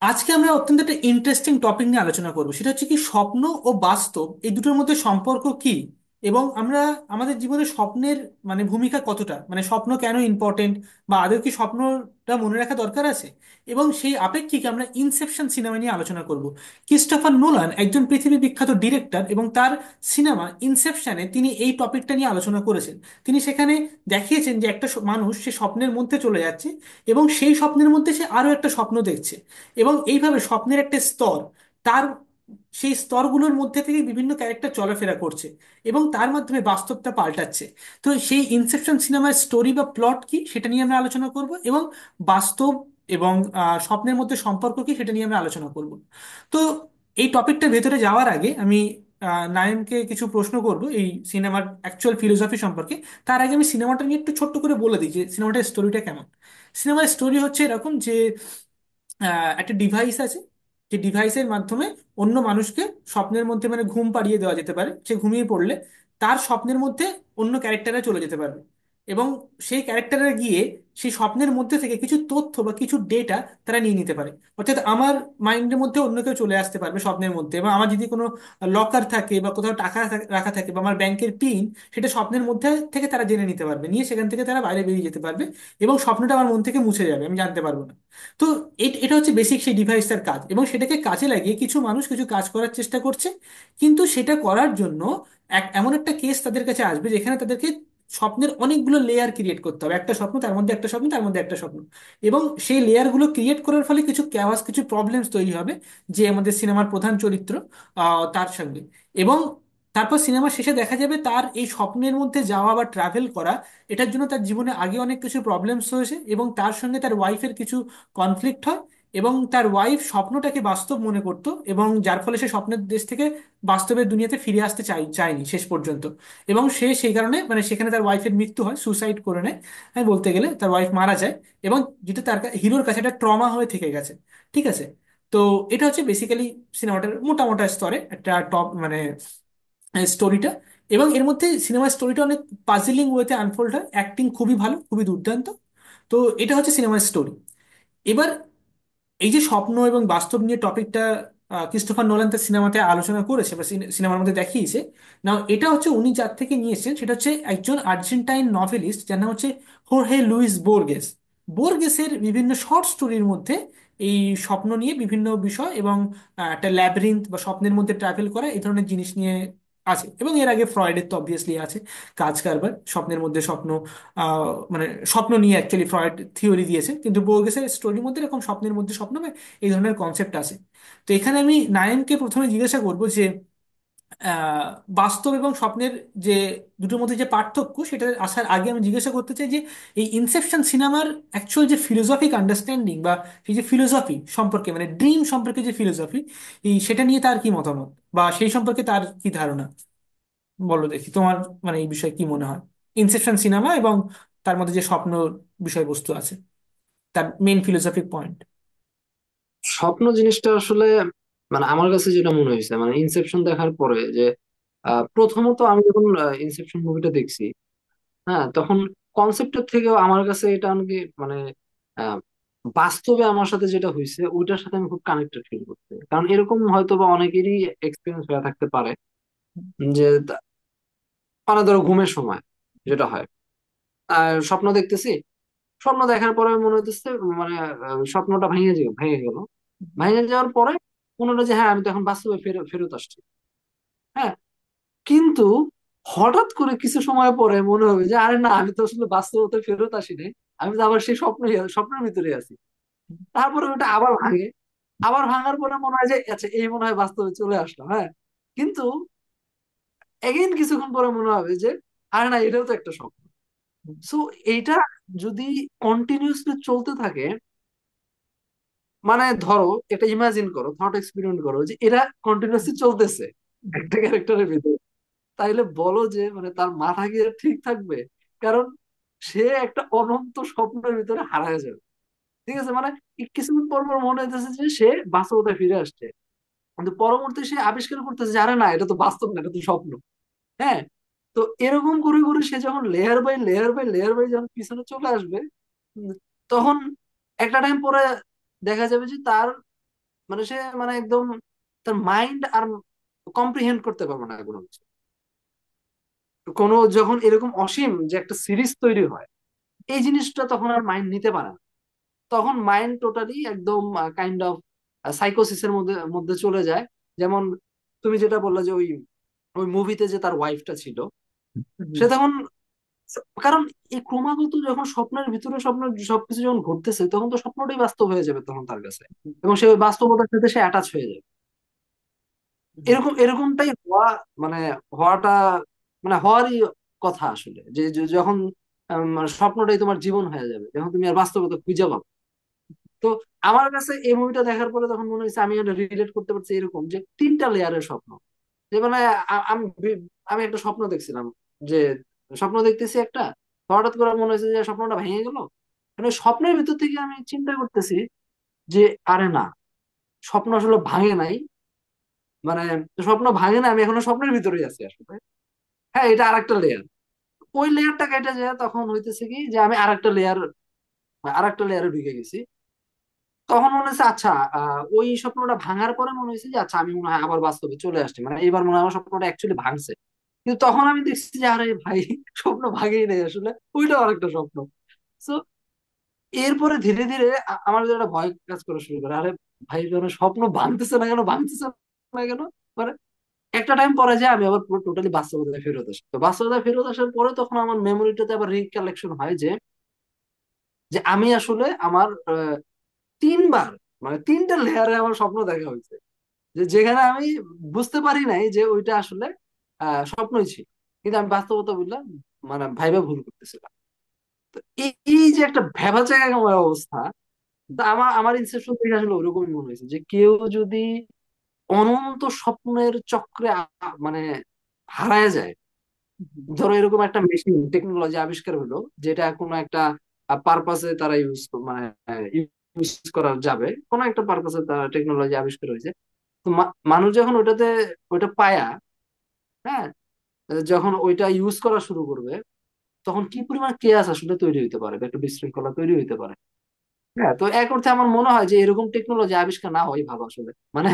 আজকে আমরা অত্যন্ত একটা ইন্টারেস্টিং টপিক নিয়ে আলোচনা করবো, সেটা হচ্ছে কি স্বপ্ন ও বাস্তব এই দুটোর মধ্যে সম্পর্ক কি, এবং আমরা আমাদের জীবনে স্বপ্নের ভূমিকা কতটা, স্বপ্ন কেন ইম্পর্টেন্ট, বা আদৌ কি স্বপ্নটা মনে রাখা দরকার আছে। এবং সেই আপেক্ষিকে আমরা ইনসেপশন সিনেমা নিয়ে আলোচনা করব। ক্রিস্টোফার নোলান একজন পৃথিবী বিখ্যাত ডিরেক্টর, এবং তার সিনেমা ইনসেপশনে তিনি এই টপিকটা নিয়ে আলোচনা করেছেন। তিনি সেখানে দেখিয়েছেন যে একটা মানুষ সে স্বপ্নের মধ্যে চলে যাচ্ছে, এবং সেই স্বপ্নের মধ্যে সে আরো একটা স্বপ্ন দেখছে, এবং এইভাবে স্বপ্নের একটা স্তর, তার সেই স্তরগুলোর মধ্যে থেকে বিভিন্ন ক্যারেক্টার চলাফেরা করছে, এবং তার মাধ্যমে বাস্তবটা পাল্টাচ্ছে। তো সেই ইনসেপশন সিনেমার স্টোরি বা প্লট কি সেটা নিয়ে আমরা আলোচনা করব, এবং বাস্তব এবং স্বপ্নের মধ্যে সম্পর্ক কি সেটা নিয়ে আমরা আলোচনা করব। তো এই টপিকটার ভেতরে যাওয়ার আগে আমি নায়নকে কিছু প্রশ্ন করব এই সিনেমার অ্যাকচুয়াল ফিলোসফি সম্পর্কে। তার আগে আমি সিনেমাটা নিয়ে একটু ছোট্ট করে বলে দিই যে সিনেমাটার স্টোরিটা কেমন। সিনেমার স্টোরি হচ্ছে এরকম যে একটা ডিভাইস আছে, যে ডিভাইসের মাধ্যমে অন্য মানুষকে স্বপ্নের মধ্যে ঘুম পাড়িয়ে দেওয়া যেতে পারে। সে ঘুমিয়ে পড়লে তার স্বপ্নের মধ্যে অন্য ক্যারেক্টাররা চলে যেতে পারবে, এবং সেই ক্যারেক্টাররা গিয়ে সেই স্বপ্নের মধ্যে থেকে কিছু তথ্য বা কিছু ডেটা তারা নিয়ে নিতে পারে। অর্থাৎ আমার মাইন্ডের মধ্যে অন্য কেউ চলে আসতে পারবে স্বপ্নের মধ্যে, এবং আমার যদি কোনো লকার থাকে বা কোথাও টাকা রাখা থাকে বা আমার ব্যাংকের পিন, সেটা স্বপ্নের মধ্যে থেকে তারা জেনে নিতে পারবে, নিয়ে সেখান থেকে তারা বাইরে বেরিয়ে যেতে পারবে, এবং স্বপ্নটা আমার মন থেকে মুছে যাবে, আমি জানতে পারবো না। তো এটা হচ্ছে বেসিক সেই ডিভাইসটার কাজ, এবং সেটাকে কাজে লাগিয়ে কিছু মানুষ কিছু কাজ করার চেষ্টা করছে। কিন্তু সেটা করার জন্য এমন একটা কেস তাদের কাছে আসবে যেখানে তাদেরকে স্বপ্নের অনেকগুলো লেয়ার ক্রিয়েট করতে হবে, একটা স্বপ্ন তার মধ্যে একটা স্বপ্ন তার মধ্যে একটা স্বপ্ন, এবং সেই লেয়ারগুলো ক্রিয়েট করার ফলে কিছু ক্যাওয়াস কিছু প্রবলেমস তৈরি হবে, যে আমাদের সিনেমার প্রধান চরিত্র তার সঙ্গে। এবং তারপর সিনেমা শেষে দেখা যাবে তার এই স্বপ্নের মধ্যে যাওয়া বা ট্রাভেল করা, এটার জন্য তার জীবনে আগে অনেক কিছু প্রবলেমস হয়েছে, এবং তার সঙ্গে তার ওয়াইফের কিছু কনফ্লিক্ট হয়, এবং তার ওয়াইফ স্বপ্নটাকে বাস্তব মনে করতো, এবং যার ফলে সে স্বপ্নের দেশ থেকে বাস্তবের দুনিয়াতে ফিরে আসতে চায়নি শেষ পর্যন্ত। এবং সে সেই কারণে সেখানে তার ওয়াইফের মৃত্যু হয়, সুসাইড করে নেয়। আমি বলতে গেলে তার ওয়াইফ মারা যায়, এবং যেটা তার হিরোর কাছে একটা ট্রমা হয়ে থেকে গেছে। ঠিক আছে। তো এটা হচ্ছে বেসিক্যালি সিনেমাটার মোটা মোটা স্তরে একটা টপ স্টোরিটা। এবং এর মধ্যে সিনেমার স্টোরিটা অনেক পাজিলিং ওয়েতে আনফোল্ড হয়, অ্যাক্টিং খুবই ভালো, খুবই দুর্দান্ত। তো এটা হচ্ছে সিনেমার স্টোরি। এবার এই যে স্বপ্ন এবং বাস্তব নিয়ে টপিকটা ক্রিস্টোফার নোলান তার সিনেমাতে আলোচনা করেছে বা সিনেমার মধ্যে দেখিয়েছে। না, এটা হচ্ছে উনি যার থেকে নিয়েছেন সেটা হচ্ছে একজন আর্জেন্টাইন নভেলিস্ট যার নাম হচ্ছে হোর্হে লুইস বোর্গেস। বোর্গেসের বিভিন্ন শর্ট স্টোরির মধ্যে এই স্বপ্ন নিয়ে বিভিন্ন বিষয়, এবং একটা ল্যাবরিন্থ বা স্বপ্নের মধ্যে ট্রাভেল করা এই ধরনের জিনিস নিয়ে আছে। এবং এর আগে ফ্রয়েডের তো অবভিয়াসলি আছে কাজ কারবার স্বপ্নের মধ্যে স্বপ্ন, আহ, স্বপ্ন নিয়ে অ্যাকচুয়ালি ফ্রয়েড থিওরি দিয়েছে, কিন্তু বোর্গেসের স্টোরির মধ্যে এরকম স্বপ্নের মধ্যে স্বপ্ন বা এই ধরনের কনসেপ্ট আছে। তো এখানে আমি নায়নকে প্রথমে জিজ্ঞাসা করব যে আহ, বাস্তব এবং স্বপ্নের যে দুটোর মধ্যে যে পার্থক্য, সেটা আসার আগে আমি জিজ্ঞাসা করতে চাই যে এই ইনসেপশন সিনেমার অ্যাকচুয়াল যে ফিলোসফিক আন্ডারস্ট্যান্ডিং বা সেই যে ফিলোসফি সম্পর্কে, ড্রিম সম্পর্কে যে ফিলোসফি, এই সেটা নিয়ে তার কি মতামত, বা সেই সম্পর্কে তার কি ধারণা, বলো দেখি তোমার এই বিষয়ে কি মনে হয় ইনসেপশন সিনেমা এবং তার মধ্যে যে স্বপ্ন বিষয়বস্তু আছে, তার মেইন ফিলোসফিক পয়েন্ট। স্বপ্ন জিনিসটা আসলে আমার কাছে যেটা মনে হয়েছে ইনসেপশন দেখার পরে যে প্রথমত আমি যখন ইনসেপশন মুভিটা দেখছি, হ্যাঁ, তখন কনসেপ্টের থেকেও আমার কাছে এটা অনেক আহ, বাস্তবে আমার সাথে যেটা হয়েছে ওইটার সাথে আমি খুব কানেক্টেড ফিল করতে, কারণ এরকম হয়তো বা অনেকেরই এক্সপিরিয়েন্স হয়ে থাকতে পারে যে ধরো ঘুমের সময় যেটা হয়, স্বপ্ন দেখতেছি, স্বপ্ন দেখার পরে মনে হইতেছে স্বপ্নটা ভেঙে গেল, ভেঙে যাওয়ার পরে মনে হলো যে হ্যাঁ আমি তো এখন বাস্তবে ফেরত ফেরত আসছি। হ্যাঁ, কিন্তু হঠাৎ করে কিছু সময় পরে মনে হবে যে আরে না, আমি তো আসলে বাস্তবতা ফেরত আসিনি, আমি তো আবার সেই স্বপ্নের ভিতরে আছি। তারপরে ওটা আবার ভাঙে, আবার ভাঙার পরে মনে হয় যে আচ্ছা এই মনে হয় বাস্তবে চলে আসলাম। হ্যাঁ, কিন্তু এগেইন কিছুক্ষণ পরে মনে হবে যে আরে না, এটাও তো একটা স্বপ্ন। সো এইটা যদি কন্টিনিউসলি চলতে থাকে, ধরো একটা ইমাজিন করো, থট এক্সপেরিমেন্ট করো যে এরা কন্টিনিউসলি চলতেছে একটা ক্যারেক্টারের ভিতরে, তাইলে বলো যে তার মাথা কি আর ঠিক থাকবে? কারণ সে একটা অনন্ত স্বপ্নের ভিতরে হারায় যাবে। ঠিক আছে, কিছুদিন পর পর মনে হইতেছে যে সে বাস্তবতায় ফিরে আসছে, কিন্তু পরবর্তী সে আবিষ্কার করতেছে যে আরে না, এটা তো বাস্তব না, এটা তো স্বপ্ন। হ্যাঁ, তো এরকম করে করে সে যখন layer by layer by layer by যখন পিছনে চলে আসবে, উম, তখন একটা টাইম পরে দেখা যাবে যে তার মানে সে মানে একদম তার মাইন্ড আর কম্প্রিহেন্ড করতে পারবে না কোনো কিছু। কোনো যখন এরকম অসীম যে একটা সিরিজ তৈরি হয়, এই জিনিসটা তখন আর মাইন্ড নিতে পারে না। তখন মাইন্ড টোটালি একদম কাইন্ড অফ সাইকোসিসের মধ্যে মধ্যে চলে যায়। যেমন তুমি যেটা বললে যে ওই ওই মুভিতে যে তার ওয়াইফটা ছিল, সে তখন, কারণ এই ক্রমাগত যখন স্বপ্নের ভিতরে স্বপ্নের সবকিছু যখন ঘটতেছে, তখন তো স্বপ্নটাই বাস্তব হয়ে যাবে তখন তার কাছে, এবং সে ওই বাস্তবতার সাথে সে অ্যাটাচ হয়ে যাবে। এরকমটাই হওয়া, মানে হওয়াটা, মানে হওয়ারই কথা আসলে, যে যখন স্বপ্নটাই তোমার জীবন হয়ে যাবে, যখন তুমি আর বাস্তবতা খুঁজে পাবে। তো আমার কাছে এই মুভিটা দেখার পরে তখন মনে হয়েছে আমি রিলেট করতে পারছি এরকম যে তিনটা লেয়ারের স্বপ্ন। যে মানে আমি একটা স্বপ্ন দেখছিলাম, যে স্বপ্ন দেখতেছি একটা, হঠাৎ করে মনে হয়েছে যে স্বপ্নটা ভেঙে গেল। মানে স্বপ্নের ভিতর থেকে আমি চিন্তা করতেছি যে আরে না, স্বপ্ন আসলে ভাঙে নাই, মানে স্বপ্ন ভাঙে না, আমি এখনো স্বপ্নের ভিতরেই আছি আসলে। হ্যাঁ, এটা আরেকটা লেয়ার। ওই লেয়ারটা কেটে যায়, তখন হইতেছে কি যে আমি আরেকটা লেয়ারে ঢুকে গেছি। তখন মনে হচ্ছে আচ্ছা, ওই স্বপ্নটা ভাঙার পরে মনে হয়েছে যে আচ্ছা, আমি মনে হয় আবার বাস্তবে চলে আসছি, মানে এবার মনে হয় আমার স্বপ্নটা অ্যাকচুয়ালি ভাঙছে। কিন্তু তখন আমি দেখছি যে আরে ভাই, স্বপ্ন ভাঙেই নেই আসলে, ওইটাও আরেকটা স্বপ্ন। তো এরপরে ধীরে ধীরে আমার ভিতরে একটা ভয় কাজ করা শুরু করে, আরে ভাই, যেন স্বপ্ন ভাঙতেছে না কেন, ভাঙতেছে না কেন। মানে একটা টাইম পরে যে আমি আবার পুরো টোটালি বাস্তবতায় ফেরত আসি। তো বাস্তবতায় ফেরত আসার পরে তখন আমার মেমোরিটাতে আবার রিকালেকশন হয় যে যে আমি আসলে আমার তিনবার, মানে তিনটা লেয়ারে আমার স্বপ্ন দেখা হয়েছে, যে যেখানে আমি বুঝতে পারি নাই যে ওইটা আসলে স্বপ্নই ছিল, কিন্তু আমি বাস্তবতা বললাম, মানে ভাইবা ভুল করতেছিলাম। তো এই যে একটা ভ্যাবাচ্যাকা অবস্থা, তা আমার আমার ইনসেপশন থেকে আসলে ওরকমই মনে হয়েছে যে কেউ যদি অনন্ত স্বপ্নের চক্রে মানে হারায় যায়। ধরো এরকম একটা মেশিন টেকনোলজি আবিষ্কার হলো, যেটা কোনো একটা পারপাসে তারা মানে ইউজ করা যাবে, কোনো একটা পারপাসে তারা টেকনোলজি আবিষ্কার হয়েছে। তো মানুষ যখন ওইটা পায়া, হ্যাঁ, যখন ওইটা ইউজ করা শুরু করবে, তখন কি পরিমাণ কেয়াস আসলে তৈরি হইতে পারে, বা একটা বিশৃঙ্খলা তৈরি হইতে পারে। হ্যাঁ, তো এক অর্থে আমার মনে হয় যে এরকম টেকনোলজি আবিষ্কার না হয় ভালো আসলে। মানে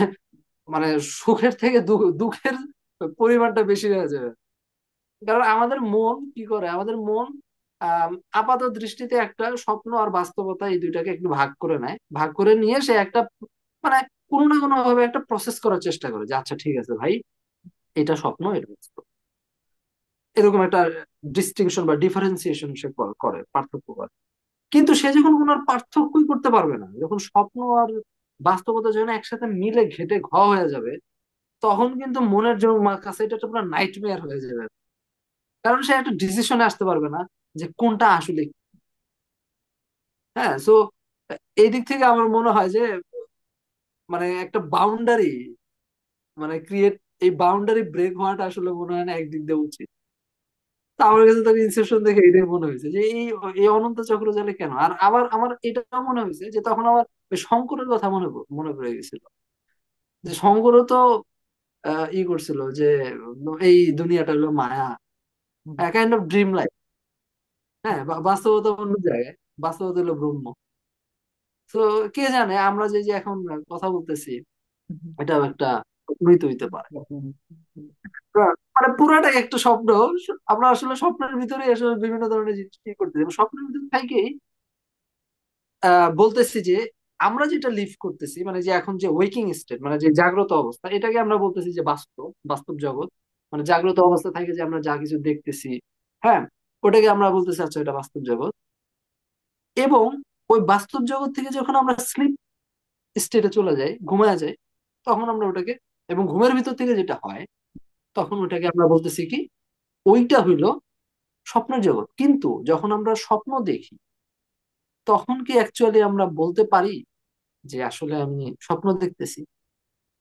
মানে সুখের থেকে দুঃখের পরিমাণটা বেশি হয়ে যাবে। কারণ আমাদের মন কি করে, আমাদের মন আহ আপাত দৃষ্টিতে একটা স্বপ্ন আর বাস্তবতা এই দুইটাকে একটু ভাগ করে নেয়, ভাগ করে নিয়ে সে একটা, মানে কোনো না কোনো ভাবে একটা প্রসেস করার চেষ্টা করে যে আচ্ছা ঠিক আছে ভাই, এটা স্বপ্ন, এটা বাস্তব। এরকম একটা ডিস্টিংশন বা ডিফারেন্সিয়েশন সে করে, পার্থক্য করে। কিন্তু সে যখন কোনো আর পার্থক্যই করতে পারবে না, যখন স্বপ্ন আর বাস্তবতা যখন একসাথে মিলে ঘেটে হয়ে যাবে, তখন কিন্তু মনের জন্য কাছে এটা একটা পুরো নাইটমেয়ার হয়ে যাবে। কারণ সে একটা ডিসিশনে আসতে পারবে না যে কোনটা আসলে কি। হ্যাঁ, সো এই দিক থেকে আমার মনে হয় যে মানে একটা বাউন্ডারি, মানে ক্রিয়েট, এই বাউন্ডারি ব্রেক হওয়াটা আসলে মনে হয় না একদিক দিয়ে উচিত। তা আমার কাছে তো ইনসেপশন দেখে এটাই মনে হয়েছে যে এই এই অনন্ত চক্র জালে কেন। আর আবার আমার এটাও মনে হয়েছে যে তখন আমার ওই শঙ্করের কথা মনে পড়ে গেছিল, যে শঙ্করও তো ই করছিল যে এই দুনিয়াটা হলো মায়া, কাইন্ড অফ ড্রিম লাইফ। হ্যাঁ, বাস্তবতা অন্য জায়গায়, বাস্তবতা হলো ব্রহ্ম। তো কে জানে, আমরা যে যে এখন কথা বলতেছি, এটাও একটা স্বপ্নই তো হইতে পারে। মানে পুরাটাই একটা স্বপ্ন। আমরা আসলে স্বপ্নের ভিতরে আসলে বিভিন্ন ধরনের জিনিস কি করতেছি, এবং স্বপ্নের ভিতরে থেকেই বলতেছি যে আমরা যেটা লিভ করতেছি, মানে যে এখন যে ওয়েকিং স্টেট, মানে যে জাগ্রত অবস্থা, এটাকে আমরা বলতেছি যে বাস্তব, বাস্তব জগৎ। মানে জাগ্রত অবস্থা থেকে যে আমরা যা কিছু দেখতেছি, হ্যাঁ, ওটাকে আমরা বলতেছি আচ্ছা এটা বাস্তব জগৎ। এবং ওই বাস্তব জগৎ থেকে যখন আমরা স্লিপ স্টেটে চলে যাই, ঘুমায় যাই, তখন আমরা ওটাকে, এবং ঘুমের ভিতর থেকে যেটা হয়, তখন ওটাকে আমরা বলতেছি কি, ওইটা হইলো স্বপ্নের জগৎ। কিন্তু যখন আমরা স্বপ্ন দেখি, তখন কি অ্যাকচুয়ালি আমরা বলতে পারি যে আসলে আমি স্বপ্ন দেখতেছি?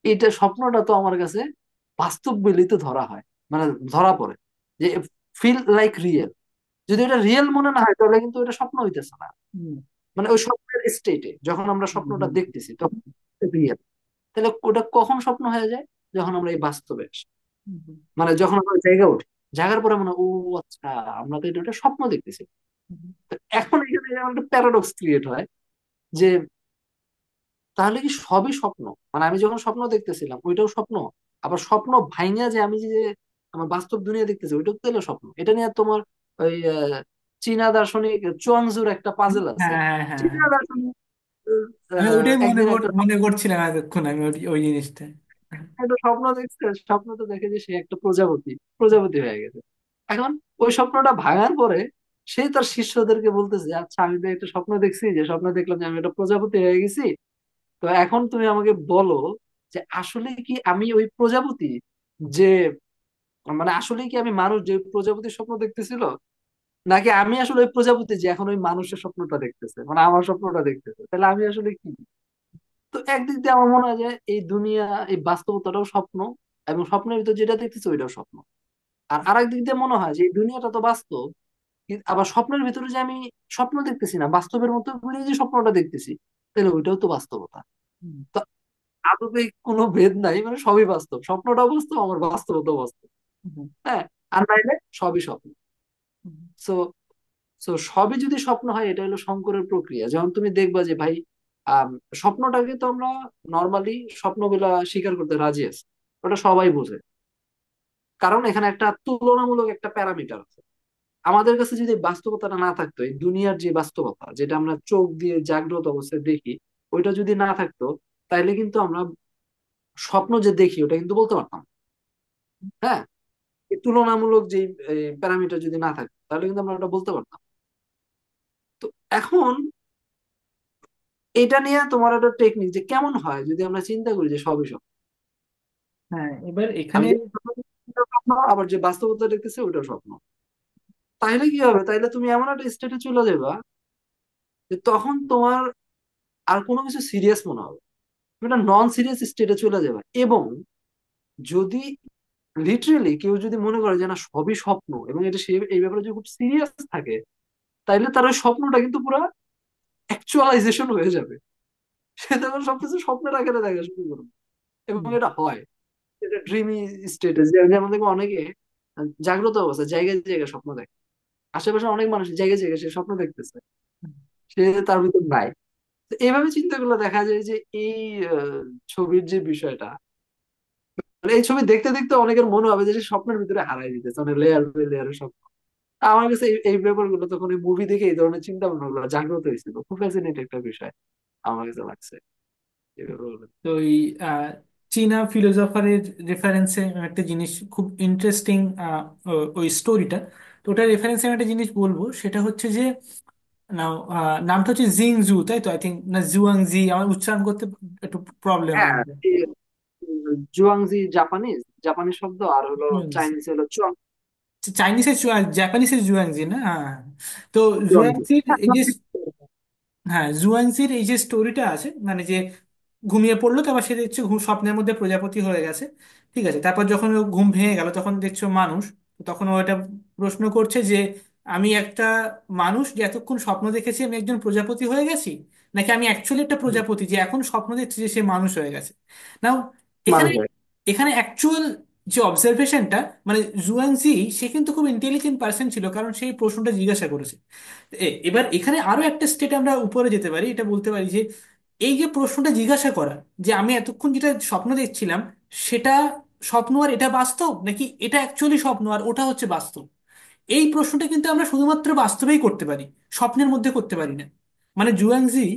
এটা স্বপ্নটা তো আমার কাছে বাস্তব বলেই তো ধরা হয়, মানে ধরা পড়ে, যে ফিল লাইক রিয়েল। যদি এটা রিয়েল মনে না হয়, তাহলে কিন্তু এটা স্বপ্ন হইতেছে না। মানে ওই স্বপ্নের স্টেটে যখন আমরা স্বপ্নটা দেখতেছি, তখন রিয়েল। তাহলে ওটা কখন স্বপ্ন হয়ে যায়? যখন আমরা এই বাস্তবে আসি, মানে যখন আমরা জায়গা উঠি, জাগার পরে মনে হয়, ও আচ্ছা, আমরা তো এটা স্বপ্ন দেখতেছি। তো এখন এখানে যেমন একটা প্যারাডক্স ক্রিয়েট হয়, যে তাহলে কি সবই স্বপ্ন? মানে আমি যখন স্বপ্ন দেখতেছিলাম ওইটাও স্বপ্ন, আবার স্বপ্ন ভাইঙা যে আমি যে আমার বাস্তব দুনিয়া দেখতেছি ওইটাও তাহলে স্বপ্ন? এটা নিয়ে তোমার ওই চীনা দার্শনিক চুয়াংজুর একটা পাজেল আছে। হ্যাঁ, হ্যাঁ, হ্যাঁ, চীনা হ্যাঁ। দার্শনিক আমি ওইটাই একদিন একটা মনে করছিলাম এতক্ষণ আমি ওই জিনিসটা। একটা স্বপ্ন দেখছে, স্বপ্নতে দেখে যে সে একটা প্রজাপতি, প্রজাপতি হয়ে গেছে। এখন ওই স্বপ্নটা ভাঙার পরে সে তার শিষ্যদেরকে বলতেছে, আচ্ছা আমি তো একটা স্বপ্ন দেখছি, যে স্বপ্ন দেখলাম যে আমি একটা প্রজাপতি হয়ে গেছি। তো এখন তুমি আমাকে বলো যে আসলে কি আমি ওই প্রজাপতি, যে মানে আসলে কি আমি মানুষ যে প্রজাপতির স্বপ্ন দেখতেছিল, নাকি আমি আসলে ওই প্রজাপতি যে এখন ওই মানুষের স্বপ্নটা দেখতেছে, মানে আমার স্বপ্নটা দেখতেছে? তাহলে আমি আসলে কি? তো একদিক দিয়ে আমার মনে হয় যে এই দুনিয়া, এই বাস্তবতাটাও স্বপ্ন, এবং স্বপ্নের ভিতর যেটা দেখতেছি ওইটাও স্বপ্ন। আর আরেক দিক দিয়ে মনে হয় যে এই দুনিয়াটা তো বাস্তব, আবার স্বপ্নের ভিতরে যে আমি স্বপ্ন দেখতেছি না, বাস্তবের মতো করে যে স্বপ্নটা দেখতেছি, তাহলে ওইটাও তো বাস্তবতা। হুম, তো আদতে কোনো ভেদ নাই, মানে সবই বাস্তব, স্বপ্নটাও বাস্তব, আমার বাস্তবতাও বাস্তব। হুম, হ্যাঁ, আর নাইলে সবই স্বপ্ন। হুম। সো সো সবই যদি স্বপ্ন হয়, এটা হলো শঙ্করের প্রক্রিয়া। যেমন তুমি দেখবা যে ভাই, আম, স্বপ্নটাকে তো আমরা নর্মালি স্বপ্নগুলা স্বীকার করতে রাজি আছি, ওটা সবাই বোঝে। কারণ এখানে একটা তুলনামূলক একটা প্যারামিটার আছে। আমাদের কাছে যদি বাস্তবতাটা না থাকতো, এই দুনিয়ার যে বাস্তবতা যেটা আমরা চোখ দিয়ে জাগ্রত অবস্থায় দেখি, ওইটা যদি না থাকতো, তাইলে কিন্তু আমরা স্বপ্ন যে দেখি ওটা কিন্তু বলতে পারতাম। হ্যাঁ, এই তুলনামূলক যে প্যারামিটার যদি না থাকতো, তাহলে কিন্তু আমরা ওটা বলতে পারতাম। তো এখন এটা নিয়ে তোমার একটা টেকনিক, যে কেমন হয় যদি আমরা চিন্তা করি যে সবই সব, হ্যাঁ, এবার আমি এখানে যে স্বপ্ন দেখতেছি ওটাও স্বপ্ন, আবার যে বাস্তবতা দেখতেছি ওটাও স্বপ্ন। তাইলে কি হবে? তাইলে তুমি এমন একটা স্টেটে চলে যাবা যে তখন তোমার আর কোনো কিছু সিরিয়াস মনে হবে, তুমি একটা নন সিরিয়াস স্টেটে চলে যাবে। এবং যদি লিটারেলি কেউ যদি মনে করে যে না সবই স্বপ্ন, এবং এটা সে এই ব্যাপারে যদি খুব সিরিয়াস থাকে, তাইলে তার ওই স্বপ্নটা কিন্তু পুরো অ্যাকচুয়ালাইজেশন হয়ে যাবে। সে তখন সবকিছু স্বপ্নের আকারে দেখা শুরু করবে। এবং হুম, এটা হয়, এটা ড্রিমি স্টেটে, যেমন দেখবো অনেকে জাগ্রত অবস্থায় জায়গায় জায়গায় স্বপ্ন দেখে, আশেপাশে অনেক মানুষ জায়গায় জায়গায় সে স্বপ্ন দেখতেছে, হুম, সে তার ভিতর নাই। তো এইভাবে চিন্তা করলে দেখা যায় যে এই ছবির যে বিষয়টা, মানে এই ছবি দেখতে দেখতে অনেকের মনে হবে যে সে স্বপ্নের ভিতরে হারাই দিতেছে, মানে লেয়ার বাই লেয়ারের স্বপ্ন। আমার কাছে এই ব্যাপারগুলো তখন এই মুভি দেখে এই ধরনের চিন্তা ভাবনা গুলো জাগ্রত হয়েছিল, খুব ফ্যাসিনেট একটা বিষয় আমার কাছে লাগছে এই ব্যাপারগুলো। তো এই আহ, চীনা ফিলোসফারের রেফারেন্সে একটা জিনিস খুব ইন্টারেস্টিং, ওই স্টোরিটা। তো ওটার রেফারেন্সে আমি একটা জিনিস বলবো, সেটা হচ্ছে যে নাও নামটা হচ্ছে জিং জু, তাই তো? আই থিঙ্ক, না জুয়াং জি, আমার উচ্চারণ করতে একটু প্রবলেম হয়। হ্যাঁ, জুয়াংজি জাপানিজ, জাপানিজ শব্দ, আর হলো চাইনিজ হলো চুয়াং। চাইনিজের জাপানিজের জুয়াংজি না? হ্যাঁ, হ্যাঁ। তো জুয়াংজি, জুয়াংজির হ্যাঁ, এই যে, হ্যাঁ, জুয়াংজির এই যে স্টোরিটা আছে, মানে যে ঘুমিয়ে পড়লো, তারপর সে দেখছো স্বপ্নের মধ্যে প্রজাপতি হয়ে গেছে। ঠিক আছে, তারপর যখন ও ঘুম ভেঙে গেল তখন দেখছো মানুষ। তো তখন ও এটা প্রশ্ন করছে যে আমি একটা মানুষ যে এতক্ষণ স্বপ্ন দেখেছি আমি একজন প্রজাপতি হয়ে গেছি, নাকি আমি অ্যাকচুয়ালি একটা প্রজাপতি যে এখন স্বপ্ন দেখছি যে সে মানুষ হয়ে গেছে। নাও, এখানে মানুষ হয়। এখানে অ্যাকচুয়াল যে অবজারভেশনটা, মানে জুয়াংজি সে কিন্তু খুব ইন্টেলিজেন্ট পার্সন ছিল, কারণ সেই প্রশ্নটা জিজ্ঞাসা করেছে। এবার এখানে আরো একটা স্টেটে আমরা উপরে যেতে পারি, এটা বলতে পারি যে এই যে প্রশ্নটা জিজ্ঞাসা করা, যে আমি এতক্ষণ যেটা স্বপ্ন দেখছিলাম সেটা স্বপ্ন আর এটা বাস্তব, নাকি এটা অ্যাকচুয়ালি স্বপ্ন আর ওটা হচ্ছে বাস্তব, এই প্রশ্নটা কিন্তু আমরা শুধুমাত্র বাস্তবেই করতে পারি, স্বপ্নের মধ্যে করতে পারি না। মানে জুয়াংজি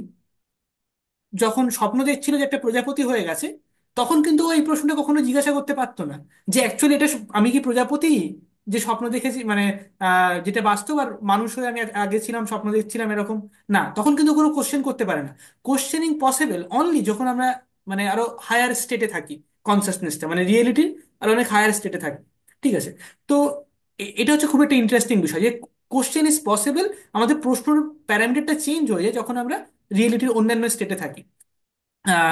যখন স্বপ্ন দেখছিল যে একটা প্রজাপতি হয়ে গেছে, তখন কিন্তু ও এই প্রশ্নটা কখনো জিজ্ঞাসা করতে পারতো না যে অ্যাকচুয়ালি এটা আমি কি প্রজাপতি যে স্বপ্ন দেখেছি, মানে যেটা বাস্তব, আর মানুষ হয়ে আমি আগে ছিলাম স্বপ্ন দেখছিলাম এরকম। না, তখন কিন্তু কোনো কোশ্চেন করতে পারে না। কোশ্চেনিং পসিবল অনলি যখন আমরা মানে আরো হায়ার স্টেটে থাকি, কনসাসনেসটা মানে রিয়েলিটির আর অনেক হায়ার স্টেটে থাকি। ঠিক আছে, তো এটা হচ্ছে খুব একটা ইন্টারেস্টিং বিষয় যে কোশ্চেন ইজ পসিবল, আমাদের প্রশ্নের প্যারামিটারটা চেঞ্জ হয়ে যায় যখন আমরা রিয়েলিটির অন্যান্য স্টেটে থাকি।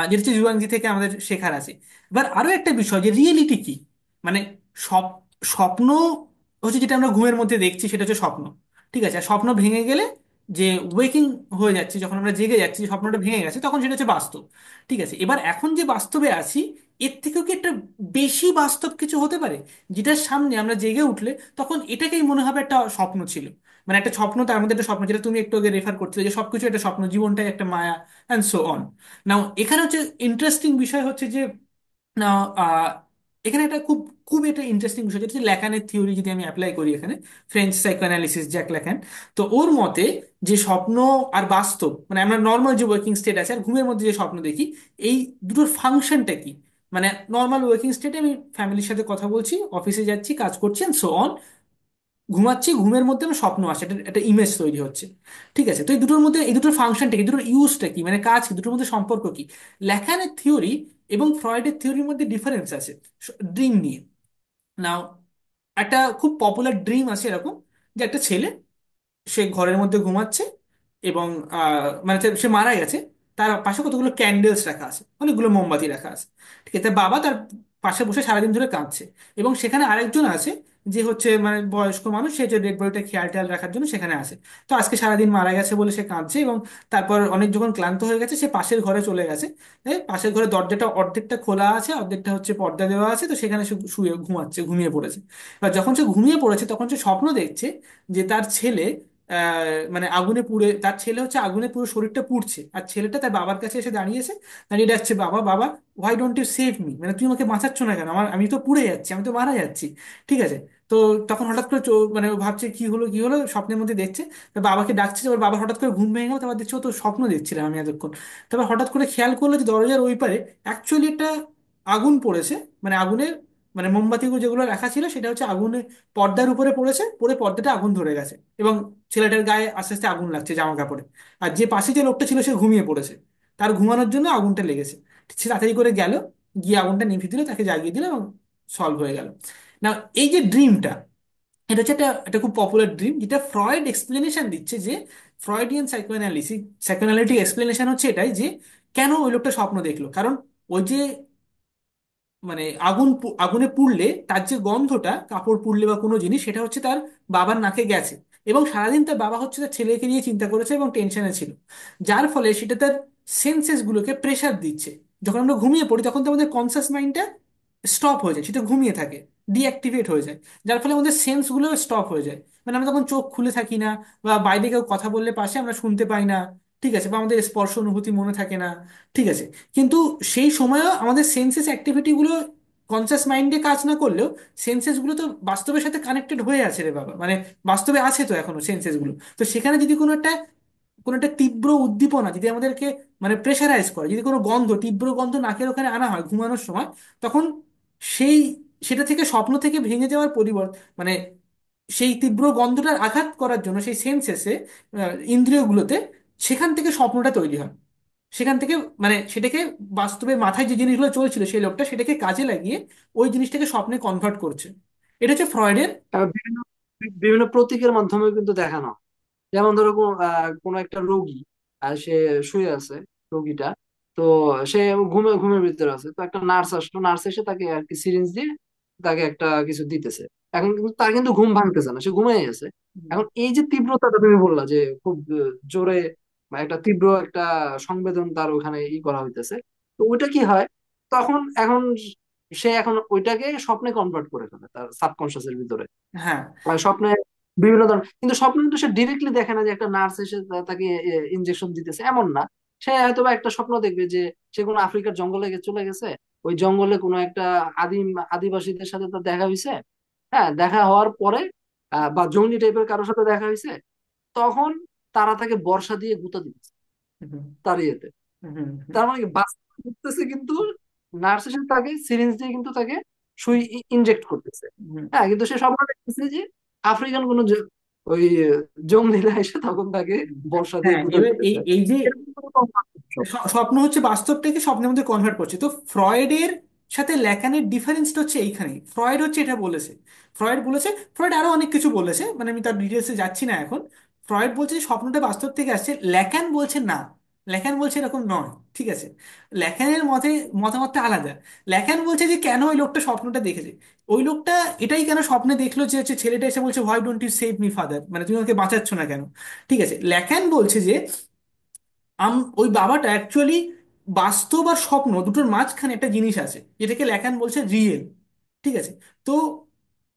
যেটা হচ্ছে জুয়াংজি থেকে আমাদের শেখার আছে। এবার আরো একটা বিষয় যে রিয়েলিটি কি, মানে স্বপ্ন হচ্ছে যেটা আমরা ঘুমের মধ্যে দেখছি সেটা হচ্ছে স্বপ্ন। ঠিক আছে, আর স্বপ্ন ভেঙে গেলে যে ওয়েকিং হয়ে যাচ্ছে, যখন আমরা জেগে যাচ্ছি স্বপ্নটা ভেঙে গেছে, তখন সেটা হচ্ছে বাস্তব। ঠিক আছে, এবার এখন যে বাস্তবে আছি এর থেকেও কি একটা বেশি বাস্তব কিছু হতে পারে, যেটার সামনে আমরা জেগে উঠলে তখন এটাকেই মনে হবে একটা স্বপ্ন ছিল। মানে একটা স্বপ্ন, তার মধ্যে একটা স্বপ্ন, যেটা তুমি একটু আগে রেফার করছিলে যে সবকিছু একটা স্বপ্ন, জীবনটাই একটা মায়া, অ্যান্ড সো অন। নাও এখানে হচ্ছে ইন্টারেস্টিং বিষয় হচ্ছে যে না, এখানে একটা খুব খুব একটা ইন্টারেস্টিং বিষয়, যেটা হচ্ছে ল্যাকানের থিওরি যদি আমি অ্যাপ্লাই করি এখানে, ফ্রেঞ্চ সাইকোঅ্যানালিসিস জ্যাক ল্যাকান। তো ওর মতে যে স্বপ্ন আর বাস্তব, মানে আমরা নর্মাল যে ওয়ার্কিং স্টেট আছে আর ঘুমের মধ্যে যে স্বপ্ন দেখি, এই দুটোর ফাংশনটা কি। মানে নর্মাল ওয়ার্কিং স্টেটে আমি ফ্যামিলির সাথে কথা বলছি, অফিসে যাচ্ছি, কাজ করছি, সো অন, ঘুমাচ্ছি, ঘুমের মধ্যে আমার স্বপ্ন আসে, একটা একটা ইমেজ তৈরি হচ্ছে। ঠিক আছে, তো এই দুটোর মধ্যে এই দুটোর ফাংশনটা কি, দুটোর ইউজটা কি, মানে কাজ কি, দুটোর মধ্যে সম্পর্ক কি। ল্যাকানের থিওরি এবং ফ্রয়েডের থিওরির মধ্যে ডিফারেন্স আছে ড্রিম নিয়ে। নাও একটা খুব পপুলার ড্রিম আছে এরকম, যে একটা ছেলে, সে ঘরের মধ্যে ঘুমাচ্ছে এবং মানে সে মারা গেছে, তার পাশে কতগুলো ক্যান্ডেলস রাখা আছে, অনেকগুলো মোমবাতি রাখা আছে। ঠিক আছে, তার বাবা তার পাশে বসে সারাদিন ধরে কাঁদছে, এবং সেখানে আরেকজন আছে যে হচ্ছে মানে বয়স্ক মানুষ, সে যে ডেড বডিটা খেয়াল টেয়াল রাখার জন্য সেখানে আছে। তো আজকে সারাদিন মারা গেছে বলে সে কাঁদছে, এবং তারপর অনেক যখন ক্লান্ত হয়ে গেছে সে পাশের ঘরে চলে গেছে। পাশের ঘরে দরজাটা অর্ধেকটা খোলা আছে, অর্ধেকটা হচ্ছে পর্দা দেওয়া আছে, তো সেখানে সে শুয়ে ঘুমাচ্ছে, ঘুমিয়ে পড়েছে। এবার যখন সে ঘুমিয়ে পড়েছে তখন সে স্বপ্ন দেখছে যে তার ছেলে মানে আগুনে পুড়ে, তার ছেলে হচ্ছে আগুনে পুরো শরীরটা পুড়ছে, আর ছেলেটা তার বাবার কাছে এসে দাঁড়িয়েছে, দাঁড়িয়ে ডাকছে, বাবা বাবা, why don't you save me, মানে তুই আমাকে বাঁচাচ্ছ না কেন, আমি তো পুড়ে যাচ্ছি, আমি তো মারা যাচ্ছি। ঠিক আছে। তো তখন হঠাৎ করে মানে ও ভাবছে কি হলো কি হলো, স্বপ্নের মধ্যে দেখছে তার বাবাকে ডাকছে, ওর বাবা হঠাৎ করে ঘুম ভেঙে গেল, তারপর দেখছে ও তো স্বপ্ন দেখছিলাম আমি এতক্ষণ। তারপর হঠাৎ করে খেয়াল করলো যে দরজার ওই পারে অ্যাকচুয়ালি একটা আগুন পড়েছে, মানে আগুনে, মানে মোমবাতিগুলো যেগুলো রাখা ছিল সেটা হচ্ছে আগুনে পর্দার উপরে পড়েছে, পড়ে পর্দাটা আগুন ধরে গেছে, এবং ছেলেটার গায়ে আস্তে আস্তে আগুন লাগছে জামা কাপড়ে। আর যে পাশে যে লোকটা ছিল সে ঘুমিয়ে পড়েছে, তার ঘুমানোর জন্য আগুনটা লেগেছে। সে তাড়াতাড়ি করে গেল, গিয়ে আগুনটা নিভিয়ে দিল, তাকে জাগিয়ে দিল, এবং সলভ হয়ে গেল। না, এই যে ড্রিমটা, এটা হচ্ছে একটা একটা খুব পপুলার ড্রিম, যেটা ফ্রয়েড এক্সপ্লেনেশন দিচ্ছে যে ফ্রয়েডিয়ান সাইকোঅ্যানালিটিক এক্সপ্লেনেশন হচ্ছে এটাই যে কেন ওই লোকটা স্বপ্ন দেখলো। কারণ ওই যে মানে আগুনে পুড়লে তার যে গন্ধটা, কাপড় পুড়লে বা কোনো জিনিস, সেটা হচ্ছে তার বাবার নাকে গেছে, এবং সারাদিন তার বাবা হচ্ছে তার ছেলেকে নিয়ে চিন্তা করেছে এবং টেনশনে ছিল, যার ফলে সেটা তার সেন্সেস গুলোকে প্রেসার দিচ্ছে। যখন আমরা ঘুমিয়ে পড়ি তখন তো আমাদের কনসাস মাইন্ডটা স্টপ হয়ে যায়, সেটা ঘুমিয়ে থাকে, ডিঅ্যাক্টিভেট হয়ে যায়, যার ফলে আমাদের সেন্স গুলো স্টপ হয়ে যায়। মানে আমরা তখন চোখ খুলে থাকি না, বা বাইরে কেউ কথা বললে পাশে আমরা শুনতে পাই না। ঠিক আছে, বা আমাদের স্পর্শ অনুভূতি মনে থাকে না। ঠিক আছে, কিন্তু সেই সময়ও আমাদের সেন্সেস অ্যাক্টিভিটি গুলো কনসাস মাইন্ডে কাজ না করলেও সেন্সেস গুলো তো বাস্তবের সাথে কানেক্টেড হয়ে আছে রে বাবা, মানে বাস্তবে আছে তো এখনো সেন্সেস গুলো। তো সেখানে যদি কোনো একটা তীব্র উদ্দীপনা যদি আমাদেরকে মানে প্রেশারাইজ করে, যদি কোনো গন্ধ, তীব্র গন্ধ নাকের ওখানে আনা হয় ঘুমানোর সময়, তখন সেই সেটা থেকে, স্বপ্ন থেকে ভেঙে যাওয়ার পরিবর্তে, মানে সেই তীব্র গন্ধটার আঘাত করার জন্য সেই সেন্সেসে, ইন্দ্রিয়গুলোতে, সেখান থেকে স্বপ্নটা তৈরি হয়। সেখান থেকে মানে সেটাকে বাস্তবে মাথায় যে জিনিসগুলো চলছিল সেই লোকটা সেটাকে কাজে লাগিয়ে ওই জিনিসটাকে স্বপ্নে কনভার্ট করছে। এটা হচ্ছে ফ্রয়েডের। আবার বিভিন্ন বিভিন্ন প্রতীকের মাধ্যমে কিন্তু দেখানো হয়। যেমন ধরো কোনো একটা রোগী, আর সে শুয়ে আছে, রোগীটা, তো সে ঘুমের ভিতরে আছে, তো একটা নার্স আসলো, নার্স এসে তাকে আর কি সিরিঞ্জ দিয়ে তাকে একটা কিছু দিতেছে। এখন কিন্তু তার কিন্তু ঘুম ভাঙতেছে না, সে ঘুমিয়ে গেছে। এখন এই যে তীব্রতাটা তুমি বললা যে খুব জোরে বা একটা তীব্র একটা সংবেদন তার ওখানে করা হইতেছে, তো ওইটা কি হয়, তখন এখন সে এখন ওইটাকে স্বপ্নে কনভার্ট করে ফেলে তার সাবকনসিয়াসের ভিতরে। হ্যাঁ। মানে স্বপ্নে বিভিন্ন ধরনের, কিন্তু স্বপ্ন কিন্তু সে ডিরেক্টলি দেখে না যে একটা নার্স এসে তাকে ইনজেকশন দিতেছে, এমন না। সে হয়তো বা একটা স্বপ্ন দেখবে যে সে কোনো আফ্রিকার জঙ্গলে চলে গেছে, ওই জঙ্গলে কোনো একটা আদিবাসীদের সাথে তার দেখা হয়েছে। হ্যাঁ, দেখা হওয়ার পরে বা জঙ্গলি টাইপের কারোর সাথে দেখা হয়েছে, তখন তারা তাকে বর্ষা দিয়ে গুঁতা দিচ্ছে হুম, তার ইয়েতে। হুম, হুম, তার মানে কি বাস্তবে ঘটতেছে, কিন্তু নার্স এসে তাকে সিরিঞ্জ দিয়ে কিন্তু তাকে সুই ইনজেক্ট করতেছে। হুম। হ্যাঁ, কিন্তু সে স্বপ্ন দেখতেছে যে আফ্রিকান কোন ওই জঙ্গলিরা এসে তখন তাকে বর্ষা দিয়ে হ্যাঁ, গুঁতা এবার এই দিতেছে। এই যে এরকম কোনো স্বপ্ন। স্বপ্ন হচ্ছে বাস্তবটাকে স্বপ্নের মধ্যে কনভার্ট করছে। তো ফ্রয়েডের সাথে ল্যাকানের ডিফারেন্সটা হচ্ছে এইখানেই। ফ্রয়েড হচ্ছে এটা বলেছে, ফ্রয়েড আরো অনেক কিছু বলেছে, মানে আমি তার ডিটেলসে যাচ্ছি না এখন। ফ্রয়েড বলছে যে স্বপ্নটা বাস্তব থেকে আসছে, ল্যাকান বলছে না, ল্যাকান বলছে এরকম নয়। ঠিক আছে, ল্যাকানের মতামতটা আলাদা। ল্যাকান বলছে যে কেন ওই লোকটা স্বপ্নটা দেখেছে, ওই লোকটা এটাই কেন স্বপ্নে দেখলো যে হচ্ছে ছেলেটা এসে বলছে, why don't you save me father, মানে তুমি আমাকে বাঁচাচ্ছ না কেন। ঠিক আছে, ল্যাকান বলছে যে ওই বাবাটা অ্যাকচুয়ালি বাস্তব আর স্বপ্ন দুটোর মাঝখানে একটা জিনিস আছে যেটাকে ল্যাকান বলছে রিয়েল। ঠিক আছে। তো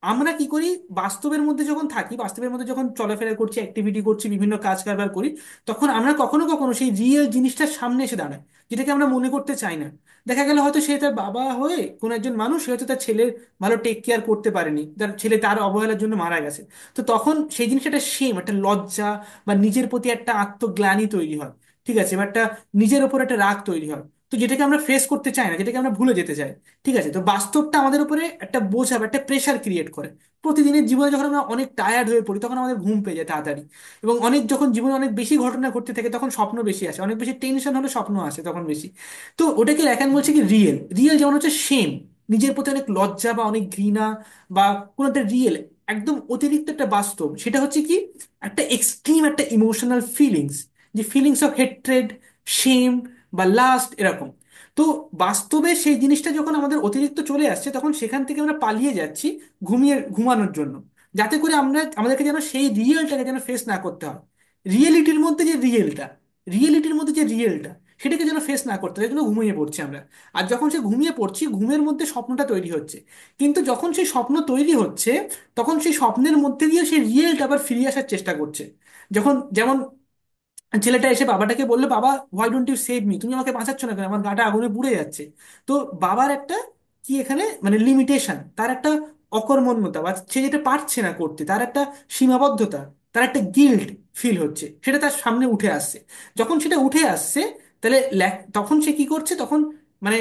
আমরা কি করি, বাস্তবের মধ্যে যখন থাকি, বাস্তবের মধ্যে যখন চলাফেরা করছি, অ্যাক্টিভিটি করছি, বিভিন্ন কাজ কারবার করি, তখন আমরা কখনো কখনো সেই রিয়েল জিনিসটার সামনে এসে দাঁড়াই, যেটাকে আমরা মনে করতে চাই না। দেখা গেল হয়তো সে তার বাবা হয়ে কোনো একজন মানুষ, সে হয়তো তার ছেলের ভালো টেক কেয়ার করতে পারেনি, তার ছেলে তার অবহেলার জন্য মারা গেছে। তো তখন সেই জিনিসটা একটা সেম, একটা লজ্জা, বা নিজের প্রতি একটা আত্মগ্লানি তৈরি হয়। ঠিক আছে, বা একটা নিজের ওপর একটা রাগ তৈরি হয়, তো যেটাকে আমরা ফেস করতে চাই না, যেটাকে আমরা ভুলে যেতে চাই। ঠিক আছে, তো বাস্তবটা আমাদের উপরে একটা বোঝা বা একটা প্রেশার ক্রিয়েট করে। প্রতিদিনের জীবনে যখন আমরা অনেক টায়ার্ড হয়ে পড়ি, তখন আমাদের ঘুম পেয়ে যায় তাড়াতাড়ি। এবং অনেক যখন জীবনে অনেক বেশি ঘটনা ঘটতে থাকে, তখন স্বপ্ন বেশি আসে, অনেক বেশি টেনশন হলে স্বপ্ন আসে তখন বেশি। তো ওটাকে লেখান বলছে কি রিয়েল। রিয়েল যেমন হচ্ছে সেম, নিজের প্রতি অনেক লজ্জা বা অনেক ঘৃণা, বা কোনো একটা রিয়েল, একদম অতিরিক্ত একটা বাস্তব, সেটা হচ্ছে কি একটা এক্সট্রিম একটা ইমোশনাল ফিলিংস, যে ফিলিংস অফ হেট্রেড, শেম, বা লাস্ট, এরকম। তো বাস্তবে সেই জিনিসটা যখন আমাদের অতিরিক্ত চলে আসছে, তখন সেখান থেকে আমরা পালিয়ে যাচ্ছি ঘুমানোর জন্য, যাতে করে আমরা আমাদেরকে যেন সেই রিয়েলটাকে যেন ফেস না করতে হয়। রিয়েলিটির মধ্যে যে রিয়েলটা, রিয়েলিটির মধ্যে যে রিয়েলটা, সেটাকে যেন ফেস না করতে হয়, যেন ঘুমিয়ে পড়ছি আমরা। আর যখন সে ঘুমিয়ে পড়ছি, ঘুমের মধ্যে স্বপ্নটা তৈরি হচ্ছে। কিন্তু যখন সেই স্বপ্ন তৈরি হচ্ছে, তখন সেই স্বপ্নের মধ্যে দিয়ে সেই রিয়েলটা আবার ফিরে আসার চেষ্টা করছে। যখন যেমন ছেলেটা এসে বাবাটাকে বললো, বাবা, why don't you save me, তুমি আমাকে বাঁচাচ্ছ না কেন, আমার গাটা আগুনে পুড়ে যাচ্ছে। তো বাবার একটা কি এখানে মানে লিমিটেশন, তার একটা অকর্মণ্যতা, বা সে যেটা পারছে না করতে, তার একটা সীমাবদ্ধতা, তার একটা গিল্ট ফিল হচ্ছে, সেটা তার সামনে উঠে আসছে। যখন সেটা উঠে আসছে, তাহলে তখন সে কি করছে, তখন মানে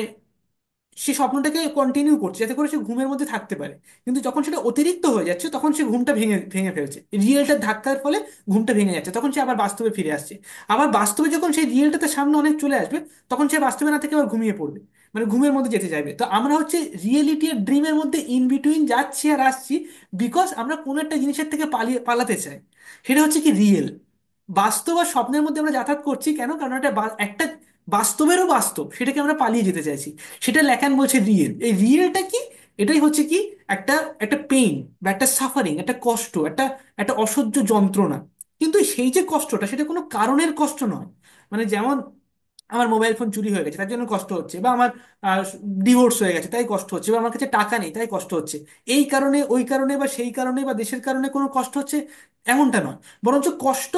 সে স্বপ্নটাকে কন্টিনিউ করছে যাতে করে সে ঘুমের মধ্যে থাকতে পারে। কিন্তু যখন সেটা অতিরিক্ত হয়ে যাচ্ছে, তখন সে ঘুমটা ভেঙে ভেঙে ফেলছে, রিয়েলটার ধাক্কার ফলে ঘুমটা ভেঙে যাচ্ছে, তখন সে আবার বাস্তবে ফিরে আসছে। আবার বাস্তবে যখন সেই রিয়েলটা তার সামনে অনেক চলে আসবে, তখন সে বাস্তবে না থেকে আবার ঘুমিয়ে পড়বে, মানে ঘুমের মধ্যে যেতে চাইবে। তো আমরা হচ্ছে রিয়েলিটি আর ড্রিমের মধ্যে ইন বিটুইন যাচ্ছি আর আসছি, বিকজ আমরা কোনো একটা জিনিসের থেকে পালাতে চাই। সেটা হচ্ছে কি রিয়েল। বাস্তব আর স্বপ্নের মধ্যে আমরা যাতায়াত করছি কেন, কারণ একটা বাস্তবেরও বাস্তব, সেটাকে আমরা পালিয়ে যেতে চাইছি। সেটা ল্যাকান বলছে রিয়েল। এই রিয়েলটা কি, এটাই হচ্ছে কি একটা একটা পেইন, বা একটা সাফারিং, একটা কষ্ট, একটা একটা অসহ্য যন্ত্রণা। কিন্তু সেই যে কষ্টটা, সেটা কোনো কারণের কষ্ট নয়। মানে যেমন আমার মোবাইল ফোন চুরি হয়ে গেছে তার জন্য কষ্ট হচ্ছে, বা আমার ডিভোর্স হয়ে গেছে তাই কষ্ট হচ্ছে, বা আমার কাছে টাকা নেই তাই কষ্ট হচ্ছে, এই কারণে ওই কারণে বা সেই কারণে বা দেশের কারণে কোনো কষ্ট হচ্ছে, এমনটা নয়। বরঞ্চ কষ্ট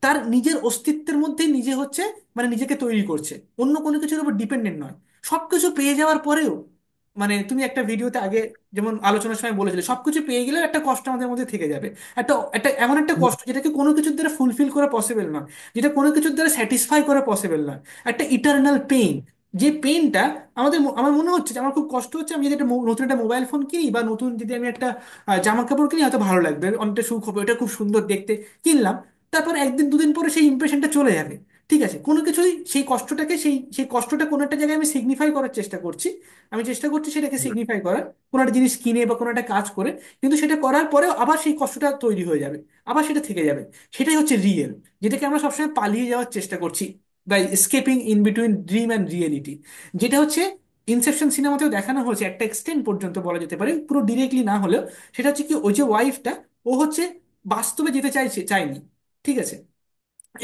তার নিজের অস্তিত্বের মধ্যেই নিজে হচ্ছে, মানে নিজেকে তৈরি করছে, অন্য কোনো কিছুর উপর ডিপেন্ডেন্ট নয়। সবকিছু পেয়ে যাওয়ার পরেও, মানে তুমি একটা ভিডিওতে আগে যেমন আলোচনার সময় বলেছিলে, সবকিছু পেয়ে গেলেও একটা কষ্ট আমাদের মধ্যে থেকে যাবে। একটা একটা এমন একটা কষ্ট যেটাকে কোনো কিছুর দ্বারা ফুলফিল করা পসিবল নয়, যেটা কোনো কিছুর দ্বারা স্যাটিসফাই করা পসিবল নয়। একটা ইটারনাল পেইন, যে পেইনটা আমার মনে হচ্ছে যে আমার খুব কষ্ট হচ্ছে, আমি যদি একটা নতুন একটা মোবাইল ফোন কিনি, বা নতুন যদি আমি একটা জামা কাপড় কিনি, হয়তো ভালো লাগবে, অনেকটা সুখ হবে, এটা খুব সুন্দর দেখতে, কিনলাম। তারপর একদিন দুদিন পরে সেই ইমপ্রেশনটা চলে যাবে। ঠিক আছে, কোনো কিছুই সেই কষ্টটাকে, সেই সেই কষ্টটা কোনো একটা জায়গায় আমি সিগনিফাই করার চেষ্টা করছি, আমি চেষ্টা করছি সেটাকে সিগনিফাই করার, কোনো একটা জিনিস কিনে বা কোনো একটা কাজ করে। কিন্তু সেটা করার পরেও আবার সেই কষ্টটা তৈরি হয়ে যাবে, আবার সেটা থেকে যাবে। সেটাই হচ্ছে রিয়েল, যেটাকে আমরা সবসময় পালিয়ে যাওয়ার চেষ্টা করছি, by escaping in between dream and reality. যেটা হচ্ছে ইনসেপশন সিনেমাতেও দেখানো হয়েছে একটা এক্সটেন্ট পর্যন্ত, বলা যেতে পারে পুরো ডিরেক্টলি না হলেও। সেটা হচ্ছে কি, ওই যে ওয়াইফটা, ও হচ্ছে বাস্তবে যেতে চায়নি। ঠিক আছে,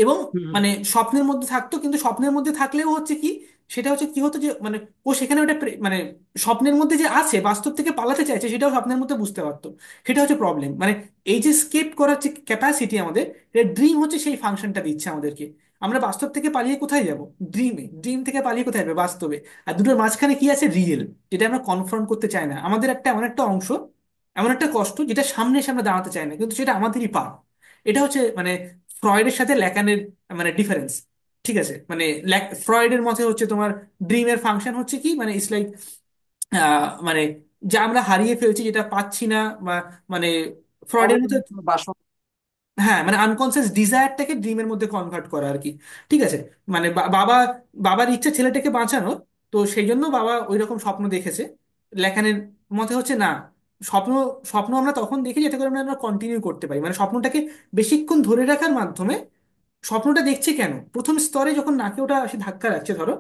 এবং হুম। মানে স্বপ্নের মধ্যে থাকতো, কিন্তু স্বপ্নের মধ্যে থাকলেও হচ্ছে কি, সেটা হচ্ছে কি হতো যে মানে ও সেখানে ওটা মানে স্বপ্নের মধ্যে যে আছে, বাস্তব থেকে পালাতে চাইছে, সেটাও স্বপ্নের মধ্যে বুঝতে পারতো। সেটা হচ্ছে প্রবলেম, মানে এই যে স্কেপ করার যে ক্যাপাসিটি আমাদের, ড্রিম হচ্ছে সেই ফাংশনটা দিচ্ছে আমাদেরকে। আমরা বাস্তব থেকে পালিয়ে কোথায় যাব? ড্রিমে। ড্রিম থেকে পালিয়ে কোথায় যাবে? বাস্তবে। আর দুটোর মাঝখানে কি আছে? রিয়েল, যেটা আমরা কনফ্রন্ট করতে চাই না। আমাদের একটা এমন একটা অংশ, এমন একটা কষ্ট, যেটা সামনে এসে আমরা দাঁড়াতে চাই না, কিন্তু সেটা আমাদেরই পাপ। এটা হচ্ছে মানে ফ্রয়েডের সাথে ল্যাকানের মানে ডিফারেন্স। ঠিক আছে, মানে ফ্রয়েডের মতে হচ্ছে তোমার ড্রিমের ফাংশন হচ্ছে কি, মানে ইটস লাইক মানে যা আমরা হারিয়ে ফেলছি, যেটা পাচ্ছি না, বা মানে ফ্রয়েডের মতে, অবচেতন বাসনা। হ্যাঁ, মানে আনকনসিয়াস ডিজায়ারটাকে ড্রিমের মধ্যে কনভার্ট করা আর কি। ঠিক আছে, মানে বাবার ইচ্ছা ছেলেটাকে বাঁচানো, তো সেই জন্য বাবা ওই রকম স্বপ্ন দেখেছে। লেখানের মতে হচ্ছে না, স্বপ্ন স্বপ্ন আমরা তখন দেখি যাতে করে আমরা আমরা কন্টিনিউ করতে পারি, মানে স্বপ্নটাকে বেশিক্ষণ ধরে রাখার মাধ্যমে। স্বপ্নটা দেখছে কেন, প্রথম স্তরে যখন নাকে ওটা এসে ধাক্কা রাখছে ধরো,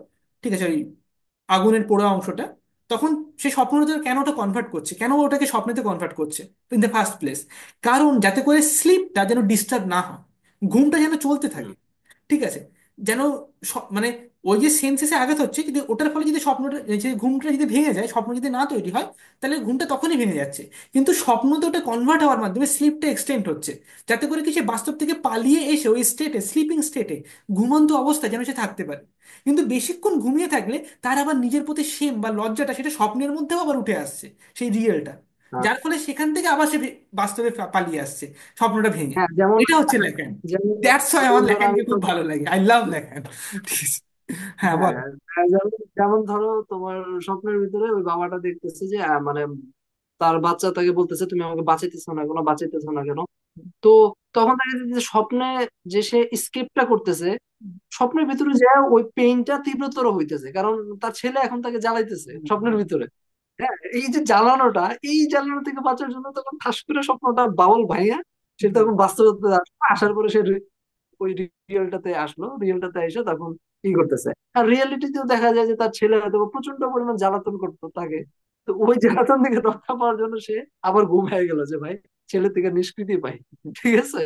ঠিক আছে, ওই আগুনের পোড়া অংশটা, তখন সে স্বপ্নটা কেন ওটা কনভার্ট করছে, কেন ওটাকে স্বপ্নেতে কনভার্ট করছে ইন দ্য ফার্স্ট প্লেস? কারণ যাতে করে স্লিপটা যেন ডিস্টার্ব না হয়, ঘুমটা যেন চলতে হুম। থাকে। ঠিক আছে, যেন মানে ওই যে সেন্সেসে আঘাত হচ্ছে, কিন্তু ওটার ফলে যদি স্বপ্নটা, এই যে ঘুমটা যদি ভেঙে যায়, স্বপ্ন যদি না তৈরি হয়, তাহলে ঘুমটা তখনই ভেঙে যাচ্ছে। কিন্তু স্বপ্ন তো ওটা কনভার্ট হওয়ার মাধ্যমে স্লিপটা এক্সটেন্ড হচ্ছে, যাতে করে কি সে বাস্তব থেকে পালিয়ে এসে ওই স্টেটে, স্লিপিং স্টেটে, ঘুমন্ত অবস্থায় যেন সে থাকতে পারে। কিন্তু বেশিক্ষণ ঘুমিয়ে থাকলে তার আবার নিজের প্রতি সেম বা লজ্জাটা সেটা স্বপ্নের মধ্যেও আবার উঠে আসছে, সেই রিয়েলটা। আহ, যার ফলে সেখান থেকে আবার সে বাস্তবে পালিয়ে আসছে, স্বপ্নটা ভেঙে। হ্যাঁ, যেমন এটা হচ্ছে ল্যাকেন। যেমন দ্যাটস ওয়াই যেমন আমার ধরো আমি ল্যাকেনকে খুব ভালো লাগে, আই লাভ ল্যাকেন। ঠিক আছে। হ্যাঁ, হ্যাঁ, বল। যেমন যেমন ধরো তোমার স্বপ্নের ভিতরে ওই বাবাটা দেখতেছে যে মানে তার বাচ্চা তাকে বলতেছে তুমি আমাকে বাঁচাইতেছো না কেন, বাঁচাইতেছো না কেন। তো তখন দেখা যাচ্ছে যে স্বপ্নে যে সে স্কেপটা করতেছে, স্বপ্নের ভিতরে যে ওই পেইনটা তীব্রতর হইতেছে, কারণ তার ছেলে এখন তাকে জ্বালাইতেছে স্বপ্নের ভিতরে। হ্যাঁ, এই যে জ্বালানোটা, এই জ্বালানো থেকে বাঁচার জন্য তখন ঠাস করে স্বপ্নটা বাউল ভাইয়া সে তখন বাস্তবতা আসার পরে সে ওই রিয়েলটাতে আসলো, রিয়েলটাতে এসে তখন কি করতেছে। আর রিয়েলিটিতেও দেখা যায় যে তার ছেলে হয়তো বা প্রচন্ড পরিমাণ জ্বালাতন করতো তাকে। তো ওই জ্বালাতন থেকে রক্ষা পাওয়ার জন্য সে আবার ঘুম হয়ে গেল যে ভাই ছেলে থেকে নিষ্কৃতি পাই। ঠিক আছে,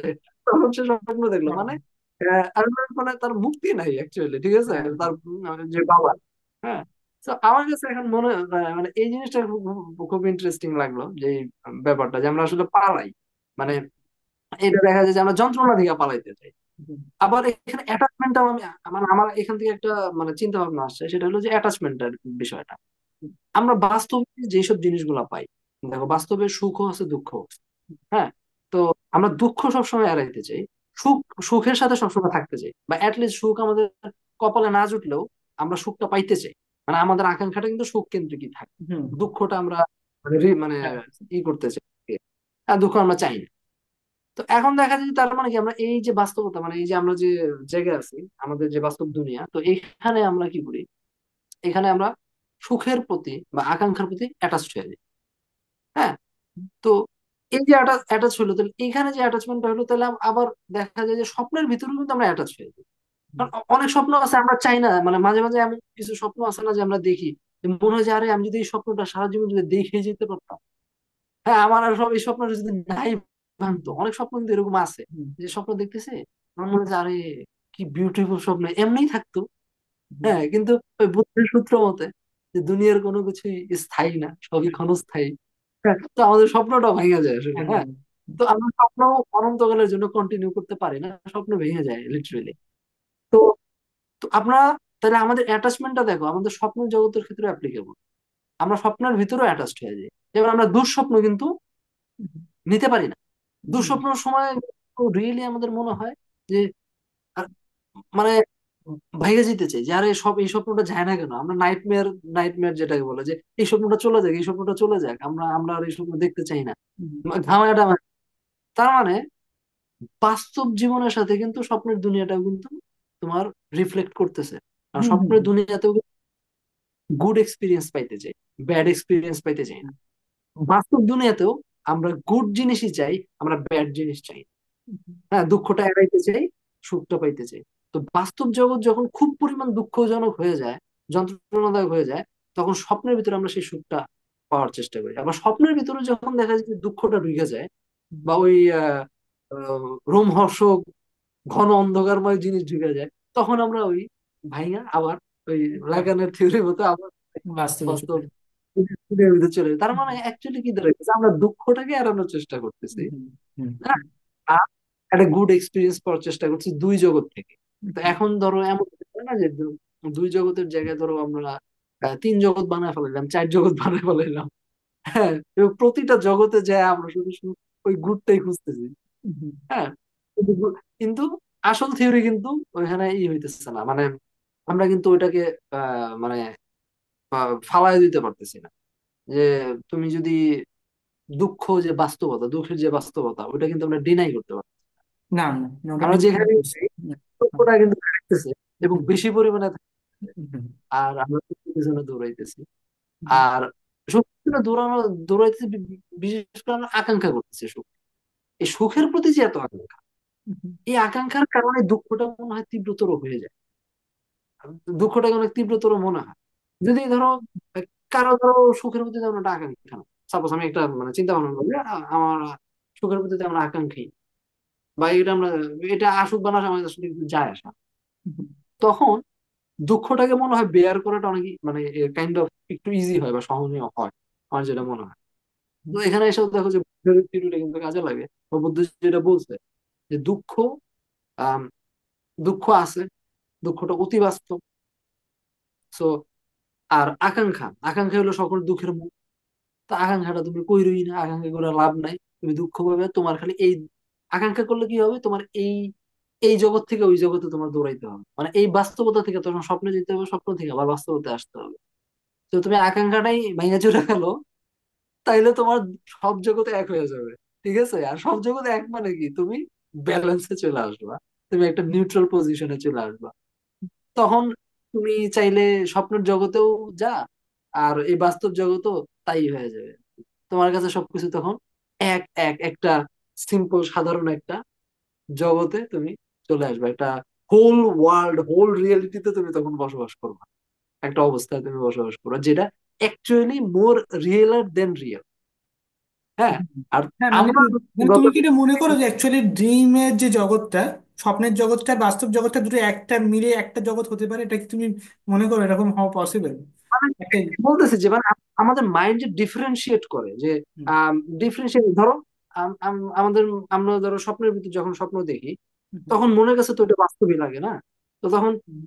তখন সে স্বপ্ন দেখলো মানে আর মানে তার মুক্তি নাই অ্যাকচুয়ালি। ঠিক আছে, হ্যাঁ, তার যে বাবা। হ্যাঁ, তো আমার কাছে এখন মনে মানে এই জিনিসটা খুব খুব ইন্টারেস্টিং লাগলো যে এই ব্যাপারটা যে আমরা আসলে পালাই, মানে এটা দেখা যায় যে আমরা যন্ত্রণা থেকে পালাইতে চাই। আবার এখানে অ্যাটাচমেন্টটাও আমি মানে আমার এখান থেকে একটা মানে চিন্তা ভাবনা আসছে, সেটা হলো যে অ্যাটাচমেন্টের বিষয়টা। আমরা বাস্তবে যেসব জিনিসগুলো পাই, দেখো বাস্তবে সুখও আছে দুঃখও আছে। হ্যাঁ, তো আমরা দুঃখ সবসময় এড়াইতে চাই, সুখ সুখের সাথে সবসময় থাকতে চাই, বা অ্যাটলিস্ট সুখ আমাদের কপালে না জুটলেও আমরা সুখটা পাইতে চাই। মানে আমাদের আকাঙ্ক্ষাটা কিন্তু সুখ কেন্দ্রিকই থাকে। হুম, দুঃখটা আমরা মানে মানে হ্যাঁ, ই করতে চাই, আর দুঃখ আমরা চাই না। তো এখন দেখা যায় যে তার মানে কি আমরা এই যে বাস্তবতা, মানে এই যে আমরা যে জায়গায় আছি, আমাদের যে বাস্তব দুনিয়া, তো এখানে আমরা কি করি, এখানে আমরা সুখের প্রতি বা আকাঙ্ক্ষার প্রতি অ্যাটাচড হয়ে যাই। হ্যাঁ, তো এই যে অ্যাটাচ হলো, তাহলে এখানে যে অ্যাটাচমেন্টটা হলো, তাহলে আবার দেখা যায় যে স্বপ্নের ভিতরেও কিন্তু আমরা অ্যাটাচ হয়ে যাই। কারণ অনেক স্বপ্ন আছে আমরা চাই না, মানে মাঝে মাঝে এমন কিছু স্বপ্ন আছে না যে আমরা দেখি, যে মনে হয় যে আরে আমি যদি এই স্বপ্নটা সারা জীবন যদি দেখে যেতে পারতাম। হ্যাঁ, আমার আর সব এই স্বপ্নটা যদি নাই ভাঙতো। অনেক স্বপ্ন কিন্তু এরকম আছে, যে স্বপ্ন দেখতেছে আমার মনে হয় যে আরে কি বিউটিফুল স্বপ্ন, এমনিই থাকতো। হ্যাঁ, কিন্তু ওই বুদ্ধির সূত্র মতে যে দুনিয়ার কোনো কিছুই স্থায়ী না, সবই ক্ষণস্থায়ী। হ্যাঁ, তো আমাদের স্বপ্নটা ভেঙে যায় আসলে। হ্যাঁ, একদম। তো আমরা স্বপ্ন অনন্তকালের জন্য কন্টিনিউ করতে পারি না, স্বপ্ন ভেঙে যায় লিটারেলি। তো তো আমরা তাহলে আমাদের অ্যাটাচমেন্টটা দেখো আমাদের স্বপ্ন জগতের ক্ষেত্রে অ্যাপ্লিকেবল। আমরা স্বপ্নের ভিতরেও অ্যাটাচড হয়ে যাই। যেমন আমরা দুঃস্বপ্ন কিন্তু নিতে পারি না। দুঃস্বপ্নের সময় রিয়েলি আমাদের মনে হয় যে আহ, মানে ভাইগে যেতে চাই যে আরে সব এই স্বপ্নটা যায় না কেন, আমরা নাইটমেয়ার, নাইটমেয়ার যেটাকে বলে যে এই স্বপ্নটা চলে যাক, এই স্বপ্নটা চলে যাক, আমরা আমরা আর এই স্বপ্ন দেখতে চাই না, ঘামাটা। তার মানে বাস্তব জীবনের সাথে কিন্তু স্বপ্নের দুনিয়াটাও কিন্তু তোমার রিফ্লেক্ট করতেছে। আর হুম, হুম, স্বপ্নের দুনিয়াতেও গুড এক্সপিরিয়েন্স পাইতে চাই, ব্যাড এক্সপিরিয়েন্স পাইতে চাই না। বাস্তব দুনিয়াতেও আমরা গুড জিনিসই চাই, আমরা ব্যাড জিনিস চাই না। হ্যাঁ, দুঃখটা এড়াইতে চাই, সুখটা পাইতে চাই। তো বাস্তব জগৎ যখন খুব পরিমাণ দুঃখজনক হয়ে যায়, যন্ত্রণাদায়ক হয়ে যায়, তখন স্বপ্নের ভিতরে আমরা সেই সুখটা পাওয়ার চেষ্টা করি। আবার স্বপ্নের ভিতরে যখন দেখা যায় যে দুঃখটা ঢুকে যায়, বা ওই রোমহর্ষক ঘন অন্ধকারময় জিনিস ঢুকে যায়, তখন আমরা ওই ভাইয়া আবার ওই হ্যাঁ, লাগানের থিওরির মতো আবার বাস্তবে বাস্তব চলে। দুনিয়ার ভিতরে চলে যায়। তার হুম, মানে অ্যাকচুয়ালি কি দাঁড়াইতেছে, আমরা দুঃখটাকে এড়ানোর চেষ্টা করতেছি। হুম, হুম, হ্যাঁ, আর একটা গুড এক্সপিরিয়েন্স পাওয়ার চেষ্টা করছি দুই জগৎ থেকে। তো হুম, এখন ধরো এমন হচ্ছে না যে দুই জগতের জায়গায় ধরো আমরা তিন জগৎ বানায় ফেলাইলাম, চার জগৎ বানায় ফেলাইলাম। হ্যাঁ, এবং প্রতিটা জগতে যায় আমরা শুধু শুধু ওই গুডটাই খুঁজতেছি। হুম, হ্যাঁ, কিন্তু কিন্তু আসল থিওরি কিন্তু ওইখানে হইতেছে না, মানে আমরা কিন্তু ওইটাকে মানে ফালায় দিতে পারতেছি না। যে তুমি যদি দুঃখ যে বাস্তবতা, দুঃখের যে বাস্তবতা, ওইটা কিন্তু আমরা ডিনাই করতে পারছি না। না, না, না, ওটা আমরা ডিনাই যেখানে করতেছি। যাই, দুঃখটা কিন্তু থাকতেছে এবং বেশি পরিমাণে থাকতেছে। হুম, আর আমরা সুখের পিছনে দৌড়াইতেছি। হুম, আর সুখের পিছনে দৌড়াইতেছি বিশেষ করে আমরা আকাঙ্ক্ষা করতেছি সুখ। এই সুখের প্রতি যে এত আকাঙ্ক্ষা, হুম, এই আকাঙ্ক্ষার কারণে দুঃখটা মনে হয় তীব্রতর হয়ে যায়। দুঃখটাকে অনেক তীব্রতর মনে হয়। যদি ধরো কারো ধরো সুখের প্রতি তেমন একটা আকাঙ্ক্ষা না, সাপোজ আমি একটা মানে চিন্তা ভাবনা করি আমার সুখের প্রতি তেমন আকাঙ্ক্ষী, বা এটা আমরা এটা আসুক বা না আমার আসলে কিছু যায় আসে না। তখন দুঃখটাকে মনে হয় বেয়ার করাটা অনেক মানে কাইন্ড অফ একটু ইজি হয় বা সহনীয় হয়, আমার যেটা মনে হয়। তো এখানে এসে দেখো যে বুদ্ধের থিওরিটা কিন্তু কাজে লাগে। বা বুদ্ধ যেটা বলছে যে দুঃখ, আম, দুঃখ আছে, দুঃখটা অতি বাস্তব। সো আর আকাঙ্ক্ষা, আকাঙ্ক্ষা হলো সকল দুঃখের মূল। তো আকাঙ্ক্ষাটা তুমি কইরই না, আকাঙ্ক্ষা করে লাভ নাই। তুমি দুঃখ পাবে, তোমার খালি এই আকাঙ্ক্ষা করলে কি হবে, তোমার এই এই জগৎ থেকে ওই জগতে তোমার দৌড়াইতে হবে, মানে এই বাস্তবতা থেকে তোমার স্বপ্নে যেতে হবে, স্বপ্ন থেকে আবার বাস্তবতে আসতে হবে। তো তুমি আকাঙ্ক্ষাটাই ভাঙা চুরা গেলো, তাইলে তোমার সব জগতে এক হয়ে যাবে। ঠিক আছে, আর সব জগতে এক মানে কি, তুমি ব্যালেন্সে চলে আসবা, তুমি একটা নিউট্রাল পজিশনে চলে আসবা। তখন তুমি চাইলে স্বপ্নের জগতেও যা, আর এই বাস্তব জগতেও তাই হয়ে যাবে। তোমার কাছে সবকিছু তখন এক এক একটা সিম্পল সাধারণ একটা জগতে তুমি চলে আসবে, একটা হোল ওয়ার্ল্ড, হোল রিয়েলিটিতে তুমি তখন বসবাস করবে, একটা অবস্থায় তুমি বসবাস করবে যেটা অ্যাকচুয়ালি মোর রিয়েলার দেন রিয়েল। হ্যাঁ। হুম। আর হ্যাঁ মানে আমরা মানে গত তুমি কি এটা মনে করো যে অ্যাকচুয়ালি ড্রিমের যে জগৎটা, স্বপ্নের জগৎটা আর বাস্তব জগৎটা দুটো একটা মিলে একটা জগৎ হতে পারে, এটা কি তুমি মনে করো এরকম হওয়া পসিবল মানে একটাই? বলতেছি যে মানে আমাদের মাইন্ড যে ডিফারেন্সিয়েট করে, যে হুম, ডিফারেন্সিয়েট ধরো, আমাদের, আমরা ধরো স্বপ্নের ভিতর যখন স্বপ্ন দেখি, হুম, তখন মনের কাছে তো এটা বাস্তবই লাগে না। তো তখন হুম,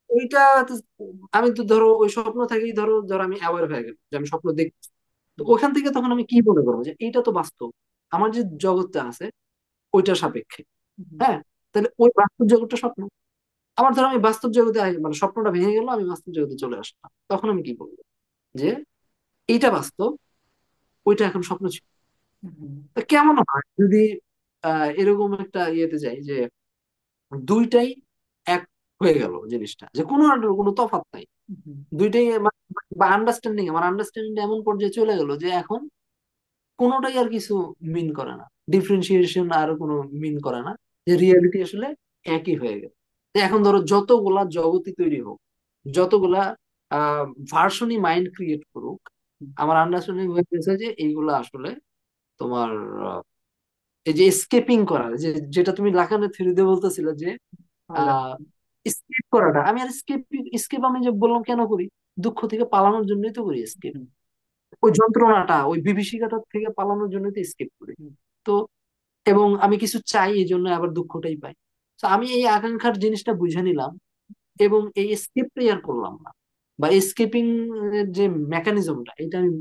ওইটা তো, আমি তো ধরো ওই স্বপ্ন থেকেই ধরো ধরো আমি অ্যাওয়ার হয়ে গেলাম যে আমি স্বপ্ন দেখছি। তো হুম, ওখান থেকে তখন আমি কি মনে করবো যে এইটা তো বাস্তব, আমার যে জগৎটা আছে ওইটার সাপেক্ষে। হুম, হ্যাঁ। তাহলে ওই বাস্তব জগৎটা স্বপ্ন। আবার ধরো আমি বাস্তব জগতে মানে স্বপ্নটা ভেঙে গেল, আমি বাস্তব জগতে চলে আসলাম, তখন আমি কি বলবো যে এইটা বাস্তব, ওইটা এখন স্বপ্ন ছিল। হুম, তো কেমন হয় যদি এরকম একটা ইয়েতে যাই যে দুইটাই এক হয়ে গেল জিনিসটা, যে কোনো আর কোনো তফাৎ নাই, হুম, দুইটাই বা আন্ডারস্ট্যান্ডিং, আমার আন্ডারস্ট্যান্ডিং এমন পর্যায়ে চলে গেল যে এখন কোনোটাই আর কিছু মিন করে না, ডিফারেন্সিয়েশন আর কোনো মিন করে না, যে রিয়েলিটি আসলে একই হয়ে গেল। তো এখন ধরো যতগুলা জগতই তৈরি হোক, যতগুলা ভার্সনই মাইন্ড ক্রিয়েট করুক, আমার আন্ডারস্ট্যান্ডিং হয়ে গেছে যে এইগুলা আসলে তোমার এই যে স্কেপিং করা, যে যেটা তুমি লাকানের থিওরিতে বলতেছিলে যে আলাদা। আহ স্কেপ করাটা, আমি আর স্কেপ আমি যে বললাম কেন করি, দুঃখ থেকে পালানোর জন্যই তো করি স্কেপ। হুম, ওই যন্ত্রণাটা, ওই বিভীষিকাটা থেকে পালানোর জন্যই তো স্কেপ করি। হুম, তো এবং আমি কিছু চাই, এই জন্য আবার দুঃখটাই পাই। তো আমি এই আকাঙ্ক্ষার জিনিসটা বুঝে নিলাম, এবং এই স্কেপটাই আর করলাম না, বা স্কেপিং এর যে মেকানিজমটা এটা আমি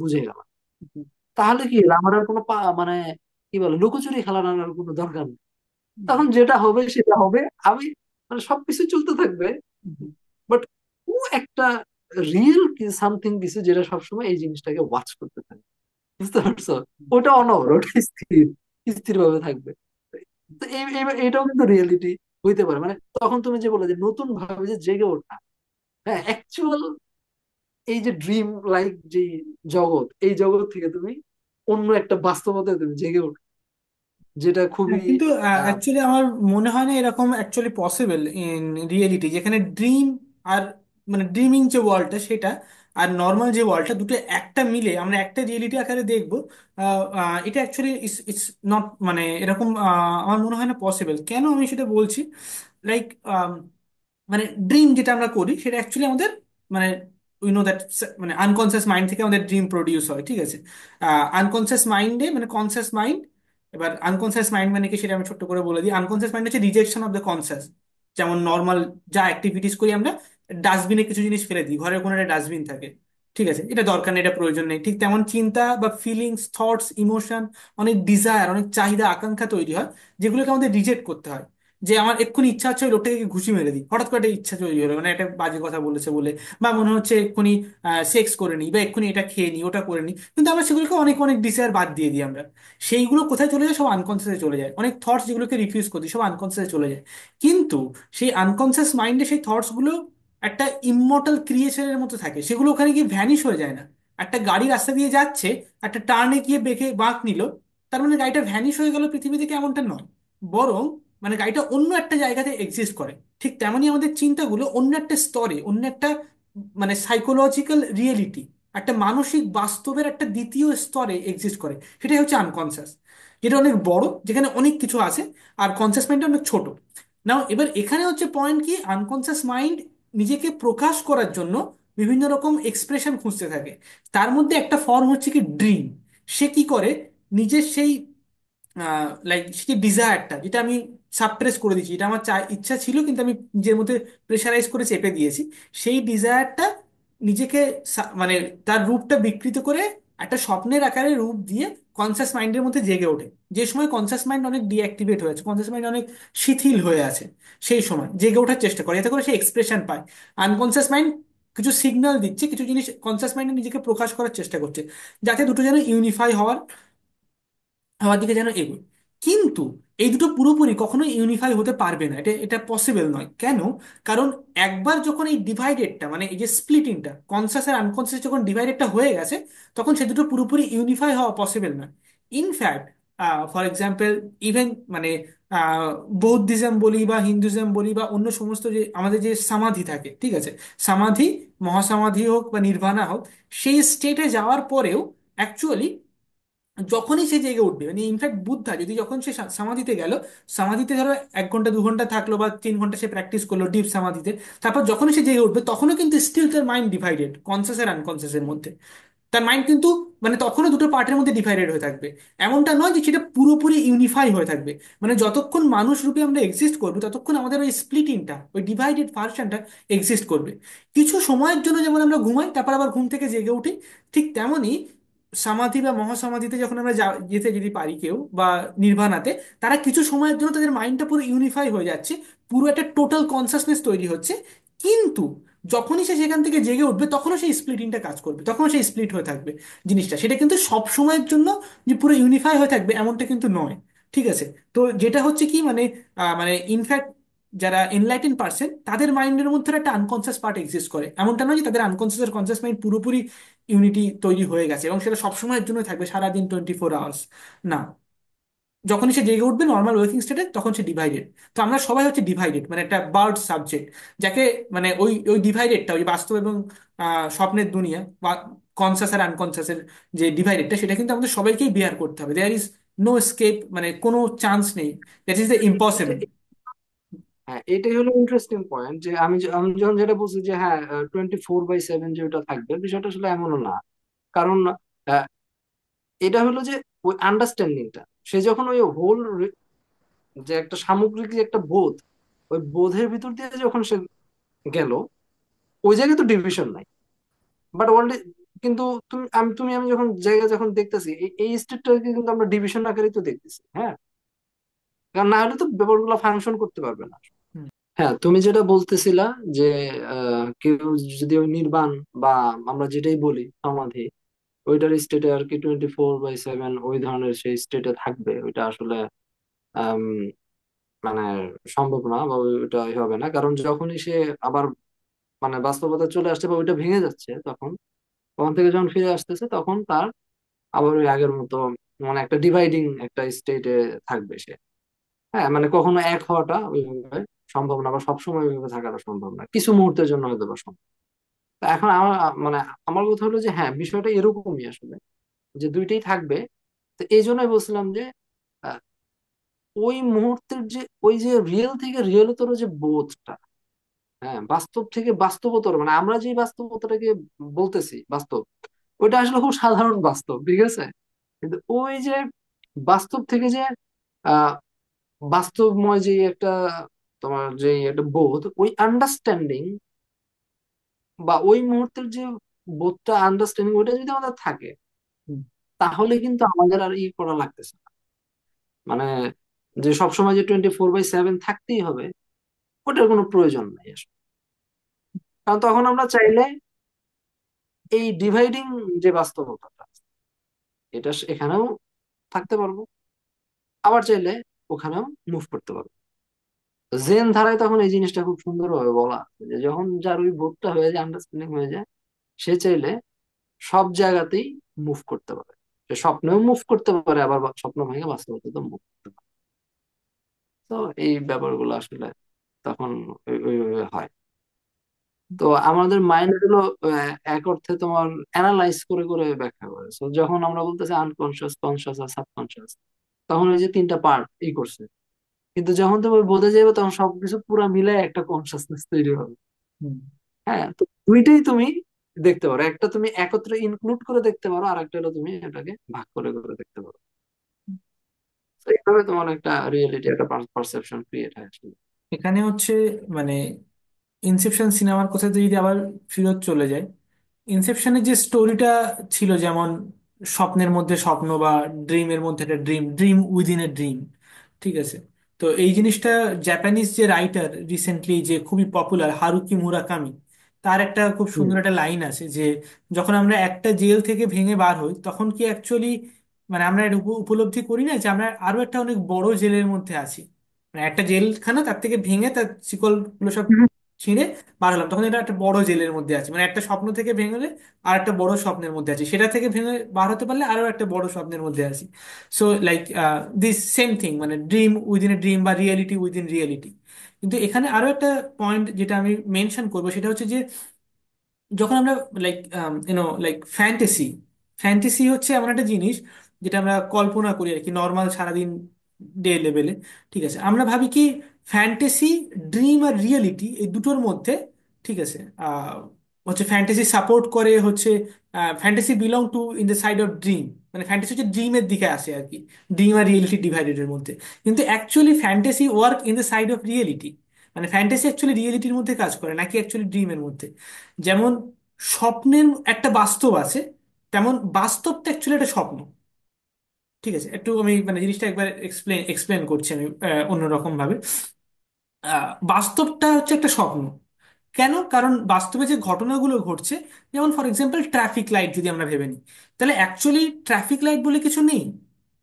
বুঝে গেলাম। হুম, তাহলে কি হলো? আমার আর কোনো মানে কি বলে লুকোচুরি খেলার আর কোনো দরকার নেই। হুম, তখন যেটা হবে সেটা হবে, আমি মানে সবকিছু চলতে থাকবে, হুম, বাট ও একটা রিয়েল সামথিং কিছু যেটা সবসময় এই জিনিসটাকে ওয়াচ করতে থাকে। বুঝতে পারছো? ওটা অনর, ওটা স্থির, স্থির ভাবে থাকবে। তো এটাও কিন্তু রিয়েলিটি হইতে পারে, মানে তখন তুমি যে বলে যে নতুন ভাবে যে জেগে ওঠা, হ্যাঁ অ্যাকচুয়াল এই যে ড্রিম লাইক যে জগৎ, এই জগৎ থেকে তুমি অন্য একটা বাস্তবতায় তুমি জেগে ওঠো, যেটা হ্যাঁ, খুবই কিন্তু আহ অ্যাকচুয়ালি আমার মনে হয় না এরকম অ্যাকচুয়ালি পসিবল ইন রিয়েলিটি, যেখানে ড্রিম আর মানে ড্রিমিং যে ওয়ার্ল্ডটা সেটা আর নর্মাল যে ওয়ার্ল্ডটা দুটো একটা মিলে আমরা একটা রিয়েলিটি আকারে দেখবো। এটা অ্যাকচুয়ালি ইটস নট মানে এরকম আমার মনে হয় না পসিবল। কেন আমি সেটা বলছি, লাইক মানে ড্রিম যেটা আমরা করি সেটা অ্যাকচুয়ালি আমাদের মানে উই নো দ্যাট মানে আনকনসিয়াস মাইন্ড থেকে আমাদের ড্রিম প্রডিউস হয়, ঠিক আছে? আনকনসিয়াস মাইন্ডে মানে কনসিয়াস মাইন্ড, এবার আনকনসিয়াস মাইন্ড মানে কি সেটা আমি ছোট্ট করে বলে দিই। আনকনসিয়াস মাইন্ড হচ্ছে রিজেকশন অফ দ্য কনসিয়াস। যেমন নর্মাল যা অ্যাক্টিভিটিস করি আমরা, ডাস্টবিনে কিছু জিনিস ফেলে দিই, ঘরের কোনো একটা ডাস্টবিন থাকে, ঠিক আছে, এটা দরকার নেই, এটা প্রয়োজন নেই, ঠিক তেমন চিন্তা বা ফিলিংস, থটস, ইমোশন, অনেক ডিজায়ার, অনেক চাহিদা আকাঙ্ক্ষা তৈরি হয় যেগুলোকে আমাদের রিজেক্ট করতে হয়। যে আমার এক্ষুনি ইচ্ছা হচ্ছে ওই লোকটাকে গিয়ে ঘুষি মেরে দিই, হঠাৎ করে একটা ইচ্ছা তৈরি হলো, মানে একটা বাজে কথা বলেছে বলে, বা মনে হচ্ছে এক্ষুনি সেক্স করে নিই, বা এক্ষুনি এটা খেয়ে নিই, ওটা করে নিই, কিন্তু আমরা সেগুলোকে অনেক অনেক ডিসেয়ার বাদ দিয়ে দিই আমরা। সেইগুলো কোথায় চলে যায়? সব আনকনসিয়াসে চলে যায়। অনেক থটস যেগুলোকে রিফিউজ করছি সব আনকনসিয়াসে চলে যায়। কিন্তু সেই আনকনসিয়াস মাইন্ডে সেই থটস গুলো একটা ইমমর্টাল ক্রিয়েচারের মতো থাকে, সেগুলো ওখানে গিয়ে ভ্যানিশ হয়ে যায় না। একটা গাড়ি রাস্তা দিয়ে যাচ্ছে, একটা টার্নে গিয়ে বেঁকে বাঁক নিল, তার মানে গাড়িটা ভ্যানিশ হয়ে গেল পৃথিবী থেকে, এমনটা নয়। বরং মানে গাড়িটা অন্য একটা জায়গাতে এক্সিস্ট করে। ঠিক তেমনই আমাদের চিন্তাগুলো অন্য একটা স্তরে, অন্য একটা মানে সাইকোলজিক্যাল রিয়েলিটি, একটা মানসিক বাস্তবের একটা দ্বিতীয় স্তরে এক্সিস্ট করে, সেটাই হচ্ছে আনকনসিয়াস, যেটা অনেক বড়, যেখানে অনেক কিছু আছে, আর কনসিয়াস মাইন্ডটা অনেক ছোট। নাও এবার এখানে হচ্ছে পয়েন্ট কি, আনকনসিয়াস মাইন্ড নিজেকে প্রকাশ করার জন্য বিভিন্ন রকম এক্সপ্রেশন খুঁজতে থাকে। তার মধ্যে একটা ফর্ম হচ্ছে কি ড্রিম। সে কি করে, নিজের সেই লাইক সেই ডিজায়ারটা যেটা আমি সাপ্রেস করে দিয়েছি, এটা আমার ইচ্ছা ছিল কিন্তু আমি নিজের মধ্যে প্রেশারাইজ করে চেপে দিয়েছি, সেই ডিজায়ারটা নিজেকে মানে তার রূপটা বিকৃত করে একটা স্বপ্নের আকারে রূপ দিয়ে কনসাস মাইন্ডের মধ্যে জেগে ওঠে। যে সময় কনসাস মাইন্ড অনেক ডিঅ্যাক্টিভেট হয়ে আছে, কনসাস মাইন্ড অনেক শিথিল হয়ে আছে, সেই সময় জেগে ওঠার চেষ্টা করে, এতে করে সে এক্সপ্রেশন পায়। আনকনসাস মাইন্ড কিছু সিগন্যাল দিচ্ছে, কিছু জিনিস কনসাস মাইন্ডে নিজেকে প্রকাশ করার চেষ্টা করছে, যাতে দুটো যেন ইউনিফাই হওয়ার হওয়ার দিকে যেন এগোয়। কিন্তু এই দুটো পুরোপুরি কখনো ইউনিফাই হতে পারবে না, এটা এটা পসিবল নয়। কেন? কারণ একবার যখন এই ডিভাইডেডটা, মানে এই যে স্প্লিটিংটা, কনসাস আর আনকনসাস যখন ডিভাইডেডটা হয়ে গেছে, তখন সে দুটো পুরোপুরি ইউনিফাই হওয়া পসিবল নয়। ইনফ্যাক্ট ফর এক্সাম্পল, ইভেন মানে বৌদ্ধিজম বলি বা হিন্দুজম বলি বা অন্য সমস্ত যে আমাদের যে সমাধি থাকে, ঠিক আছে, সমাধি, মহাসমাধি হোক বা নির্বাণা হোক, সেই স্টেটে যাওয়ার পরেও অ্যাকচুয়ালি যখনই সে জেগে উঠবে, মানে ইনফ্যাক্ট বুদ্ধা যদি যখন সে সমাধিতে গেল, সমাধিতে ধরো 1 ঘন্টা 2 ঘন্টা থাকলো বা 3 ঘন্টা সে প্র্যাকটিস করলো ডিপ সমাধিতে, তারপর যখনই সে জেগে উঠবে তখনও কিন্তু স্টিল তার মাইন্ড ডিভাইডেড কনসাস আর আনকনসাসের মধ্যে। তার মাইন্ড কিন্তু মানে তখনও দুটো পার্টের মধ্যে ডিভাইডেড হয়ে থাকবে। এমনটা নয় যে সেটা পুরোপুরি ইউনিফাই হয়ে থাকবে। মানে যতক্ষণ মানুষ রূপে আমরা এক্সিস্ট করবো ততক্ষণ আমাদের ওই স্প্লিটিংটা, ওই ডিভাইডেড ভার্সনটা এক্সিস্ট করবে। কিছু সময়ের জন্য যেমন আমরা ঘুমাই তারপর আবার ঘুম থেকে জেগে উঠি, ঠিক তেমনই সমাধি বা মহাসমাধিতে যখন আমরা যেতে যদি পারি কেউ, বা নির্বাণাতে, তারা কিছু সময়ের জন্য তাদের মাইন্ডটা পুরো ইউনিফাই হয়ে যাচ্ছে, পুরো একটা টোটাল কনসাসনেস তৈরি হচ্ছে। কিন্তু যখনই সে সেখান থেকে জেগে উঠবে তখনও সেই স্প্লিটিংটা কাজ করবে, তখনও সেই স্প্লিট হয়ে থাকবে জিনিসটা। সেটা কিন্তু সব সময়ের জন্য যে পুরো ইউনিফাই হয়ে থাকবে এমনটা কিন্তু নয়। ঠিক আছে? তো যেটা হচ্ছে কি মানে মানে ইনফ্যাক্ট যারা এনলাইটেন পার্সন তাদের মাইন্ডের মধ্যে একটা আনকনসিয়াস পার্ট এক্সিস্ট করে, এমনটা নয় যে তাদের আনকনসিয়াস আর কনসিয়াস মাইন্ড পুরোপুরি ইউনিটি তৈরি হয়ে গেছে এবং সেটা সবসময়ের জন্য থাকবে সারাদিন 24 আওয়ার্স। না, যখনই সে জেগে উঠবে নর্মাল ওয়েকিং স্টেটে তখন সে ডিভাইডেড। তো আমরা সবাই হচ্ছে ডিভাইডেড, মানে একটা বার্ড সাবজেক্ট, যাকে মানে ওই ওই ডিভাইডেডটা, ওই বাস্তব এবং স্বপ্নের দুনিয়া বা কনসাস আর আনকনসাসের যে ডিভাইডেডটা, সেটা কিন্তু আমাদের সবাইকেই বিয়ার করতে হবে। দেয়ার ইজ নো এসকেপ, মানে কোনো চান্স নেই, দ্যাট ইজ দ্য ইম্পসিবল। হ্যাঁ, এটাই হলো ইন্টারেস্টিং পয়েন্ট যে আমি যখন যেটা বলছি যে হ্যাঁ 24/7 যে ওটা থাকবে, বিষয়টা আসলে এমনও না। কারণ আহ, এটা হলো যে ওই আন্ডারস্ট্যান্ডিংটা, সে যখন ওই হোল যে একটা সামগ্রিক যে একটা বোধ, ওই বোধের ভিতর দিয়ে যখন সে গেল, ওই জায়গায় তো ডিভিশন নাই। বাট ওয়ার্ল্ডে কিন্তু আমি যখন জায়গা যখন দেখতেছি এই স্টেটটাকে কিন্তু আমরা ডিভিশন আকারেই তো দেখতেছি, হ্যাঁ। কারণ না হলে তো ব্যাপারগুলো ফাংশন করতে পারবে না। হ্যাঁ, তুমি যেটা বলতেছিলা যে কেউ যদি ওই নির্বাণ বা আমরা যেটাই বলি সমাধি, ওইটার স্টেটে আর কি 24/7 ওই ধরনের সেই স্টেটে থাকবে, ওইটা আসলে আম, মানে সম্ভব না বা ওইটা হবে না। কারণ যখনই সে আবার মানে বাস্তবতা চলে আসছে বা ওইটা ভেঙে যাচ্ছে, তখন ওখান থেকে যখন ফিরে আসতেছে তখন তার আবার ওই আগের মতো মানে একটা ডিভাইডিং একটা স্টেটে থাকবে সে। হ্যাঁ, মানে কখনো এক হওয়াটা ওইভাবে সম্ভব না, বা সবসময় ওইভাবে থাকাটা সম্ভব না, কিছু মুহূর্তের জন্য হয়তো বা সম্ভব। তা এখন আমার মানে আমার কথা হলো যে হ্যাঁ, বিষয়টা এরকমই আসলে, যে দুইটাই থাকবে। তো এই জন্যই বলছিলাম যে আহ, ওই মুহূর্তের যে ওই যে রিয়েল থেকে রিয়েলতর যে বোধটা, হ্যাঁ, বাস্তব থেকে বাস্তবতর, মানে আমরা যে বাস্তবতাটাকে বলতেছি বাস্তব, ওইটা আসলে খুব সাধারণ বাস্তব, ঠিক আছে। কিন্তু ওই যে বাস্তব থেকে যে আহ বাস্তবময় যে একটা তোমার যে একটা বোধ, ওই আন্ডারস্ট্যান্ডিং বা ওই মুহূর্তের যে বোধটা আন্ডারস্ট্যান্ডিং, ওইটা যদি আমাদের থাকে, তাহলে কিন্তু আমাদের আর করা লাগতেছে না। মানে যে সবসময় যে 24/7 থাকতেই হবে, ওটার কোনো প্রয়োজন নাই আসলে। কারণ তখন আমরা চাইলে এই ডিভাইডিং যে বাস্তবতাটা, এটা এখানেও থাকতে পারবো, আবার চাইলে ওখানেও মুভ করতে পারবো। জেন ধারায় তখন এই জিনিসটা খুব সুন্দরভাবে বলা আছে যে যখন যার ওই বোধটা হয়ে যায়, আন্ডারস্ট্যান্ডিং হয়ে যায়, সে চাইলে সব জায়গাতেই মুভ করতে পারে। সে স্বপ্নেও মুভ করতে পারে, আবার স্বপ্ন ভেঙে বাস্তবতাতেও মুভ করতে পারে। তো এই ব্যাপারগুলো আসলে তখন ওইভাবে হয়। তো আমাদের মাইন্ড গুলো এক অর্থে তোমার অ্যানালাইজ করে করে ব্যাখ্যা করে। তো যখন আমরা বলতেছি আনকনসিয়াস, কনসিয়াস আর সাবকনসিয়াস, তখন ওই যে তিনটা পার্ট করছে। কিন্তু যখন তুমি বোঝা যাবে তখন সবকিছু পুরো মিলে একটা কনসিয়াসনেস তৈরি হবে। হুম। হ্যাঁ, তো দুইটাই তুমি দেখতে পারো, একটা তুমি একত্রে ইনক্লুড করে দেখতে পারো, আর একটা হলো তুমি এটাকে ভাগ করে করে দেখতে পারো। তো এইভাবে তোমার একটা রিয়েলিটি, একটা পারসেপশন ক্রিয়েট হয় আসলে। এখানে হচ্ছে মানে ইনসেপশন সিনেমার কথাতে যদি আবার ফিরত চলে যায়, ইনসেপশনের যে স্টোরিটা ছিল, যেমন স্বপ্নের মধ্যে স্বপ্ন বা ড্রিমের মধ্যে একটা dream, dream within a dream, ঠিক আছে? তো এই জিনিসটা জাপানিজ যে রাইটার রিসেন্টলি যে খুবই পপুলার হারুকি মুরাকামি, তার একটা খুব হুম সুন্দর একটা লাইন আছে যে যখন আমরা একটা জেল থেকে ভেঙে বার হই তখন কি অ্যাকচুয়ালি মানে আমরা এটা উপলব্ধি করি না যে আমরা আরো একটা অনেক বড় জেলের মধ্যে আছি। মানে একটা জেলখানা তার থেকে ভেঙে তার শিকল গুলো সব হুম ছিঁড়ে বার হলাম, তখন এটা একটা বড় জেলের মধ্যে আছে, মানে একটা স্বপ্ন থেকে ভেঙে আর একটা বড় স্বপ্নের মধ্যে আছি, সেটা থেকে ভেঙে বার হতে পারলে আরো একটা বড় স্বপ্নের মধ্যে আছি। So like this same thing, মানে ড্রিম উইদিন এ ড্রিম বা রিয়েলিটি উইদিন রিয়েলিটি। কিন্তু এখানে আরো একটা পয়েন্ট যেটা আমি মেনশন করবো সেটা হচ্ছে যে যখন আমরা লাইক লাইক ফ্যান্টাসি, ফ্যান্টাসি হচ্ছে এমন একটা জিনিস যেটা আমরা কল্পনা করি আর কি নর্মাল সারাদিন ডে লেভেলে, ঠিক আছে? আমরা ভাবি কি ফ্যান্টাসি, ড্রিম আর রিয়েলিটি এই দুটোর মধ্যে, ঠিক আছে, হচ্ছে ফ্যান্টাসি সাপোর্ট করে, হচ্ছে fantasy belong to in the side of dream, মানে ফ্যান্টাসি হচ্ছে ড্রিমের দিকে আসে আর কি, ড্রিম আর রিয়েলিটি ডিভাইডেড এর মধ্যে। কিন্তু actually fantasy work in the side of reality, মানে ফ্যান্টাসি অ্যাকচুয়ালি রিয়েলিটির মধ্যে কাজ করে নাকি অ্যাকচুয়ালি ড্রিমের মধ্যে। যেমন স্বপ্নের একটা বাস্তব আছে, তেমন বাস্তবটা অ্যাকচুয়ালি একটা স্বপ্ন, ঠিক আছে? একটু আমি মানে জিনিসটা একবার এক্সপ্লেন এক্সপ্লেন করছি আমি অন্যরকম ভাবে। বাস্তবটা হচ্ছে একটা স্বপ্ন। কেন? কারণ বাস্তবে যে ঘটনাগুলো ঘটছে, যেমন ফর এক্সাম্পল ট্রাফিক লাইট যদি আমরা ভেবে নিই, তাহলে অ্যাকচুয়ালি ট্রাফিক লাইট বলে কিছু নেই।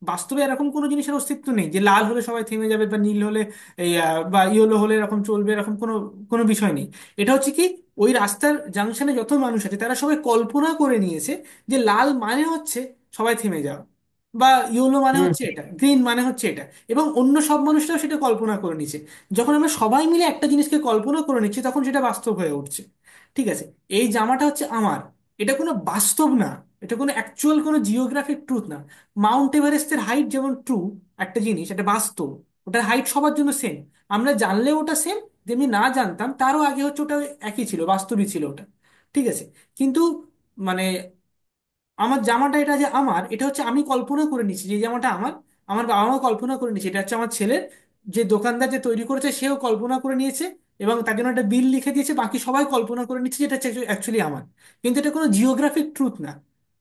বাস্তবে এরকম কোনো জিনিসের অস্তিত্ব নেই যে লাল হলে সবাই থেমে যাবে বা নীল হলে এই বা ইয়েলো হলে এরকম চলবে, এরকম কোনো কোনো বিষয় নেই। এটা হচ্ছে কি, ওই রাস্তার জাংশনে যত মানুষ আছে তারা সবাই কল্পনা করে নিয়েছে যে লাল মানে হচ্ছে সবাই থেমে যাওয়া, বা ইয়েলো মানে হুম হচ্ছে এটা, গ্রিন মানে হচ্ছে এটা, এবং অন্য সব মানুষরাও সেটা কল্পনা করে নিয়েছে। যখন আমরা সবাই মিলে একটা জিনিসকে কল্পনা করে নিচ্ছি তখন সেটা বাস্তব হয়ে উঠছে, ঠিক আছে? এই জামাটা হচ্ছে আমার, এটা কোনো বাস্তব না, এটা কোনো অ্যাকচুয়াল কোনো জিওগ্রাফিক ট্রুথ না। মাউন্ট এভারেস্টের হাইট যেমন ট্রু একটা জিনিস, একটা বাস্তব, ওটার হাইট সবার জন্য সেম, আমরা জানলেও ওটা সেম, যেমনি না জানতাম তারও আগে হচ্ছে ওটা একই ছিল, বাস্তবই ছিল ওটা, ঠিক আছে? কিন্তু মানে আমার জামাটা এটা যে আমার, এটা হচ্ছে আমি কল্পনা করে নিচ্ছি যে এই জামাটা আমার, আমার বাবা মাও কল্পনা করে নিয়েছে এটা হচ্ছে আমার ছেলের, যে দোকানদার যে তৈরি করেছে সেও কল্পনা করে নিয়েছে এবং তার জন্য একটা বিল লিখে দিয়েছে, বাকি সবাই কল্পনা করে নিচ্ছে যেটা অ্যাকচুয়ালি আমার। কিন্তু এটা কোনো জিওগ্রাফিক ট্রুথ না।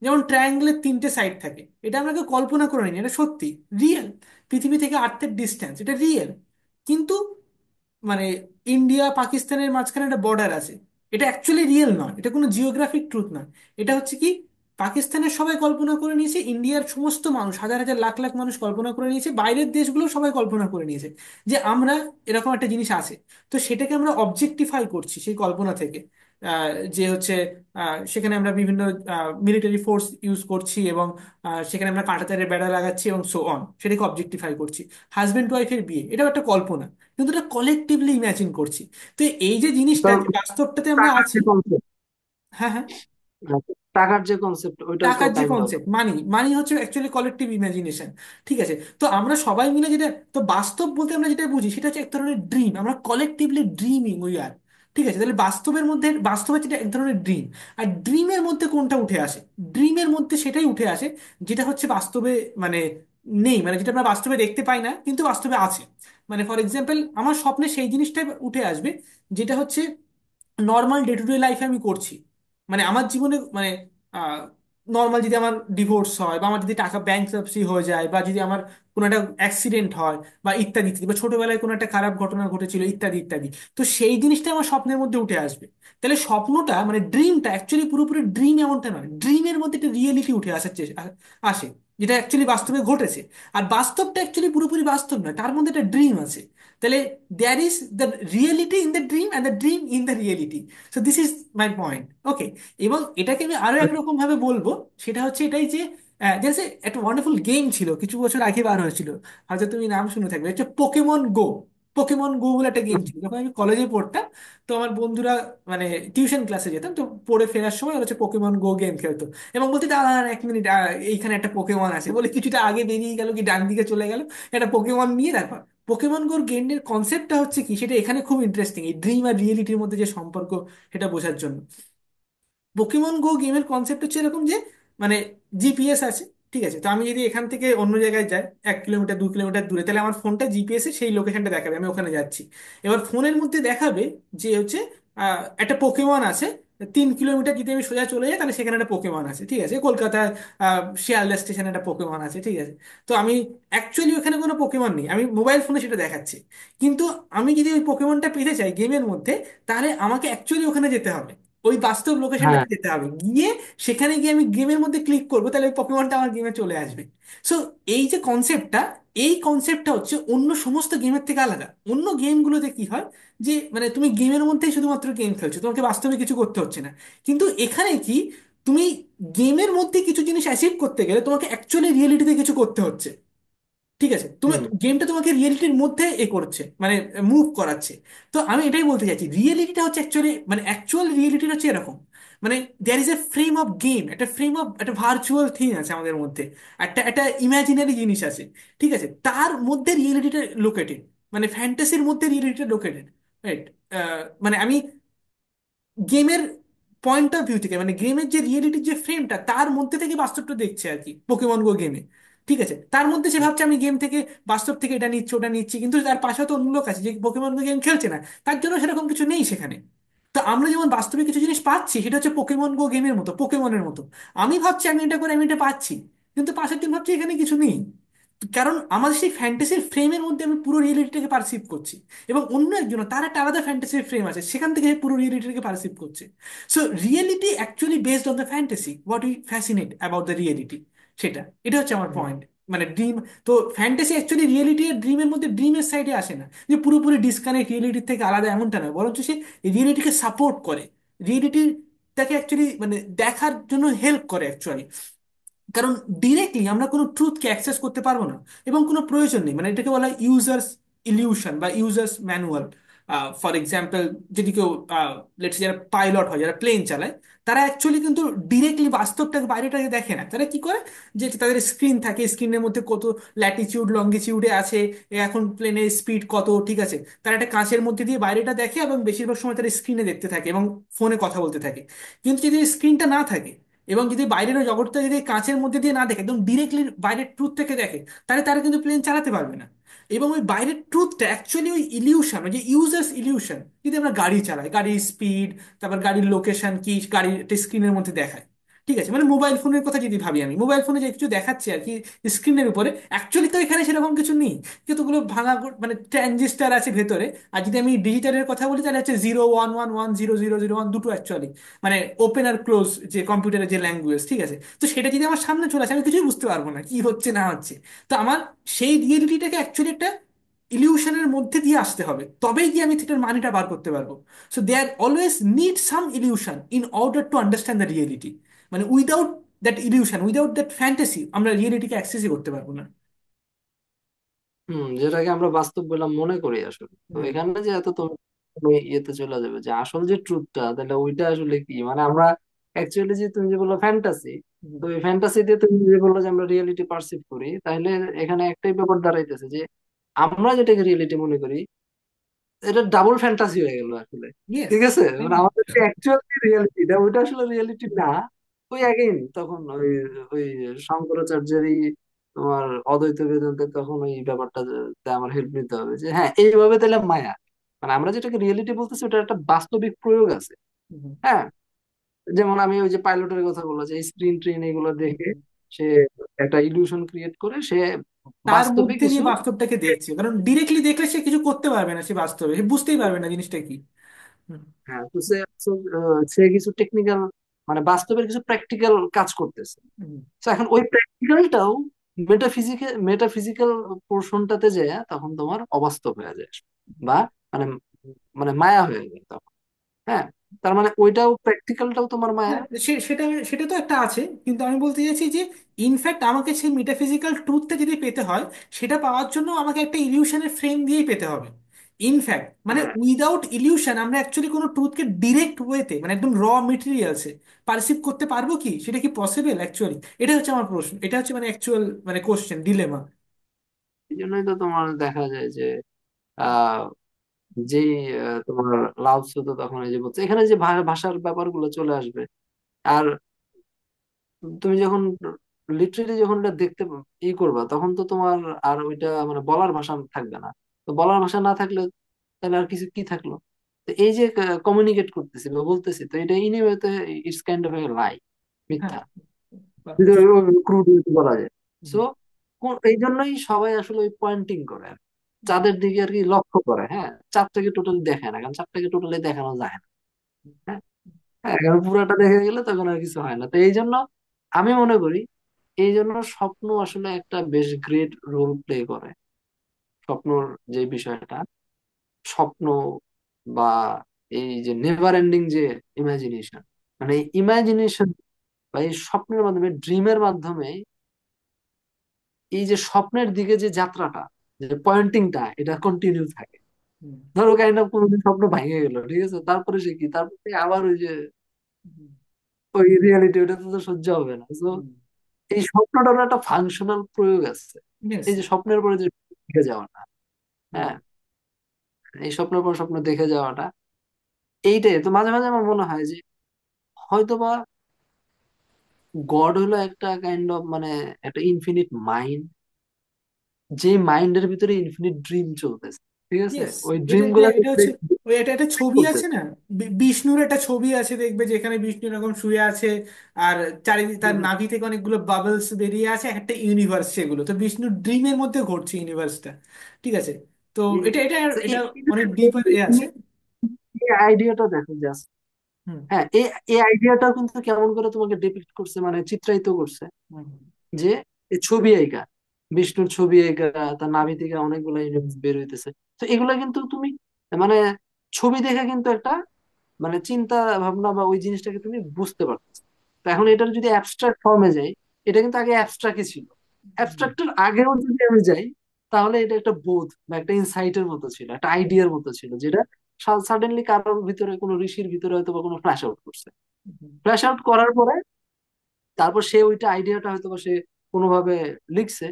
যেমন ট্রায়াঙ্গেলের তিনটে সাইড থাকে, এটা আমরা কেউ কল্পনা করে নিই, এটা সত্যি, রিয়েল। পৃথিবী থেকে আর্থের ডিস্টেন্স এটা রিয়েল। কিন্তু মানে ইন্ডিয়া পাকিস্তানের মাঝখানে একটা বর্ডার আছে, এটা অ্যাকচুয়ালি রিয়েল নয়, এটা কোনো জিওগ্রাফিক ট্রুথ নয়। এটা হচ্ছে কি, পাকিস্তানের সবাই কল্পনা করে নিয়েছে, ইন্ডিয়ার সমস্ত মানুষ হাজার হাজার লাখ লাখ মানুষ কল্পনা করে নিয়েছে, বাইরের দেশগুলো সবাই কল্পনা করে নিয়েছে যে আমরা এরকম একটা জিনিস আছে। তো সেটাকে আমরা অবজেক্টিফাই করছি সেই কল্পনা থেকে, যে হচ্ছে সেখানে আমরা বিভিন্ন মিলিটারি ফোর্স ইউজ করছি এবং সেখানে আমরা কাঁটাতারের বেড়া লাগাচ্ছি এবং সো অন, সেটাকে অবজেক্টিফাই করছি। হাজব্যান্ড ওয়াইফের বিয়ে এটাও একটা কল্পনা, কিন্তু এটা কলেকটিভলি ইমাজিন করছি। তো এই যে জিনিসটা কারণ যে বাস্তবটাতে আমরা টাকার আছি। যে কনসেপ্ট, হ্যাঁ, হ্যাঁ। টাকার যে কনসেপ্ট ওইটাও তো টাকার যে তাই না? কনসেপ্ট, মানি, মানি হচ্ছে অ্যাকচুয়ালি কলেকটিভ ইমাজিনেশন, ঠিক আছে? তো আমরা সবাই মিলে যেটা, তো বাস্তব বলতে আমরা যেটা বুঝি সেটা হচ্ছে এক ধরনের ড্রিম, আমরা কলেকটিভলি ড্রিমিং উই আর, ঠিক আছে? তাহলে বাস্তবের মধ্যে, বাস্তব হচ্ছে এটা এক ধরনের ড্রিম। আর ড্রিমের মধ্যে কোনটা উঠে আসে? ড্রিমের মধ্যে সেটাই উঠে আসে যেটা হচ্ছে বাস্তবে মানে নেই, মানে যেটা আমরা বাস্তবে দেখতে পাই না কিন্তু বাস্তবে আছে। মানে ফর এক্সাম্পল আমার স্বপ্নে সেই জিনিসটাই উঠে আসবে যেটা হচ্ছে নর্মাল ডে টু ডে লাইফে আমি করছি। মানে আমার জীবনে মানে নর্মাল যদি আমার ডিভোর্স হয় বা আমার যদি টাকা ব্যাংকরাপসি হয়ে যায় বা যদি আমার কোনো একটা অ্যাক্সিডেন্ট হয় বা ইত্যাদি ইত্যাদি, বা ছোটবেলায় কোনো একটা খারাপ ঘটনা ঘটেছিল ইত্যাদি ইত্যাদি, তো সেই জিনিসটা আমার স্বপ্নের মধ্যে উঠে আসবে। তাহলে স্বপ্নটা মানে ড্রিমটা অ্যাকচুয়ালি পুরোপুরি ড্রিম এমনটা নয়, ড্রিমের মধ্যে একটা রিয়েলিটি উঠে আসার আসে, যেটা অ্যাকচুয়ালি বাস্তবে ঘটেছে। আর বাস্তবটা অ্যাকচুয়ালি পুরোপুরি বাস্তব নয়, তার মধ্যে একটা ড্রিম আছে। তাহলে there is the reality in the dream and the dream in the reality. So this is my point, okay? এবং এটাকে আমি আরো একরকম ভাবে বলবো, সেটা হচ্ছে এটাই যে জাস্ট একটা ওয়ান্ডারফুল গেম ছিল কিছু বছর আগে বার হয়েছিল, হয়তো তুমি নাম শুনে থাকবে, হচ্ছে পোকেমন গো। পোকেমন গো বলে একটা গেম ছিল, যখন আমি কলেজে পড়তাম তো আমার বন্ধুরা মানে টিউশন ক্লাসে যেতাম তো পড়ে ফেরার সময় ওরা হচ্ছে পোকেমন গো গেম খেলতো এবং বলতে দাঁড়া দাঁড়া, এক মিনিট, এইখানে একটা পোকেমন আছে বলে কিছুটা আগে বেরিয়ে গেল কি ডান দিকে চলে গেল, একটা পোকেমন নিয়ে তারপর পোকেমন গোর গেমের কনসেপ্টটা হচ্ছে কি, সেটা এখানে খুব ইন্টারেস্টিং, এই ড্রিম আর রিয়েলিটির মধ্যে যে সম্পর্ক সেটা বোঝার জন্য। পোকেমন গো গেমের কনসেপ্ট হচ্ছে এরকম যে, মানে জিপিএস আছে, ঠিক আছে? তো আমি যদি এখান থেকে অন্য জায়গায় যাই, 1 কিলোমিটার 2 কিলোমিটার দূরে, তাহলে আমার ফোনটা জিপিএস এ সেই লোকেশনটা দেখাবে আমি ওখানে যাচ্ছি। এবার ফোনের মধ্যে দেখাবে যে হচ্ছে একটা পোকেমন আছে 3 কিলোমিটার, যদি আমি সোজা চলে যাই তাহলে সেখানে একটা পোকেমন আছে, ঠিক আছে? কলকাতায় শিয়ালদা স্টেশনে একটা পোকেমন আছে, ঠিক আছে? তো আমি অ্যাকচুয়ালি ওখানে কোনো পোকেমন নেই, আমি মোবাইল ফোনে সেটা দেখাচ্ছি। কিন্তু আমি যদি ওই পোকেমনটা পেতে চাই গেমের মধ্যে, তাহলে আমাকে অ্যাকচুয়ালি ওখানে যেতে হবে, ওই বাস্তব হ্যাঁ। লোকেশনটাতে যেতে হবে, গিয়ে সেখানে গিয়ে আমি গেমের মধ্যে ক্লিক করবো, তাহলে ওই পকেমনটা আমার গেমে চলে আসবে। সো এই যে কনসেপ্টটা, এই কনসেপ্টটা হচ্ছে অন্য সমস্ত গেমের থেকে আলাদা। অন্য গেমগুলোতে কি হয়, যে মানে তুমি গেমের মধ্যেই শুধুমাত্র গেম খেলছো, তোমাকে বাস্তবে কিছু করতে হচ্ছে না। কিন্তু এখানে কি, তুমি গেমের মধ্যে কিছু জিনিস অ্যাচিভ করতে গেলে তোমাকে অ্যাকচুয়ালি রিয়েলিটিতে কিছু করতে হচ্ছে, ঠিক আছে? তুমি হুম গেমটা তোমাকে রিয়েলিটির মধ্যে এ করছে, মানে মুভ করাচ্ছে। তো আমি এটাই বলতে চাইছি, রিয়েলিটিটা হচ্ছে অ্যাকচুয়ালি, মানে অ্যাকচুয়াল রিয়েলিটিটা হচ্ছে এরকম, মানে there is a frame of game, একটা ফ্রেম অফ একটা ভার্চুয়াল থিং আছে আমাদের মধ্যে, একটা একটা ইমাজিনারি জিনিস আছে, ঠিক আছে? তার মধ্যে রিয়েলিটিটা লোকেটেড, মানে ফ্যান্টাসির মধ্যে রিয়েলিটিটা লোকেটেড, রাইট? মানে আমি গেমের পয়েন্ট অফ ভিউ থেকে, মানে গেমের যে রিয়েলিটির যে ফ্রেমটা, তার মধ্যে থেকে বাস্তবটা দেখছে আর কি পোকেমন গো গেমে, ঠিক আছে? তার মধ্যে সে ভাবছে আমি গেম থেকে, বাস্তব থেকে এটা নিচ্ছি ওটা নিচ্ছি, কিন্তু তার পাশে তো অন্য লোক আছে যে পোকেমন গো গেম খেলছে না, তার জন্য সেরকম কিছু নেই সেখানে। তো আমরা যেমন বাস্তবে কিছু জিনিস পাচ্ছি, সেটা হচ্ছে পোকেমন গো গেমের মতো, পোকেমনের মতো। আমি ভাবছি আমি এটা করে আমি এটা পাচ্ছি, কিন্তু পাশের জন ভাবছে এখানে কিছু নেই। কারণ আমাদের সেই ফ্যান্টাসির ফ্রেমের মধ্যে আমি পুরো রিয়েলিটিটাকে পারসিভ করছি, এবং অন্য একজন তার একটা আলাদা ফ্যান্টাসির ফ্রেম আছে, সেখান থেকে সে পুরো রিয়েলিটিটাকে পারসিভ করছে। So reality actually based on the fantasy, what we fascinate about the reality, সেটা, এটা হচ্ছে আমার হুম পয়েন্ট। মানে ড্রিম, তো ফ্যান্টাসি অ্যাকচুয়ালি রিয়েলিটি আর ড্রিমের মধ্যে, ড্রিমের সাইডে আসে না, যে পুরোপুরি ডিসকানেক্ট রিয়েলিটির থেকে আলাদা, এমনটা নয়, বরঞ্চ সে রিয়েলিটিকে সাপোর্ট করে, রিয়েলিটির তাকে অ্যাকচুয়ালি মানে দেখার জন্য হেল্প করে অ্যাকচুয়ালি। কারণ ডিরেক্টলি আমরা কোনো ট্রুথকে অ্যাক্সেস করতে পারবো না, এবং কোনো প্রয়োজন নেই, মানে এটাকে বলা হয় ইউজার্স ইলিউশন বা ইউজার্স ম্যানুয়াল। ফর এক্সাম্পল, যদি কেউ লেটস যারা পাইলট হয়, যারা প্লেন চালায়, তারা অ্যাকচুয়ালি কিন্তু ডিরেক্টলি বাস্তবটাকে বাইরেটাকে দেখে না। তারা কি করে, যে তাদের স্ক্রিন থাকে, স্ক্রিনের মধ্যে কত ল্যাটিচিউড লঙ্গিচিউডে আছে, এখন প্লেনের স্পিড কত, ঠিক আছে? তারা একটা কাঁচের মধ্যে দিয়ে বাইরেটা দেখে, এবং বেশিরভাগ সময় তারা স্ক্রিনে দেখতে থাকে এবং ফোনে কথা বলতে থাকে। কিন্তু যদি স্ক্রিনটা না থাকে, এবং যদি বাইরের ওই জগৎটা যদি কাঁচের মধ্যে দিয়ে না দেখে, একদম ডিরেক্টলি বাইরের ট্রুথ থেকে দেখে, তাহলে তারা কিন্তু প্লেন চালাতে পারবে না। এবং ওই বাইরের ট্রুথটা অ্যাকচুয়ালি ওই ইলিউশন, ওই যে ইউজার্স ইলিউশন, যদি আমরা গাড়ি চালাই, গাড়ির স্পিড, তারপর গাড়ির লোকেশন কি, গাড়ির একটা স্ক্রিনের মধ্যে দেখায়, ঠিক আছে? মানে মোবাইল ফোনের কথা যদি ভাবি, আমি মোবাইল ফোনে যে কিছু দেখাচ্ছে আর কি স্ক্রিনের উপরে, অ্যাকচুয়ালি তো এখানে সেরকম কিছু নেই। কতগুলো ভাঙা মানে ট্রানজিস্টার আছে ভেতরে। আর যদি আমি ডিজিটালের কথা বলি, তাহলে হচ্ছে 0 1 1 1 0 0 0 1, দুটো অ্যাকচুয়ালি, মানে ওপেন আর ক্লোজ, যে কম্পিউটারের যে ল্যাঙ্গুয়েজ, ঠিক আছে? তো সেটা যদি আমার সামনে চলে আসে, আমি কিছুই বুঝতে পারবো না কি হচ্ছে না হচ্ছে। তো আমার সেই রিয়েলিটিটাকে অ্যাকচুয়ালি একটা ইলিউশনের মধ্যে দিয়ে আসতে হবে, তবেই গিয়ে আমি সেটার মানেটা বার করতে পারবো। So there always need some illusion in order to understand the reality. মানে without that illusion, without that fantasy, আমরা রিয়েলিটিকে অ্যাক্সেসই করতে পারবো না। যেটাকে আমরা বাস্তব বলে মনে করি আসলে, তো হুম। এখানে যে এত তুমি তুমি ইয়েতে চলে যাবে যে আসল যে ট্রুথটা, তাহলে ওইটা আসলে কি, মানে আমরা অ্যাকচুয়ালি যে তুমি যে বললো ফ্যান্টাসি, হুম। তো এই ফ্যান্টাসি দিয়ে তুমি যে বললো যে আমরা রিয়েলিটি পারসিভ করি, তাহলে এখানে একটাই ব্যাপার দাঁড়াইতেছে যে আমরা যেটাকে রিয়েলিটি মনে করি, এটা ডাবল ফ্যান্টাসি হয়ে গেল আসলে। ইয়েস। ঠিক আছে, মানে আমাদের যে অ্যাকচুয়াল রিয়েলিটিটা ওইটা আসলে রিয়েলিটি না। ওই অ্যাগেইন তখন ওই ওই শঙ্করাচার্যেরই তোমার অদ্বৈত বেদান্তে তখন ওই ব্যাপারটাতে আমার হেল্প নিতে হবে যে হ্যাঁ এইভাবে তাহলে মায়া, মানে আমরা যেটাকে রিয়েলিটি বলতেছি ওটার একটা বাস্তবিক প্রয়োগ আছে। হ্যাঁ, যেমন আমি ওই যে পাইলটের কথা বললাম যে স্ক্রিন ট্রিন এগুলো দেখে সে একটা ইলিউশন ক্রিয়েট করে সে তার বাস্তবে মধ্যে কিছু। দিয়ে বাস্তবটাকে দেখছে, কারণ ডিরেক্টলি দেখলে সে কিছু করতে পারবে না, সে বাস্তবে সে বুঝতেই পারবে না জিনিসটা কি। হুম। হ্যাঁ, তো সে কিছু টেকনিক্যাল, মানে বাস্তবের কিছু প্র্যাকটিক্যাল কাজ করতেছে। হুম। তো এখন ওই প্র্যাকটিক্যালটাও মেটাফিজিক্যাল পোর্শনটাতে যায় তখন তোমার অবাস্তব হয়ে যায়, বা মানে মানে মায়া হয়ে যায় তখন। হ্যাঁ, তার মানে ওইটাও প্র্যাকটিক্যালটাও তোমার মায়া। হ্যাঁ, সেটা সেটা তো একটা আছে, কিন্তু আমি বলতে চাইছি যে ইনফ্যাক্ট আমাকে সেই মেটাফিজিক্যাল ট্রুথটা যদি পেতে হয়, সেটা পাওয়ার জন্য আমাকে একটা ইলিউশনের ফ্রেম দিয়েই পেতে হবে। ইনফ্যাক্ট মানে হ্যাঁ, উইদাউট ইলিউশন আমরা অ্যাকচুয়ালি কোনো ট্রুথকে ডিরেক্ট ওয়েতে, মানে একদম র মেটেরিয়ালসে পারসিভ করতে পারবো কি, সেটা কি পসিবল অ্যাকচুয়ালি? এটা হচ্ছে আমার প্রশ্ন, এটা হচ্ছে মানে অ্যাকচুয়াল মানে কোশ্চেন, ডিলেমা। এই জন্যই তো তোমার দেখা যায় যে আহ যে তোমার লাউৎসু তো তখন এই যে বলছে এখানে যে ভাষার ব্যাপারগুলো চলে আসবে। আর তুমি যখন লিটারেলি যখন এটা দেখতে করবা তখন তো তোমার আর ওইটা মানে বলার ভাষা থাকবে না। তো বলার ভাষা না থাকলে তাহলে আর কিছু কি থাকলো? তো এই যে কমিউনিকেট করতেছি বা বলতেছি, তো এটা ইনিওয়েতে ইটস কাইন্ড অফ এ লাই, হ্যাঁ, মিথ্যা, বা যদি যদি ক্রুড বলা যায়। হুম, সো এই জন্যই সবাই আসলে ওই পয়েন্টিং করে আর কি। হুম, চাঁদের দিকে আর কি লক্ষ্য করে, হ্যাঁ, চাঁদটাকে টোটালি দেখে না, কারণ চাঁদটাকে টোটালি দেখানো যায় না। হ্যাঁ, হ্যাঁ, কারণ পুরাটা দেখে গেলে তখন আর কিছু হয় না। তো এই জন্য আমি মনে করি এই জন্য স্বপ্ন আসলে একটা বেশ গ্রেট রোল প্লে করে। স্বপ্নর যে বিষয়টা, স্বপ্ন বা এই যে নেভার এন্ডিং যে ইমাজিনেশন, মানে ইমাজিনেশন বা এই স্বপ্নের মাধ্যমে, ড্রিমের মাধ্যমে এই যে স্বপ্নের দিকে যে যাত্রাটা, যে পয়েন্টিংটা, এটা কন্টিনিউ থাকে। হুম, ধরো কাইন্ড অফ কোনোদিন স্বপ্ন ভেঙে গেল, ঠিক আছে, তারপরে সে কি, তারপরে আবার ওই যে হুম, ওই রিয়ালিটি, ওটা তো সহ্য হবে না। তো হুম, এই স্বপ্নটার একটা ফাংশনাল প্রয়োগ আছে। yes, এই যে স্বপ্নের পরে যে দেখে যাওয়াটা, হুম, হ্যাঁ, এই স্বপ্নের পর স্বপ্ন দেখে যাওয়াটা, এইটাই তো মাঝে মাঝে আমার মনে হয় যে হয়তোবা গড হলো একটা কাইন্ড অফ মানে একটা ইনফিনিট মাইন্ড, যে মাইন্ডের ভিতরে ইনফিনিট ড্রিম চলতেছে, ঠিক আছে, ইয়েস। ওই এটা ড্রিম এটা গুলাকে এটা হচ্ছে ওই একটা একটা ছবি আছে করতেছে। না, বিষ্ণুর একটা ছবি আছে দেখবে, যেখানে বিষ্ণু এরকম শুয়ে আছে, আর চারিদিকে তার হুম। নাভি থেকে অনেকগুলো বাবলস বেরিয়ে আছে, একটা ইউনিভার্স সেগুলো তো বিষ্ণুর ড্রিমের মধ্যে ঘটছে ইউনিভার্সটা। ঠিক আছে, তো এই এটা এটা তো এটা এটা অনেক দেখো, ডিপার আছে। তুমি এই আইডিয়াটা দেখো জাস্ট। হুম, হ্যাঁ, এই এই আইডিয়াটাও কিন্তু কেমন করে তোমাকে ডিপিক্ট করছে, মানে চিত্রায়িত করছে, হুম, যে এই ছবি আঁকা, বিষ্ণুর ছবি আঁকা, তার নাভি থেকে অনেকগুলো ইউনিভার্স বের হইতেছে। তো এগুলা কিন্তু তুমি মানে ছবি দেখে কিন্তু একটা মানে চিন্তা ভাবনা বা ওই জিনিসটাকে তুমি বুঝতে পারতেছো। তো এখন এটার যদি অ্যাবস্ট্রাক্ট ফর্মে যাই, এটা কিন্তু আগে অ্যাবস্ট্রাক্টই ছিল। হুম, অ্যাবস্ট্রাক্টের আগেও যদি আমি যাই, তাহলে এটা একটা বোধ বা একটা ইনসাইটের মতো ছিল, একটা আইডিয়ার মতো ছিল, যেটা সাডেনলি কারোর ভিতরে, কোনো ঋষির ভিতরে হয়তো বা কোনো ফ্ল্যাশ আউট করছে। হুম, ফ্ল্যাশ আউট করার পরে তারপর সে ওইটা আইডিয়াটা হয়তো বা সে কোনোভাবে লিখছে।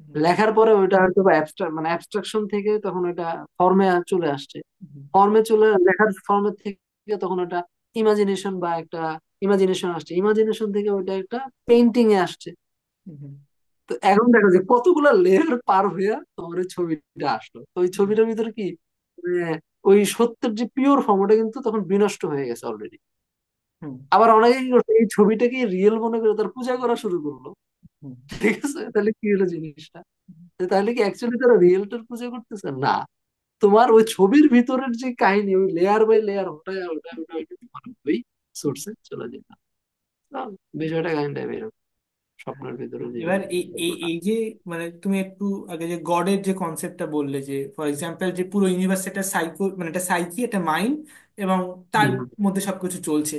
হুম, লেখার পরে ওইটা হয়তো বা মানে অ্যাবস্ট্রাকশন থেকে তখন ওইটা ফর্মে চলে আসছে। হুম, ফর্মে চলে, লেখার ফর্মের থেকে তখন ওটা ইমাজিনেশন বা একটা ইমাজিনেশন আসছে, ইমাজিনেশন থেকে ওইটা একটা পেইন্টিং এ আসছে। হুম, তো এখন দেখো যে কতগুলা লেয়ার পার হইয়া তোমার ওই ছবিটা আসলো। তো ওই হুম, ছবিটার ভিতরে কি মানে ওই সত্যের যে পিওর ফর্ম, ওটা কিন্তু তখন বিনষ্ট হয়ে গেছে অলরেডি। হুম, আবার অনেকে কি করছে, এই ছবিটাকে রিয়েল মনে করে তার পূজা করা শুরু করলো। হুম, ঠিক আছে, তাহলে কি হলো জিনিসটা? তো তাহলে কি অ্যাকচুয়ালি তারা রিয়েলটার পূজা করতেছে না? তোমার ওই ছবির ভিতরের যে কাহিনী, ওই লেয়ার বাই লেয়ার, ওটা ওটা ওটা ওইটা তোমার ওই সোর্সে চলে যেত। তো বিষয়টা কাহিনীটা এরকম, হুম। স্বপ্নের ভিতরে যে এবার এই এই ব্যাপারটা। এই যে মানে তুমি একটু আগে যে গডের যে কনসেপ্টটা বললে, যে ফর এক্সাম্পল যে পুরো ইউনিভার্স একটা সাইকো, মানে একটা সাইকি, একটা মাইন্ড, এবং তার হুম। মধ্যে সবকিছু চলছে।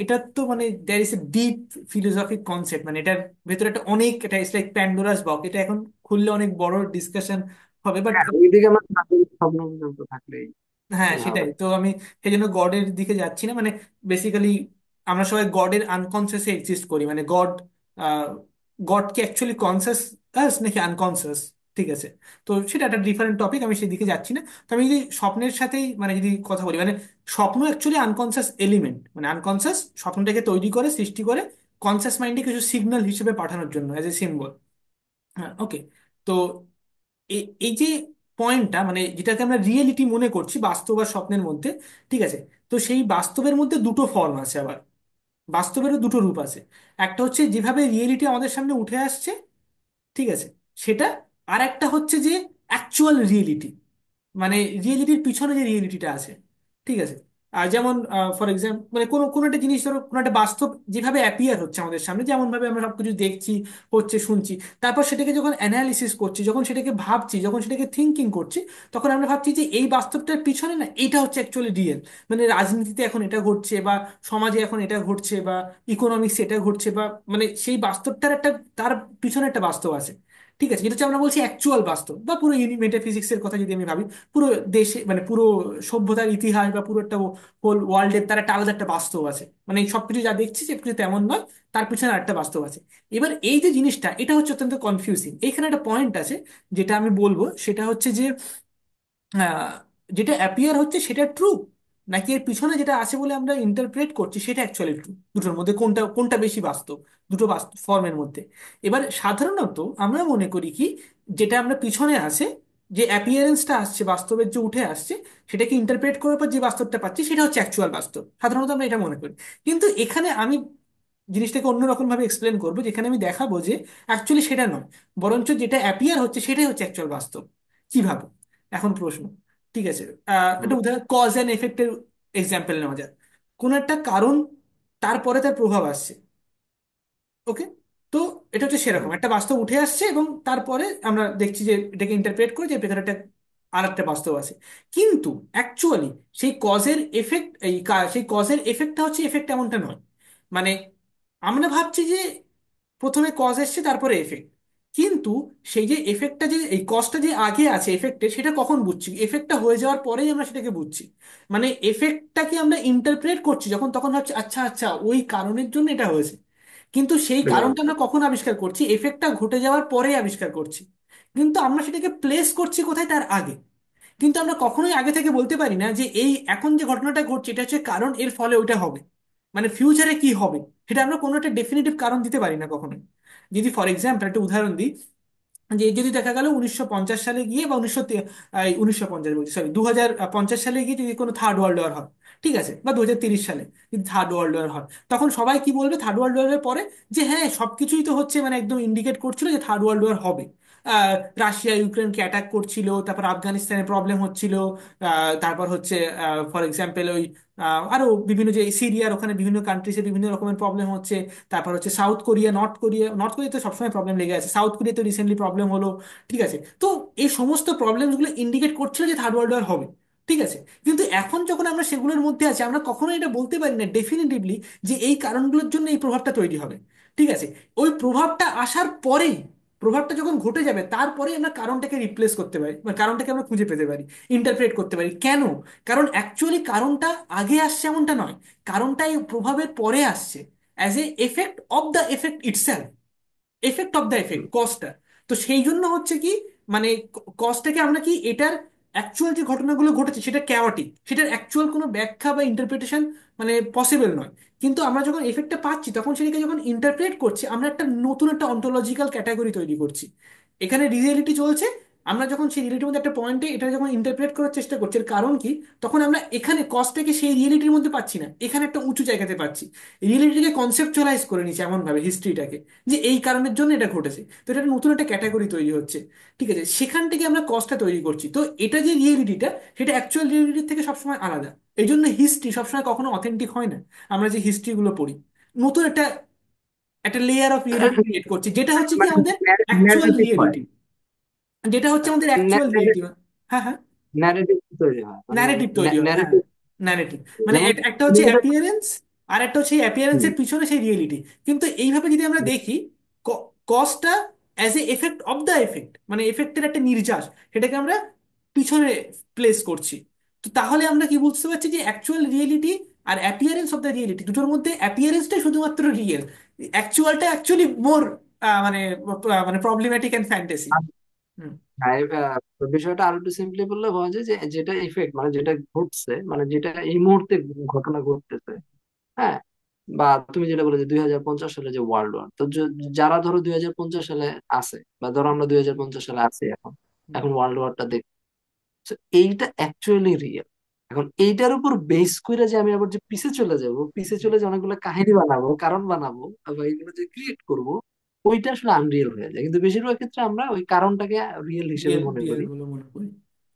এটা তো মানে there is a deep philosophic concept, মানে এটার ভেতরে একটা অনেক, এটা ইটস লাইক প্যান্ডোরাস বক্স, এটা এখন খুললে অনেক বড় ডিসকাশন হবে, বাট হ্যাঁ, ওইদিকে আমার স্বপ্ন পর্যন্ত থাকলেই হ্যাঁ সেটাই হবে। তো, আমি সেই জন্য গডের দিকে যাচ্ছি না। মানে বেসিক্যালি আমরা সবাই গডের আনকনসিয়াসে এক্সিস্ট করি, মানে গড, গড কি অ্যাকচুয়ালি কনসিয়াস নাকি আনকনসিয়াস? ঠিক আছে, তো সেটা একটা ডিফারেন্ট টপিক, আমি সেদিকে যাচ্ছি না। তো আমি যদি স্বপ্নের সাথেই মানে যদি কথা বলি, মানে স্বপ্ন অ্যাকচুয়ালি আনকনসিয়াস এলিমেন্ট, মানে আনকনসিয়াস স্বপ্নটাকে তৈরি করে, সৃষ্টি করে কনসিয়াস মাইন্ডে কিছু সিগন্যাল হিসেবে পাঠানোর জন্য, অ্যাজ এ সিম্বল। হ্যাঁ, ওকে। তো এই যে পয়েন্টটা, মানে যেটাকে আমরা রিয়েলিটি মনে করছি বাস্তব আর স্বপ্নের মধ্যে, ঠিক আছে, তো সেই বাস্তবের মধ্যে দুটো ফর্ম আছে আবার, বাস্তবেরও দুটো রূপ আছে। একটা হচ্ছে যেভাবে রিয়েলিটি আমাদের সামনে উঠে আসছে, ঠিক আছে, সেটা। আর একটা হচ্ছে যে অ্যাকচুয়াল রিয়েলিটি, মানে রিয়েলিটির পিছনে যে রিয়েলিটিটা আছে, ঠিক আছে। আর যেমন ফর এক্সাম্পল, মানে কোনো কোনো একটা জিনিস ধরো, কোনো একটা বাস্তব যেভাবে অ্যাপিয়ার হচ্ছে আমাদের সামনে, যেমন ভাবে আমরা সবকিছু দেখছি, হচ্ছে, শুনছি, তারপর সেটাকে যখন অ্যানালিসিস করছি, যখন সেটাকে ভাবছি, যখন সেটাকে থিঙ্কিং করছি, তখন আমরা ভাবছি যে এই বাস্তবটার পিছনে না এটা হচ্ছে অ্যাকচুয়ালি রিয়েল। মানে রাজনীতিতে এখন এটা ঘটছে, বা সমাজে এখন এটা ঘটছে, বা ইকোনমিক্সে এটা ঘটছে, বা মানে সেই বাস্তবটার একটা, তার পিছনে একটা বাস্তব আছে। ঠিক আছে, যেটা হচ্ছে আমরা বলছি অ্যাকচুয়াল বাস্তব, বা পুরো মেটাফিজিক্সের কথা যদি আমি ভাবি, পুরো দেশে মানে পুরো সভ্যতার ইতিহাস বা পুরো একটা হোল ওয়ার্ল্ডের তার একটা আলাদা একটা বাস্তব আছে, মানে এই সবকিছু যা দেখছি সবকিছু তেমন নয়, তার পিছনে আরেকটা বাস্তব আছে। এবার এই যে জিনিসটা, এটা হচ্ছে অত্যন্ত কনফিউজিং। এখানে একটা পয়েন্ট আছে যেটা আমি বলবো, সেটা হচ্ছে যে আহ, যেটা অ্যাপিয়ার হচ্ছে সেটা ট্রু, নাকি এর পিছনে যেটা আছে বলে আমরা ইন্টারপ্রেট করছি সেটা অ্যাকচুয়ালি ট্রু, দুটোর মধ্যে কোনটা কোনটা বেশি বাস্তব, দুটো বাস্তব ফর্মের মধ্যে। এবার সাধারণত আমরা মনে করি কি, যেটা আমরা পিছনে আছে, যে অ্যাপিয়ারেন্সটা আসছে, বাস্তবের যে উঠে আসছে, সেটাকে ইন্টারপ্রেট করার পর যে বাস্তবটা পাচ্ছি সেটা হচ্ছে অ্যাকচুয়াল বাস্তব, সাধারণত আমরা এটা মনে করি। কিন্তু এখানে আমি জিনিসটাকে অন্যরকম ভাবে এক্সপ্লেন করবো, যেখানে আমি দেখাবো যে অ্যাকচুয়ালি সেটা নয়, বরঞ্চ যেটা অ্যাপিয়ার হচ্ছে সেটাই হচ্ছে অ্যাকচুয়াল বাস্তব। কিভাবে? এখন প্রশ্ন, ঠিক আছে, হুম। একটা উদাহরণ, কজ অ্যান্ড এফেক্টের এক্সাম্পল নেওয়া যাক। কোন একটা কারণ, তারপরে তার প্রভাব আসছে, ওকে? তো এটা হচ্ছে হুম। সেরকম একটা বাস্তব উঠে আসছে, এবং তারপরে আমরা দেখছি যে এটাকে ইন্টারপ্রেট করে যে ভেতরে একটা আর একটা বাস্তব আছে। কিন্তু অ্যাকচুয়ালি সেই কজের এফেক্ট, সেই কজের এফেক্টটা হচ্ছে এফেক্ট এমনটা নয়। মানে আমরা ভাবছি যে প্রথমে কজ এসছে তারপরে এফেক্ট, কিন্তু সেই যে এফেক্টটা, যে এই কজটা যে আগে আছে এফেক্টে, সেটা কখন বুঝছি? এফেক্টটা হয়ে যাওয়ার পরেই আমরা সেটাকে বুঝছি। মানে এফেক্টটাকে আমরা ইন্টারপ্রেট করছি যখন, তখন ভাবছি আচ্ছা আচ্ছা ওই কারণের জন্য এটা হয়েছে। কিন্তু সেই কারণটা হুম। আমরা কখন আবিষ্কার করছি? এফেক্টটা ঘটে যাওয়ার পরেই আবিষ্কার করছি। কিন্তু আমরা সেটাকে প্লেস করছি কোথায়? তার আগে। কিন্তু আমরা কখনোই আগে থেকে বলতে পারি না যে এই এখন যে ঘটনাটা ঘটছে এটা হচ্ছে কারণ, এর ফলে ওইটা হবে, মানে ফিউচারে কি হবে সেটা আমরা কোনো একটা ডেফিনেটিভ কারণ দিতে পারি না কখনোই। যদি ফর এক্সাম্পল একটা উদাহরণ দিই, যে যদি দেখা গেল 1950 সালে গিয়ে, বা 1950 বলছি, সরি, 2050 সালে গিয়ে যদি কোনো থার্ড ওয়ার্ল্ড ওয়ার হয়, ঠিক আছে, বা 2030 সালে যদি থার্ড ওয়ার্ল্ড ওয়ার হয়, তখন সবাই কি বলবে থার্ড ওয়ার্ল্ড ওয়ারের পরে? যে হ্যাঁ, সবকিছুই তো হচ্ছে, মানে একদম ইন্ডিকেট করছিল যে থার্ড ওয়ার্ল্ড ওয়ার হবে। রাশিয়া ইউক্রেনকে অ্যাটাক করছিল, তারপর আফগানিস্তানে প্রবলেম হচ্ছিল, তারপর হচ্ছে ফর এক্সাম্পল ওই আরো বিভিন্ন, যে সিরিয়ার ওখানে বিভিন্ন কান্ট্রিজে বিভিন্ন রকমের প্রবলেম হচ্ছে। তারপর হচ্ছে সাউথ কোরিয়া, নর্থ কোরিয়া তো সবসময় প্রবলেম লেগে আছে, সাউথ কোরিয়া তো রিসেন্টলি প্রবলেম হলো। ঠিক আছে, তো এই সমস্ত প্রবলেমসগুলো ইন্ডিকেট করছিল যে থার্ড ওয়ার্ল্ড ওয়ার হবে। ঠিক আছে, কিন্তু এখন যখন আমরা সেগুলোর মধ্যে আছি, আমরা কখনোই এটা বলতে পারি না ডেফিনেটিভলি যে এই কারণগুলোর জন্য এই প্রভাবটা তৈরি হবে। ঠিক আছে, ওই প্রভাবটা আসার পরেই, প্রভাবটা যখন ঘটে যাবে তারপরেই আমরা কারণটাকে রিপ্লেস করতে পারি, মানে কারণটাকে আমরা খুঁজে পেতে পারি, ইন্টারপ্রেট করতে পারি। কেন? কারণ অ্যাকচুয়ালি কারণটা আগে আসছে এমনটা নয়, কারণটা এই প্রভাবের পরে আসছে, as a effect of the effect itself, effect of the effect, hmm. কজটা। তো সেই জন্য হচ্ছে কি, মানে কজটাকে আমরা কি, এটার অ্যাকচুয়াল যে ঘটনাগুলো ঘটেছে সেটা ক্যাওয়াটিক, সেটার অ্যাকচুয়াল কোনো ব্যাখ্যা বা ইন্টারপ্রিটেশন মানে পসিবল নয়। কিন্তু আমরা যখন এফেক্টটা পাচ্ছি, তখন সেটাকে যখন ইন্টারপ্রেট করছি, আমরা একটা নতুন একটা অন্টোলজিক্যাল ক্যাটাগরি তৈরি করছি। এখানে রিয়েলিটি চলছে, আমরা যখন সেই রিয়েলিটির মধ্যে একটা পয়েন্টে এটা যখন ইন্টারপ্রেট করার চেষ্টা করছি, এর কারণ কি, তখন আমরা এখানে কজটাকে সেই রিয়েলিটির মধ্যে পাচ্ছি না, এখানে একটা উঁচু জায়গাতে পাচ্ছি। রিয়েলিটিকে কনসেপচুয়ালাইজ করে নিচ্ছি এমন ভাবে, হিস্ট্রিটাকে, যে এই কারণের জন্য এটা ঘটেছে। তো এটা একটা নতুন একটা ক্যাটাগরি তৈরি হচ্ছে। ঠিক আছে, সেখান থেকে আমরা কজটা তৈরি করছি। তো এটা যে রিয়েলিটিটা, সেটা অ্যাকচুয়াল রিয়েলিটির থেকে সবসময় আলাদা। এই জন্য হিস্ট্রি সবসময় কখনো অথেন্টিক হয় না। আমরা যে হিস্ট্রিগুলো পড়ি, নতুন একটা একটা লেয়ার অফ রিয়েলিটি ক্রিয়েট করছি, যেটা হচ্ছে কি মানে আমাদের অ্যাকচুয়াল ন্যারেটিভ হয়, রিয়েলিটি, যেটা হচ্ছে আমাদের অ্যাকচুয়াল রিয়েলিটি। হ্যাঁ, হ্যাঁ, ন্যারেটিভ তৈরি হয়, মানে ন্যারেটিভ তৈরি হয়, হ্যাঁ, ন্যারেটিভ। ন্যারেটিভ। মানে যেমন একটা তুমি হচ্ছে যেটা অ্যাপিয়ারেন্স, আর একটা হচ্ছে হুম, অ্যাপিয়ারেন্সের পিছনে সেই রিয়েলিটি। কিন্তু এইভাবে যদি আমরা দেখি, কজটা as a effect of the effect, মানে এফেক্টের একটা নির্যাস, সেটাকে আমরা পিছনে প্লেস করছি। তো তাহলে আমরা কি বুঝতে পারছি যে অ্যাকচুয়াল রিয়েলিটি আর অ্যাপিয়ারেন্স অফ দ্য রিয়েলিটি, দুটোর মধ্যে অ্যাপিয়ারেন্সটাই শুধুমাত্র রিয়েল, অ্যাকচুয়ালটা অ্যাকচুয়ালি মোর মানে মানে প্রবলেমেটিক অ্যান্ড ফ্যান্টাসি। হুম, হ্যাঁ, বিষয়টা আরো একটু সিম্পলি বললে হয় যে যেটা ইফেক্ট মানে যেটা ঘটছে, মানে যেটা এই মুহূর্তে ঘটনা ঘটতেছে। হ্যাঁ। বা তুমি যেটা বলে যে 2050 সালে যে ওয়ার্ল্ড ওয়ার, তো যারা ধরো 2050 সালে আছে, বা ধরো আমরা 2050 সালে আছি এখন, হুম, এখন ওয়ার্ল্ড ওয়ারটা দেখছি, এইটা অ্যাকচুয়ালি রিয়েল। এখন এইটার উপর বেস করে যে আমি আবার যে পিছে চলে যাব, পিছে চলে যে অনেকগুলো কাহিনী বানাবো, কারণ বানাবো, বা এগুলো যে ক্রিয়েট করব, ওইটা আসলে আনরিয়েল হয়ে যায়। কিন্তু বেশিরভাগ ক্ষেত্রে আমরা ওই কারণটাকে রিয়েল হিসেবে রিয়েল মনে রিয়েল করি, বলে মনে করি।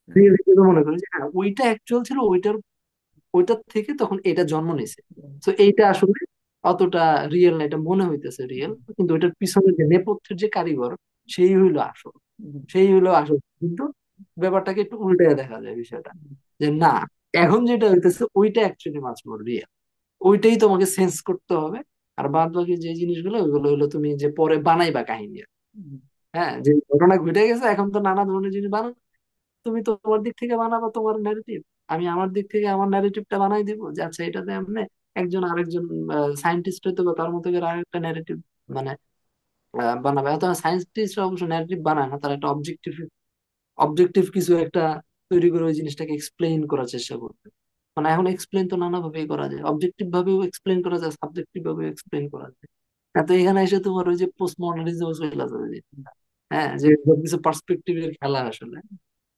হ্যাঁ, রিয়েল হিসেবে মনে করি যে হ্যাঁ ওইটা অ্যাকচুয়াল ছিল, ওইটার থেকে তখন এটা জন্ম নিছে। তো এইটা আসলে অতটা রিয়েল না, এটা মনে হইতেছে রিয়েল, কিন্তু ওইটার পিছনে যে নেপথ্যের যে কারিগর, সেই হইলো আসল, সেই হইলো আসল। কিন্তু ব্যাপারটাকে একটু উল্টে দেখা যায় বিষয়টা, যে না, এখন যেটা হইতেছে ওইটা অ্যাকচুয়ালি মাছ মোর রিয়েল, ওইটাই তোমাকে সেন্স করতে হবে। আর বাদ বাকি যে জিনিসগুলো, ওইগুলো হলো তুমি যে পরে বানাইবা কাহিনী। হ্যাঁ, যে ঘটনা ঘটে গেছে এখন তো নানা ধরনের জিনিস বানানো, তুমি তোমার দিক থেকে বানাবো তোমার ন্যারেটিভ, আমি আমার দিক থেকে আমার ন্যারেটিভটা বানাই দিব যে আচ্ছা এটাতে এমনি, একজন আরেকজন সায়েন্টিস্ট হয়তো বা তার মতো করে আরেকটা ন্যারেটিভ মানে বানাবে। অথবা সায়েন্টিস্টরা অবশ্য ন্যারেটিভ বানায় না, তারা একটা অবজেক্টিভ অবজেক্টিভ কিছু একটা তৈরি করে ওই জিনিসটাকে এক্সপ্লেইন করার চেষ্টা করবে। মানে এখন এক্সপ্লেইন তো নানা ভাবেই করা যায়, অবজেক্টিভ ভাবেও এক্সপ্লেইন করা যায়, সাবজেক্টিভ ভাবেও এক্সপ্লেইন করা যায়। তো এখানে এসে তোমার ওই যে পোস্ট মডার্নিজম চলে আসবে, হ্যাঁ, যে কিছু পার্সপেক্টিভের খেলা আসলে।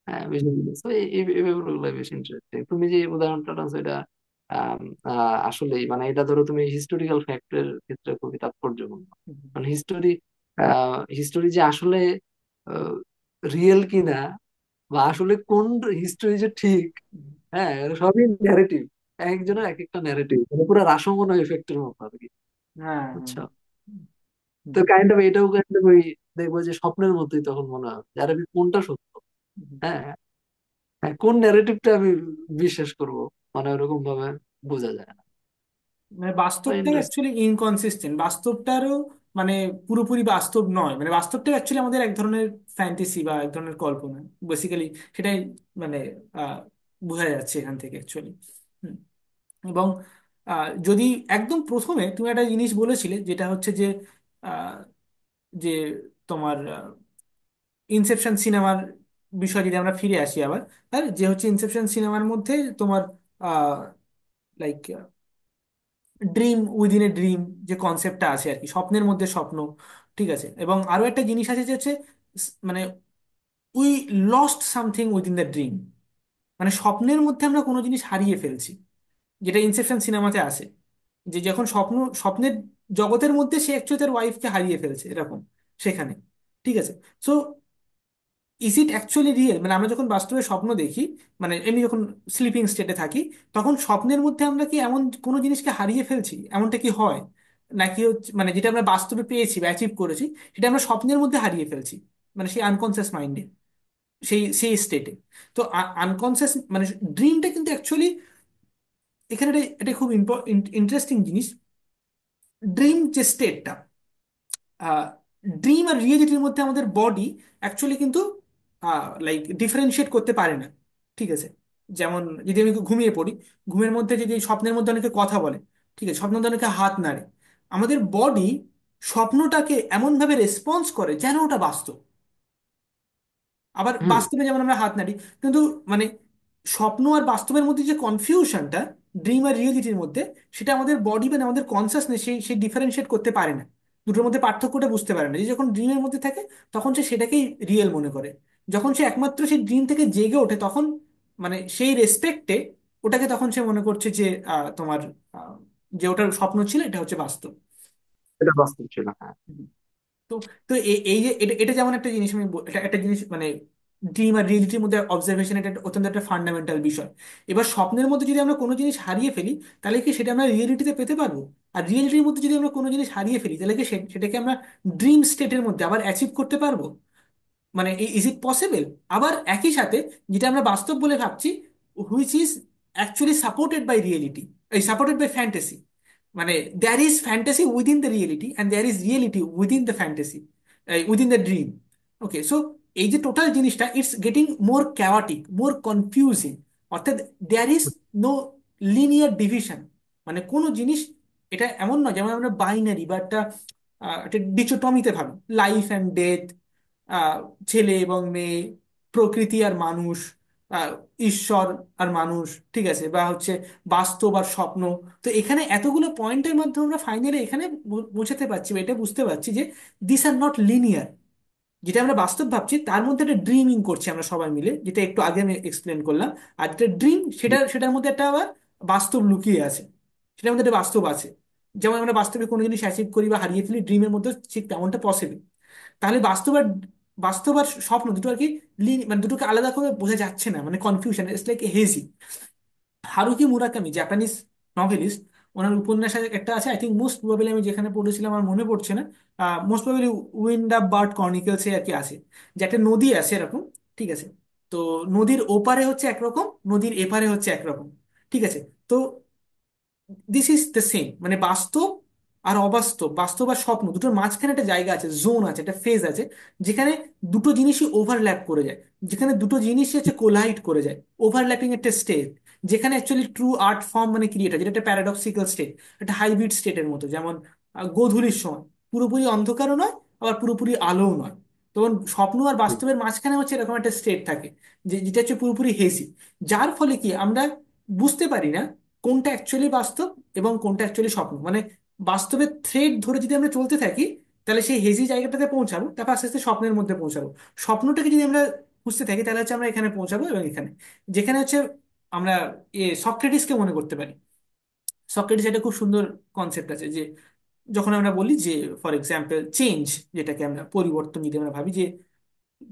হ্যাঁ, বিষয়গুলো তো এই ব্যাপারগুলো বেশ ইন্টারেস্টিং। তুমি যে উদাহরণটা টানছো এটা আসলেই মানে এটা ধরো তুমি হিস্টোরিক্যাল ফ্যাক্টের ক্ষেত্রে খুবই তাৎপর্যপূর্ণ। মানে হিস্টোরি যে আসলে রিয়েল কিনা, বা আসলে কোন হিস্টোরি যে ঠিক, হ্যাঁ, সবই ন্যারেটিভ, একজনের এক একটা ন্যারেটিভ, মানে পুরো রাসমণি এফেক্টের মতো আর কি, হ্যাঁ, হ্যাঁ। বুঝছো? তো কাইন্ড অফ এটাও কাইন্ড অফ ওই দেখবো যে স্বপ্নের মতোই তখন মনে হয় যে আরে কোনটা সত্য, হ্যাঁ, হ্যাঁ, কোন ন্যারেটিভটা আমি বিশ্বাস করব, মানে ওরকম ভাবে বোঝা যায় না। মানে তো বাস্তবটা ইন্টারেস্টিং। অ্যাকচুয়ালি ইনকনসিস্টেন্ট, বাস্তবটারও মানে পুরোপুরি বাস্তব নয়, মানে বাস্তবটা অ্যাকচুয়ালি আমাদের এক ধরনের ফ্যান্টাসি বা এক ধরনের কল্পনা বেসিক্যালি, সেটাই মানে আহ, বোঝা যাচ্ছে এখান থেকে অ্যাকচুয়ালি। এবং যদি একদম প্রথমে তুমি একটা জিনিস বলেছিলে যেটা হচ্ছে যে আহ, যে তোমার ইনসেপশন সিনেমার বিষয় যদি আমরা ফিরে আসি আবার, আর যে হচ্ছে ইনসেপশন সিনেমার মধ্যে তোমার like dream within a dream যে কনসেপ্টটা আছে আর কি, স্বপ্নের মধ্যে স্বপ্ন। ঠিক আছে, এবং আরো একটা জিনিস আছে যে হচ্ছে মানে we lost something within the dream, মানে স্বপ্নের মধ্যে আমরা কোনো জিনিস হারিয়ে ফেলছি, যেটা ইনসেপশন সিনেমাতে আছে। যে যখন স্বপ্নের জগতের মধ্যে সে অ্যাকচুয়ালি তার ওয়াইফকে হারিয়ে ফেলছে এরকম সেখানে। ঠিক আছে, so is it actually real, মানে আমরা যখন বাস্তবে স্বপ্ন দেখি, মানে এমনি যখন স্লিপিং স্টেটে থাকি, তখন স্বপ্নের মধ্যে আমরা কি এমন কোনো জিনিসকে হারিয়ে ফেলছি, এমনটা কি হয়? নাকি হচ্ছে মানে যেটা আমরা বাস্তবে পেয়েছি বা অ্যাচিভ করেছি সেটা আমরা স্বপ্নের মধ্যে হারিয়ে ফেলছি, মানে সেই আনকনসিয়াস মাইন্ডে, সেই সেই স্টেটে। তো আনকনসিয়াস মানে ড্রিমটা কিন্তু অ্যাকচুয়ালি এখানে এটা এটা খুব ইন্টারেস্টিং জিনিস। ড্রিম যে স্টেটটা, ড্রিম আর রিয়েলিটির মধ্যে আমাদের বডি অ্যাকচুয়ালি কিন্তু লাইক ডিফারেন্সিয়েট করতে পারে না। ঠিক আছে, যেমন যদি আমি একটু ঘুমিয়ে পড়ি, ঘুমের মধ্যে যদি স্বপ্নের মধ্যে অনেকে কথা বলে, ঠিক আছে, স্বপ্নের মধ্যে অনেকে হাত নাড়ে, আমাদের বডি স্বপ্নটাকে এমনভাবে রেসপন্স করে যেন ওটা বাস্তব। আবার হুম। বাস্তবে যেমন আমরা হাত নাড়ি, কিন্তু মানে স্বপ্ন আর বাস্তবের মধ্যে যে কনফিউশনটা ড্রিম আর রিয়েলিটির মধ্যে, সেটা আমাদের বডি মানে আমাদের কনসাসনেস সেই সেই ডিফারেন্সিয়েট করতে পারে না, দুটোর মধ্যে পার্থক্যটা বুঝতে পারে না। যে যখন ড্রিমের মধ্যে থাকে তখন সে সেটাকেই রিয়েল মনে করে, যখন সে একমাত্র সেই ড্রিম থেকে জেগে ওঠে তখন মানে সেই রেসপেক্টে ওটাকে তখন সে মনে করছে যে তোমার আহ, যে ওটার স্বপ্ন ছিল এটা হচ্ছে বাস্তব। এটা বাস্তব ছিল, হ্যাঁ। তো তো এই যে এটা এটা যেমন একটা জিনিস এটা একটা জিনিস মানে ড্রিম আর রিয়েলিটির মধ্যে অবজারভেশন, এটা অত্যন্ত একটা ফান্ডামেন্টাল বিষয়। এবার স্বপ্নের মধ্যে যদি আমরা কোনো জিনিস হারিয়ে ফেলি, তাহলে কি সেটা আমরা রিয়েলিটিতে পেতে পারবো? আর রিয়েলিটির মধ্যে যদি আমরা কোনো জিনিস হারিয়ে ফেলি, তাহলে কি সেটাকে আমরা ড্রিম স্টেটের মধ্যে আবার অ্যাচিভ করতে পারবো? মানে ইজ ইট পসিবল? আবার একই সাথে যেটা আমরা বাস্তব বলে ভাবছি, which is actually supported by reality, এই সাপোর্টেড বাই ফ্যান্টাসি, মানে there is fantasy within the reality and there is reality within the fantasy, within the dream. Okay, so এই যে টোটাল জিনিসটা it's getting more chaotic, more confusing. অর্থাৎ there is no linear division, মানে কোনো জিনিস এটা এমন নয় যেমন আমরা বাইনারি বা একটা একটা ডিচোটমিতে ভাবি, লাইফ অ্যান্ড ডেথ, আহ, ছেলে এবং মেয়ে, প্রকৃতি আর মানুষ, আহ, ঈশ্বর আর মানুষ, ঠিক আছে, বা হচ্ছে বাস্তব আর স্বপ্ন। তো এখানে এতগুলো পয়েন্টের মাধ্যমে আমরা ফাইনালি এখানে বোঝাতে পারছি বা এটা বুঝতে পারছি যে দিস আর নট লিনিয়ার। যেটা আমরা বাস্তব ভাবছি তার মধ্যে একটা ড্রিমিং করছি আমরা সবাই মিলে, যেটা একটু আগে আমি এক্সপ্লেন করলাম। আর যেটা ড্রিম সেটার মধ্যে একটা আবার বাস্তব লুকিয়ে আছে, সেটার মধ্যে একটা বাস্তব আছে। যেমন আমরা বাস্তবে কোনো জিনিস অ্যাচিভ করি বা হারিয়ে ফেলি, ড্রিমের মধ্যে ঠিক তেমনটা পসিবল। তাহলে বাস্তব আর স্বপ্ন দুটো আর কি মানে দুটোকে আলাদা করে বোঝা যাচ্ছে না, মানে confusion, it's like hazy. Haruki Murakami, Japanese novelist, ওনার উপন্যাস একটা আছে, আই থিঙ্ক মোস্ট প্রবাবলি আমি যেখানে পড়েছিলাম আমার মনে পড়ছে না, most probably wind up bird কনিকলসে আর কি আছে, যে একটা নদী আছে এরকম। ঠিক আছে, তো নদীর ওপারে হচ্ছে একরকম, নদীর এপারে হচ্ছে একরকম। ঠিক আছে, তো দিস ইজ দ্য সেম, মানে বাস্তব আর অবাস্তব, বাস্তব আর স্বপ্ন দুটোর মাঝখানে একটা জায়গা আছে, জোন আছে, একটা ফেজ আছে, যেখানে দুটো জিনিসই ওভারল্যাপ করে যায়, যেখানে দুটো জিনিসই হচ্ছে কোলাইড করে যায়। ওভারল্যাপিং একটা স্টেট, যেখানে অ্যাকচুয়ালি ট্রু আর্ট ফর্ম মানে ক্রিয়েট হয়, যেটা একটা প্যারাডক্সিক্যাল স্টেট, একটা হাইব্রিড স্টেটের মতো। যেমন গোধূলির সময় পুরোপুরি অন্ধকারও নয়, আবার পুরোপুরি আলোও নয়। তখন স্বপ্ন আর বাস্তবের মাঝখানে হচ্ছে এরকম একটা স্টেট থাকে, যে যেটা হচ্ছে পুরোপুরি হেসি। যার ফলে কি আমরা বুঝতে পারি না কোনটা অ্যাকচুয়ালি বাস্তব এবং কোনটা অ্যাকচুয়ালি স্বপ্ন। মানে বাস্তবের থ্রেড ধরে যদি আমরা চলতে থাকি, তাহলে সেই হেজি জায়গাটাতে পৌঁছাবো, তারপর আস্তে আস্তে স্বপ্নের মধ্যে পৌঁছাবো। স্বপ্নটাকে যদি আমরা বুঝতে থাকি, তাহলে হচ্ছে আমরা এখানে পৌঁছাবো, এবং এখানে যেখানে হচ্ছে আমরা সক্রেটিসকে মনে করতে পারি। সক্রেটিস একটা খুব সুন্দর কনসেপ্ট আছে, যে যখন আমরা বলি যে ফর এক্সাম্পল চেঞ্জ, যেটাকে আমরা পরিবর্তন যদি আমরা ভাবি, যে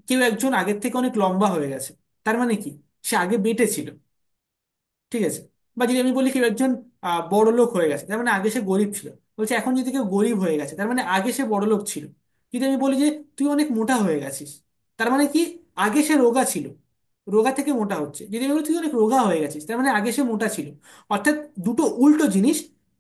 কেউ একজন আগের থেকে অনেক লম্বা হয়ে গেছে, তার মানে কি সে আগে বেটে ছিল, ঠিক আছে। বা যদি আমি বলি কেউ একজন বড় লোক হয়ে গেছে, তার মানে আগে সে গরিব ছিল। বলছে এখন যদি কেউ গরিব হয়ে গেছে, তার মানে আগে সে বড় লোক ছিল। যদি আমি বলি যে তুই অনেক মোটা হয়ে গেছিস, তার মানে কি আগে সে রোগা ছিল, রোগা থেকে মোটা হচ্ছে। যদি আমি বলি তুই অনেক রোগা হয়ে গেছিস, তার মানে আগে সে মোটা ছিল। অর্থাৎ দুটো উল্টো জিনিস,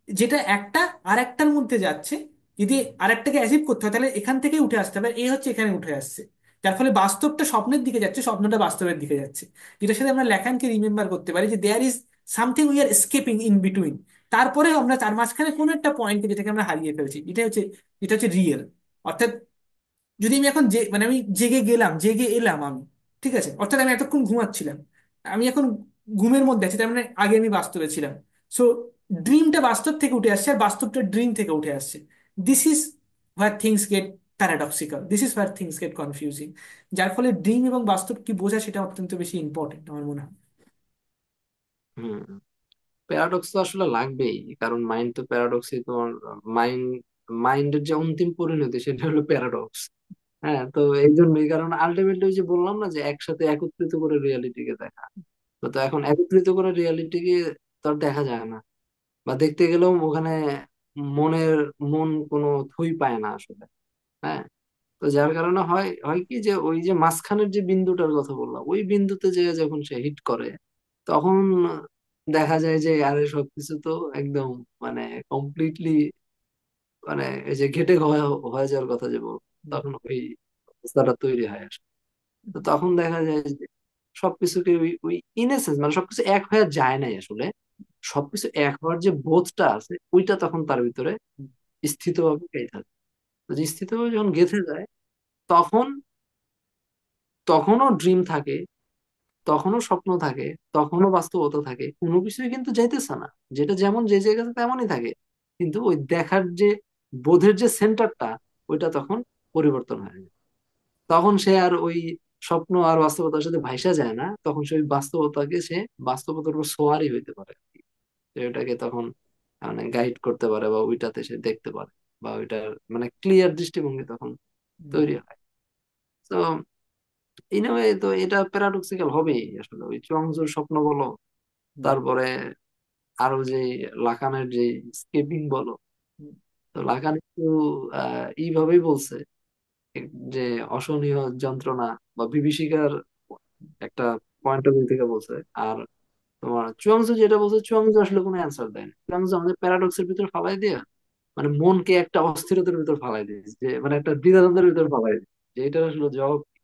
যেটা একটা আর একটার মধ্যে যাচ্ছে। যদি আরেকটাকে অ্যাচিভ করতে হয়, তাহলে এখান থেকেই উঠে আসতে হবে, এই হচ্ছে এখানে উঠে আসছে। যার ফলে বাস্তবটা স্বপ্নের দিকে যাচ্ছে, স্বপ্নটা বাস্তবের দিকে যাচ্ছে। যেটার সাথে আমরা ল্যাকানকে রিমেম্বার করতে পারি, যে there is something we are escaping in between. তারপরে আমরা তার মাঝখানে কোনো একটা পয়েন্টে যেটাকে আমরা হারিয়ে ফেলছি, এটা হচ্ছে রিয়েল। অর্থাৎ যদি আমি এখন মানে আমি জেগে গেলাম, জেগে এলাম আমি, ঠিক আছে, অর্থাৎ আমি এতক্ষণ ঘুমাচ্ছিলাম, আমি এখন ঘুমের মধ্যে আছি, তার মানে আগে আমি বাস্তবে ছিলাম। সো ড্রিমটা বাস্তব থেকে উঠে আসছে, আর বাস্তবটা ড্রিম থেকে উঠে আসছে। This is where things get paradoxical, this is where things get confusing. যার ফলে ড্রিম এবং বাস্তব কি বোঝা, সেটা অত্যন্ত বেশি ইম্পর্টেন্ট আমার মনে হয়। হম। প্যারাডক্স তো আসলে লাগবেই, কারণ মাইন্ড তো প্যারাডক্সই তোমার, মাইন্ড মাইন্ডের যে অন্তিম পরিণতি সেটা হলো প্যারাডক্স। হ্যাঁ, তো এই জন্যই, কারণ আলটিমেটলি ওই যে বললাম না যে একসাথে একত্রিত করে রিয়ালিটিকে দেখা, তো এখন একত্রিত করে রিয়ালিটিকে তো আর দেখা যায় না, বা দেখতে গেলেও ওখানে মনের মন কোনো থই পায় না আসলে। হ্যাঁ, তো যার কারণে হয় হয় কি যে ওই যে মাঝখানের যে বিন্দুটার কথা বললাম, ওই বিন্দুতে যে যখন সে হিট করে, তখন দেখা যায় যে আরে সবকিছু তো একদম মানে কমপ্লিটলি, মানে এই যে ঘেটে হয়ে হয়ে যাওয়ার কথা যে তখন ওই অবস্থাটা তৈরি হয় আসলে। তো তখন দেখা যায় যে সবকিছুকে ওই ওই ইনেসেন্স মানে সবকিছু এক হয়ে যায় নাই আসলে, সবকিছু এক হওয়ার যে বোধটা আছে ওইটা তখন তার ভিতরে স্থিতভাবে গেঁথে থাকে। তো যে স্থিতভাবে যখন গেঁথে যায়, তখন তখনও ড্রিম থাকে, তখনও স্বপ্ন থাকে, তখনও বাস্তবতা থাকে, কোনো কিছুই কিন্তু যাইতেছে না। যেটা যেমন যে জায়গাতে তেমনই থাকে, কিন্তু ওই দেখার যে বোধের যে সেন্টারটা, ওইটা তখন পরিবর্তন হয় না। তখন সে আর ওই স্বপ্ন আর বাস্তবতার সাথে ভাইসা যায় না, তখন সে ওই বাস্তবতাকে সে বাস্তবতার উপর সোয়ারই হইতে পারে আর কি। সে ওইটাকে তখন মানে গাইড করতে পারে, বা ওইটাতে সে দেখতে পারে, বা ওইটার মানে ক্লিয়ার দৃষ্টিভঙ্গি তখন তৈরি হয়। তো ইন এ ওয়ে তো এটা প্যারাডক্সিক্যাল হবেই আসলে, ওই চুয়াংজুর স্বপ্ন বলো, তারপরে আরো যে লাকানের যে স্কেপিং বলো, তো লাকান একটু এইভাবেই বলছে যে অসহনীয় যন্ত্রণা বা বিভীষিকার একটা পয়েন্ট অফ ভিউ থেকে বলছে। আর তোমার চুয়াংজু যেটা বলছে, চুয়াংজু আসলে কোনো অ্যান্সার দেয় না, চুয়াংজু আমাদের প্যারাডক্সের ভিতর ফালাই দিয়ে মানে মনকে একটা অস্থিরতার ভিতর ফালাই দিয়েছে, যে মানে একটা দ্বিধাদ্বন্দ্বের ভিতর ফালাই দিয়েছে, যে এটার আসলে জবাব কি?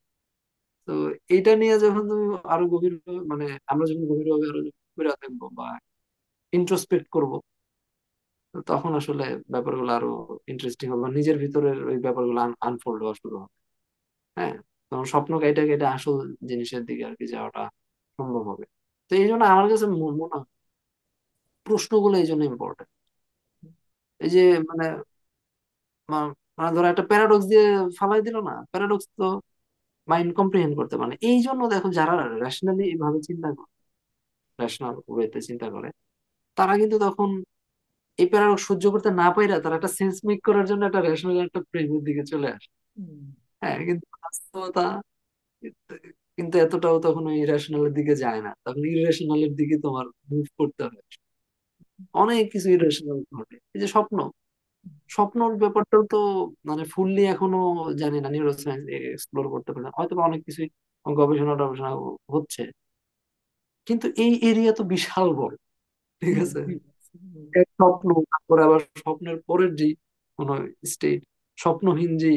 তো এটা নিয়ে যখন তুমি আরো গভীর মানে আমরা যখন গভীরভাবে আরো গভীরে দেখবো বা ইন্ট্রোস্পেক্ট করবো, তো তখন আসলে ব্যাপারগুলো আরো ইন্টারেস্টিং হবে, বা নিজের ভিতরের ওই ব্যাপারগুলো আনফোল্ড হওয়া শুরু হবে। হ্যাঁ, তখন স্বপ্ন কাইটা কেটে আসল জিনিসের দিকে আর কি যাওয়াটা সম্ভব হবে। তো এই জন্য আমার কাছে মনে হয় প্রশ্নগুলো এই জন্য ইম্পর্টেন্ট। এই যে মানে মানে ধরো একটা প্যারাডক্স দিয়ে ফালাই দিল না, প্যারাডক্স তো মাইন্ড কম্প্রিহেন্ড করতে পারে না। এই জন্য দেখো যারা রেশনালি ভাবে চিন্তা করে, রেশনাল ওয়েতে চিন্তা করে, তারা কিন্তু তখন এই প্যারাডক্স সহ্য করতে না পাইরা তারা একটা সেন্স মেক করার জন্য একটা রেশনাল একটা প্রেজের দিকে চলে আসে। হ্যাঁ, কিন্তু বাস্তবতা কিন্তু এতটাও তখন ওই ইরেশনালের দিকে যায় না, তখন ইরেশনালের দিকে তোমার মুভ করতে হয়। অনেক কিছু ইরেশনাল ঘটে, এই যে স্বপ্ন, স্বপ্নর ব্যাপারটাও তো মানে ফুললি এখনো জানি না, নিউরো সায়েন্স এক্সপ্লোর করতে পারে না, হয়তো বা অনেক কিছুই গবেষণা টবেষণা হচ্ছে, কিন্তু এই এরিয়া তো বিশাল বড়, ঠিক আছে। এক স্বপ্ন, তারপরে আবার স্বপ্নের পরের যে কোন স্টেট, স্বপ্নহীন যে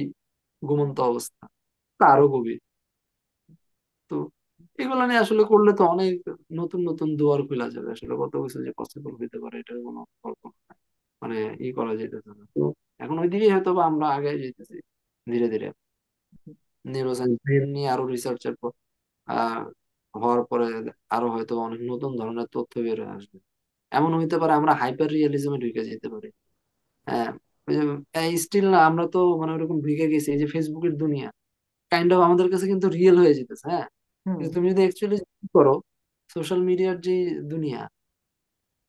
ঘুমন্ত অবস্থা, তা আরো গভীর। তো এগুলো নিয়ে আসলে করলে তো অনেক নতুন নতুন দুয়ার খোলা যাবে, আসলে কত কিছু যে পসিবল হইতে পারে এটার কোনো কল্পনা নাই। মানে করা যেতেছে না তো। এখন ওইদিকে হয়তো বা আমরা আগে যেতেছি ধীরে ধীরে, নিউরোসায়েন্স নিয়ে আরো রিসার্চের আহ হওয়ার পরে আরো হয়তো অনেক নতুন ধরনের তথ্য বের হয়ে আসবে। এমন হইতে পারে আমরা হাইপার রিয়েলিজমে ঢুকে যেতে পারি। হ্যাঁ, স্টিল না, আমরা তো মানে ওরকম ঢুকে গেছি, এই যে ফেসবুকের দুনিয়া কাইন্ড অফ আমাদের কাছে কিন্তু রিয়েল হয়ে যেতেছে। হ্যাঁ, হুম কিন্তু তুমি যদি অ্যাকচুয়ালি করো, সোশ্যাল মিডিয়ার যে দুনিয়া,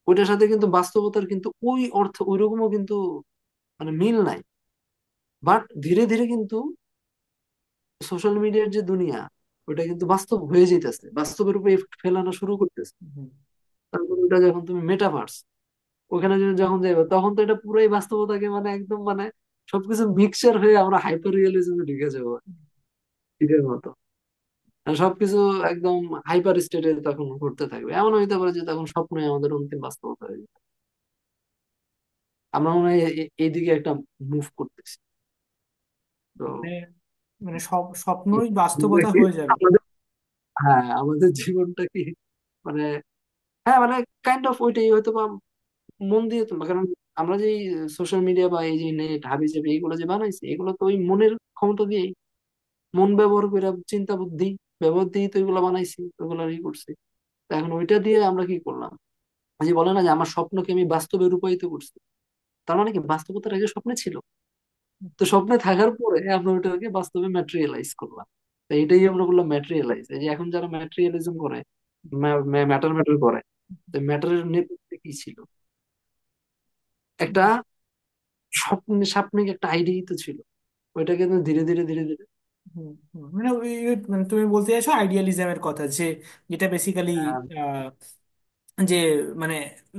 ওইটার সাথে কিন্তু বাস্তবতার কিন্তু ওই অর্থ ওইরকমও কিন্তু মানে মিল নাই। বাট ধীরে ধীরে কিন্তু সোশ্যাল মিডিয়ার যে দুনিয়া, ওটা কিন্তু বাস্তব হয়ে যেতেছে, বাস্তবের উপর ইফেক্ট ফেলানো শুরু করতেছে। হুম তারপর ওটা যখন তুমি মেটাভার্স, ওখানে যখন যাবে, তখন তো এটা পুরাই বাস্তবতাকে মানে একদম মানে সবকিছু মিক্সচার হয়ে আমরা হাইপার রিয়েলিজমে ঢুকে যাবো শীতের মতো। আর সবকিছু একদম হাইপার স্টেটে তখন ঘুরতে থাকবে, এমন হইতে পারে যে তখন স্বপ্নই আমাদের অন্তিম বাস্তবতা হয়ে যাবে। আমরা মনে হয় এইদিকে একটা মুভ করতেছি। তো মানে মানে সব স্বপ্নই বাস্তবতা হয়ে যাবে। আমাদের, হ্যাঁ আমাদের জীবনটা কি মানে, হ্যাঁ মানে কাইন্ড অফ ওইটাই হয়তো বা মন দিয়ে তো, কারণ আমরা যে সোশ্যাল মিডিয়া বা এই যে নেট হাবি জাবি এগুলো যে বানাইছি, এগুলো তো ওই মনের ক্ষমতা দিয়েই, মন ব্যবহার করে, চিন্তা বুদ্ধি ব্যবহার দিয়েই তো এগুলো বানাইছি, ওগুলো ই করছি। তো এখন ওইটা দিয়ে আমরা কি করলাম, ওই যে বলে না যে আমার স্বপ্নকে আমি বাস্তবে রূপায়িত করছি, তার মানে কি বাস্তবতার আগে স্বপ্নে ছিল। তো স্বপ্নে থাকার পরে আমরা ওটাকে বাস্তবে ম্যাটেরিয়ালাইজ করলাম। তো এটাই আমরা বললাম ম্যাটেরিয়ালাইজ। এই যে এখন যারা ম্যাটেরিয়ালিজম করে, ম্যাটার ম্যাটার করে, তো ম্যাটারের নেপথ্যে কি ছিল, একটা স্বপ্নিক একটা আইডিয়াই তো ছিল। ওইটাকে তো ধীরে ধীরে ধীরে ধীরে মানে মানে তুমি বলতে চাইছো আইডিয়ালিজমের কথা, যে যেটা বেসিক্যালি আহ, যে মানে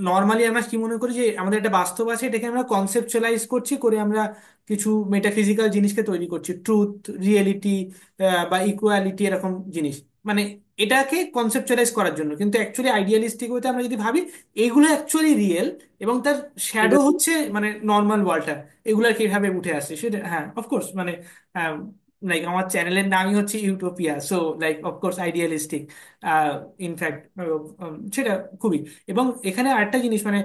নর্মালি আমরা কি মনে করি যে আমাদের একটা বাস্তব আছে, এটাকে আমরা কনসেপচুয়ালাইজ করছি করে আমরা কিছু মেটাফিজিক্যাল জিনিসকে তৈরি করছি, ট্রুথ, রিয়েলিটি বা ইকুয়ালিটি এরকম জিনিস, মানে এটাকে কনসেপচুয়ালাইজ করার জন্য। কিন্তু অ্যাকচুয়ালি আইডিয়ালিস্টিক হতে আমরা যদি ভাবি এইগুলো অ্যাকচুয়ালি রিয়েল, এবং তার এটা শ্যাডো হচ্ছে মানে নর্মাল ওয়ার্ল্ডটা, এগুলো কিভাবে উঠে আসছে সেটা। হ্যাঁ অফকোর্স, মানে লাইক আমার চ্যানেলের নামই হচ্ছে utopia, so like of course idealistic in fact সেটা খুবই। এবং এখানে আরেকটা জিনিস, মানে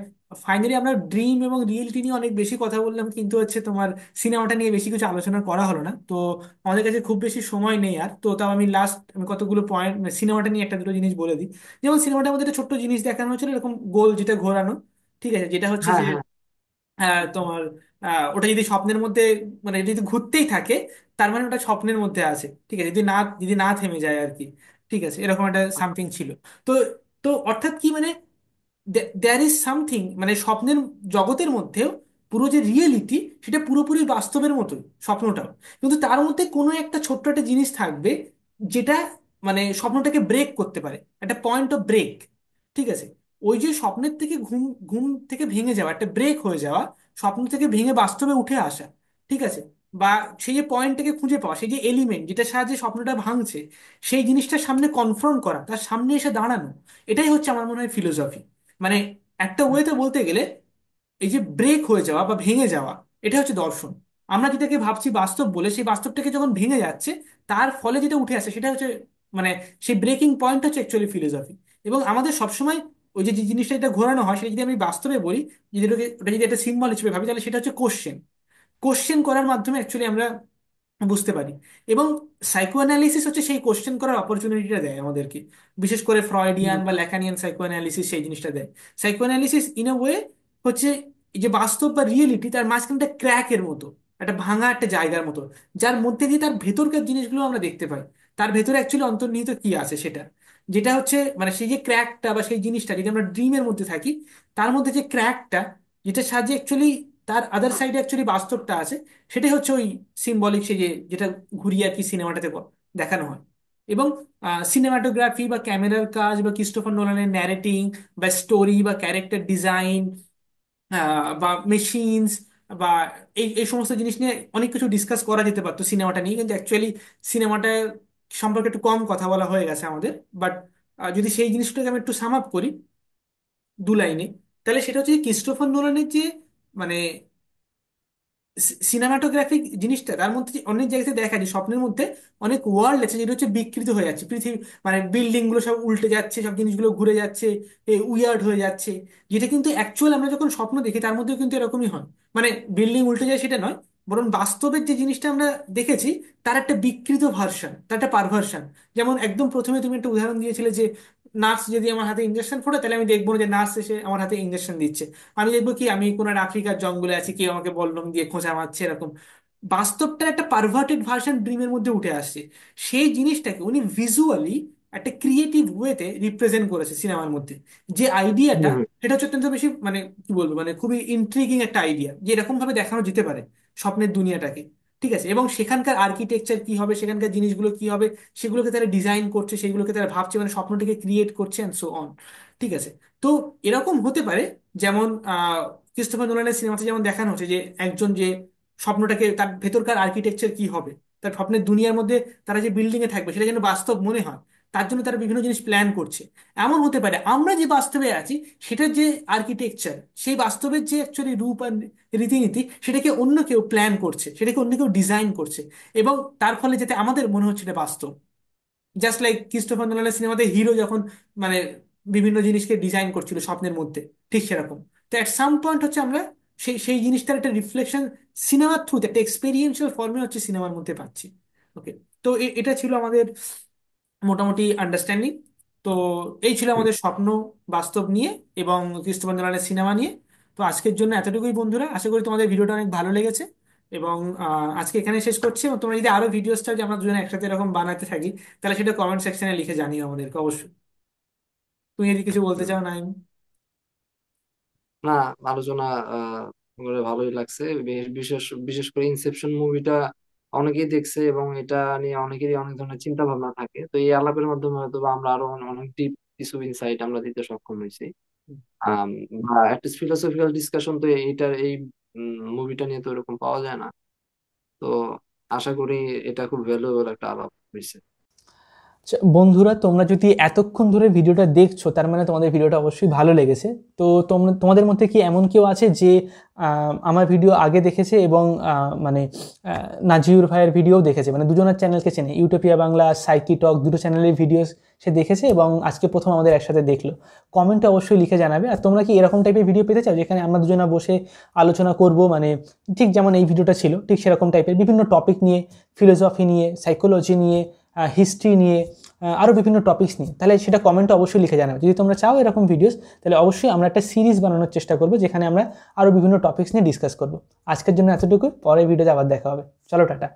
ফাইনালি আমরা ড্রিম এবং রিয়েলিটি নিয়ে অনেক বেশি কথা বললাম, কিন্তু হচ্ছে তোমার সিনেমাটা নিয়ে বেশি কিছু আলোচনা করা হলো না। তো আমাদের কাছে খুব বেশি সময় নেই আর, তো তাও আমি লাস্ট কতগুলো পয়েন্ট সিনেমাটা নিয়ে একটা দুটো জিনিস বলে দিই। যেমন সিনেমাটার মধ্যে একটা ছোট্ট জিনিস দেখানো হয়েছিল, এরকম গোল যেটা ঘোরানো, ঠিক আছে, যেটা হচ্ছে হ্যাঁ যে হ্যাঁ তোমার ওটা যদি স্বপ্নের মধ্যে, মানে এটা যদি ঘুরতেই থাকে, তার মানে ওটা স্বপ্নের মধ্যে আছে, ঠিক আছে, যদি না থেমে যায় আর কি, ঠিক আছে, এরকম একটা সামথিং ছিল। তো তো অর্থাৎ কি, মানে দেয়ার ইজ সামথিং, মানে স্বপ্নের জগতের মধ্যেও পুরো যে রিয়েলিটি সেটা পুরোপুরি বাস্তবের মতোই স্বপ্নটাও, কিন্তু তার মধ্যে কোনো একটা ছোট্ট একটা জিনিস থাকবে যেটা মানে স্বপ্নটাকে ব্রেক করতে পারে, একটা পয়েন্ট অফ ব্রেক, ঠিক আছে। ওই যে স্বপ্নের থেকে ঘুম ঘুম থেকে ভেঙে যাওয়া, একটা ব্রেক হয়ে যাওয়া, স্বপ্ন থেকে ভেঙে বাস্তবে উঠে আসা, ঠিক আছে, বা সেই যে পয়েন্টটাকে খুঁজে পাওয়া, সেই যে এলিমেন্ট যেটা সাহায্যে স্বপ্নটা ভাঙছে, সেই জিনিসটার সামনে কনফ্রন্ট করা, তার সামনে এসে দাঁড়ানো, এটাই হচ্ছে আমার মনে হয় ফিলোসফি। মানে একটা ওয়েতে বলতে গেলে এই যে ব্রেক হয়ে যাওয়া বা ভেঙে যাওয়া, এটা হচ্ছে দর্শন। আমরা যেটাকে ভাবছি বাস্তব বলে, সেই বাস্তবটাকে যখন ভেঙে যাচ্ছে, তার ফলে যেটা উঠে আসে সেটা হচ্ছে মানে সেই ব্রেকিং পয়েন্ট হচ্ছে অ্যাকচুয়ালি ফিলোসফি। এবং আমাদের সবসময় ওই যে যে জিনিসটা এটা ঘোরানো হয়, সেটা যদি আমি বাস্তবে বলি, যদি ওটা যদি একটা সিম্বল হিসেবে ভাবি, তাহলে সেটা হচ্ছে কোশ্চেন। কোশ্চেন করার মাধ্যমে অ্যাকচুয়ালি আমরা বুঝতে পারি। এবং সাইকো অ্যানালিসিস হচ্ছে সেই কোশ্চেন করার অপরচুনিটিটা দেয় আমাদেরকে, বিশেষ করে ফ্রয়েডিয়ান বা ল্যাকানিয়ান সাইকো অ্যানালিসিস সেই জিনিসটা দেয়। Psycho analysis in a way হচ্ছে এই যে বাস্তব বা রিয়েলিটি, তার মাঝখানে একটা ক্র্যাকের মতো, একটা ভাঙা একটা জায়গার মতো, যার মধ্যে দিয়ে তার ভেতরকার জিনিসগুলো আমরা দেখতে পাই, তার ভেতরে অ্যাকচুয়ালি অন্তর্নিহিত কি আছে সেটা, যেটা হচ্ছে মানে সেই যে ক্র্যাকটা বা সেই জিনিসটা, যদি আমরা ড্রিমের মধ্যে থাকি, তার মধ্যে যে ক্র্যাকটা, যেটা সাহায্যে অ্যাকচুয়ালি তার আদার সাইডে অ্যাকচুয়ালি বাস্তবটা আছে, সেটাই হচ্ছে ওই সিম্বলিক, সে যে যেটা ঘুরিয়ে আর কি সিনেমাটাতে দেখানো হয়। এবং সিনেমাটোগ্রাফি বা ক্যামেরার কাজ বা ক্রিস্টোফার নোলানের ন্যারেটিং বা স্টোরি বা ক্যারেক্টার ডিজাইন বা মেশিনস বা এই এই সমস্ত জিনিস নিয়ে অনেক কিছু ডিসকাস করা যেতে পারতো সিনেমাটা নিয়ে, কিন্তু অ্যাকচুয়ালি সিনেমাটা সম্পর্কে একটু কম কথা বলা হয়ে গেছে আমাদের। বাট যদি সেই জিনিসটাকে আমি একটু সাম আপ করি দু লাইনে, তাহলে সেটা হচ্ছে ক্রিস্টোফার নোলানের যে মানে সিনেমাটোগ্রাফিক জিনিসটা, তার মধ্যে যে অনেক জায়গাতে দেখা যায় স্বপ্নের মধ্যে অনেক ওয়ার্ল্ড আছে যেটা হচ্ছে বিকৃত হয়ে যাচ্ছে, পৃথিবী মানে বিল্ডিং গুলো সব উল্টে যাচ্ছে, সব জিনিসগুলো ঘুরে যাচ্ছে, উইয়ার্ড হয়ে যাচ্ছে। যেটা কিন্তু অ্যাকচুয়াল আমরা যখন স্বপ্ন দেখি তার মধ্যেও কিন্তু এরকমই হয়। মানে বিল্ডিং উল্টে যায় সেটা নয়, বরং বাস্তবের যে জিনিসটা আমরা দেখেছি তার একটা বিকৃত ভার্সন, তার একটা পারভার্সন। যেমন একদম প্রথমে তুমি একটা উদাহরণ দিয়েছিলে যে নার্স যদি আমার হাতে ইঞ্জেকশন ফোড়ে তাহলে আমি দেখবো না যে নার্স এসে আমার হাতে ইঞ্জেকশন দিচ্ছে, আমি দেখবো কি আমি কোনো একটা আফ্রিকার জঙ্গলে আছি, কেউ আমাকে বল্লম দিয়ে খোঁচা মারছে, এরকম। বাস্তবটার একটা পারভার্টেড ভার্সন ড্রিমের মধ্যে উঠে আসছে। সেই জিনিসটাকে উনি ভিজুয়ালি একটা ক্রিয়েটিভ ওয়েতে রিপ্রেজেন্ট করেছে সিনেমার মধ্যে। যে হুম আইডিয়াটা, হুম সেটা হচ্ছে অত্যন্ত বেশি মানে কি বলবো, মানে খুবই ইন্ট্রিগিং একটা আইডিয়া যে এরকম ভাবে দেখানো যেতে পারে স্বপ্নের দুনিয়াটাকে। ঠিক আছে, এবং সেখানকার আর্কিটেকচার কি হবে, সেখানকার জিনিসগুলো কি হবে, সেগুলোকে তারা ডিজাইন করছে, সেগুলোকে তারা ভাবছে, মানে স্বপ্নটাকে ক্রিয়েট করছে অ্যান্ড সো অন। ঠিক আছে। তো এরকম হতে পারে যেমন ক্রিস্টোফার নোলানের সিনেমাতে যেমন দেখানো হচ্ছে যে একজন যে স্বপ্নটাকে, তার ভেতরকার আর্কিটেকচার কি হবে, তার স্বপ্নের দুনিয়ার মধ্যে তারা যে বিল্ডিং এ থাকবে সেটা যেন বাস্তব মনে হয়, তার জন্য তারা বিভিন্ন জিনিস প্ল্যান করছে। এমন হতে পারে আমরা যে বাস্তবে আছি সেটার যে আর্কিটেকচার, সেই বাস্তবের যে অ্যাকচুয়ালি রূপ আর রীতিনীতি, সেটাকে অন্য কেউ প্ল্যান করছে, সেটাকে অন্য কেউ ডিজাইন করছে, এবং তার ফলে যাতে আমাদের মনে হচ্ছে এটা বাস্তব। জাস্ট লাইক ক্রিস্টোফার নোলানের সিনেমাতে হিরো যখন মানে বিভিন্ন জিনিসকে ডিজাইন করছিল স্বপ্নের মধ্যে, ঠিক সেরকম। তো অ্যাট সাম পয়েন্ট হচ্ছে আমরা সেই সেই জিনিসটার একটা রিফ্লেকশন সিনেমার থ্রুতে, একটা এক্সপেরিয়েন্সিয়াল ফর্মে হচ্ছে সিনেমার মধ্যে পাচ্ছি। ওকে। তো এটা ছিল আমাদের মোটামুটি আন্ডারস্ট্যান্ডিং। তো এই ছিল হুম। আমাদের স্বপ্ন বাস্তব নিয়ে এবং ক্রিস্টোফার নোলানের সিনেমা নিয়ে। তো আজকের জন্য এতটুকুই বন্ধুরা, আশা করি তোমাদের ভিডিওটা অনেক ভালো লেগেছে। এবং আজকে এখানে শেষ করছি, এবং তোমরা যদি আরো ভিডিওস চাও যে আমরা দুজনে একসাথে এরকম বানাতে থাকি, তাহলে সেটা কমেন্ট সেকশনে লিখে জানিও আমাদেরকে অবশ্যই। তুমি যদি কিছু বলতে হুম। চাও নাই। না, আলোচনা করে ভালোই লাগছে। বিশেষ বিশেষ করে ইনসেপশন মুভিটা অনেকেই দেখছে এবং এটা নিয়ে অনেকেরই অনেক ধরনের চিন্তা ভাবনা থাকে। তো এই আলাপের মাধ্যমে হয়তো বা আমরা আরো অনেক ডিপ কিছু ইনসাইট আমরা দিতে সক্ষম হয়েছি। আম, বা একটা ফিলোসফিক্যাল ডিসকাশন তো এই মুভিটা নিয়ে তো এরকম পাওয়া যায় না। তো আশা করি এটা খুব ভ্যালুয়েবল একটা আলাপ হয়েছে। আচ্ছা, বন্ধুরা তোমরা যদি এতক্ষণ ধরে ভিডিওটা দেখছো তার মানে তোমাদের ভিডিওটা অবশ্যই ভালো লেগেছে। তো তোমরা তোমাদের মধ্যে কি এমন কেউ আছে যে আমার ভিডিও আগে দেখেছে এবং মানে নাজিউর ভাইয়ের ভিডিও দেখেছে, মানে দুজনের চ্যানেলকে চেনে, ইউটোপিয়া বাংলা, সাইকি টক, দুটো চ্যানেলের ভিডিও সে দেখেছে এবং আজকে প্রথম আমাদের একসাথে দেখলো? কমেন্টে অবশ্যই লিখে জানাবে। আর তোমরা কি এরকম টাইপের ভিডিও পেতে চাও যেখানে আমরা দুজনা বসে আলোচনা করব, মানে ঠিক যেমন এই ভিডিওটা ছিল ঠিক সেরকম টাইপের বিভিন্ন টপিক নিয়ে, ফিলোসফি নিয়ে, সাইকোলজি নিয়ে, হিস্ট্রি নিয়ে, আরও বিভিন্ন টপিকস নিয়ে? তাহলে সেটা কমেন্টে অবশ্যই লিখে জানাবে। যদি তোমরা চাও এরকম ভিডিওস, তাহলে অবশ্যই আমরা একটা সিরিজ বানানোর চেষ্টা করবো যেখানে আমরা আরও বিভিন্ন টপিকস নিয়ে ডিসকাস করবো। আজকের জন্য এতটুকু, পরের ভিডিওতে আবার দেখা হবে। চলো টাটা।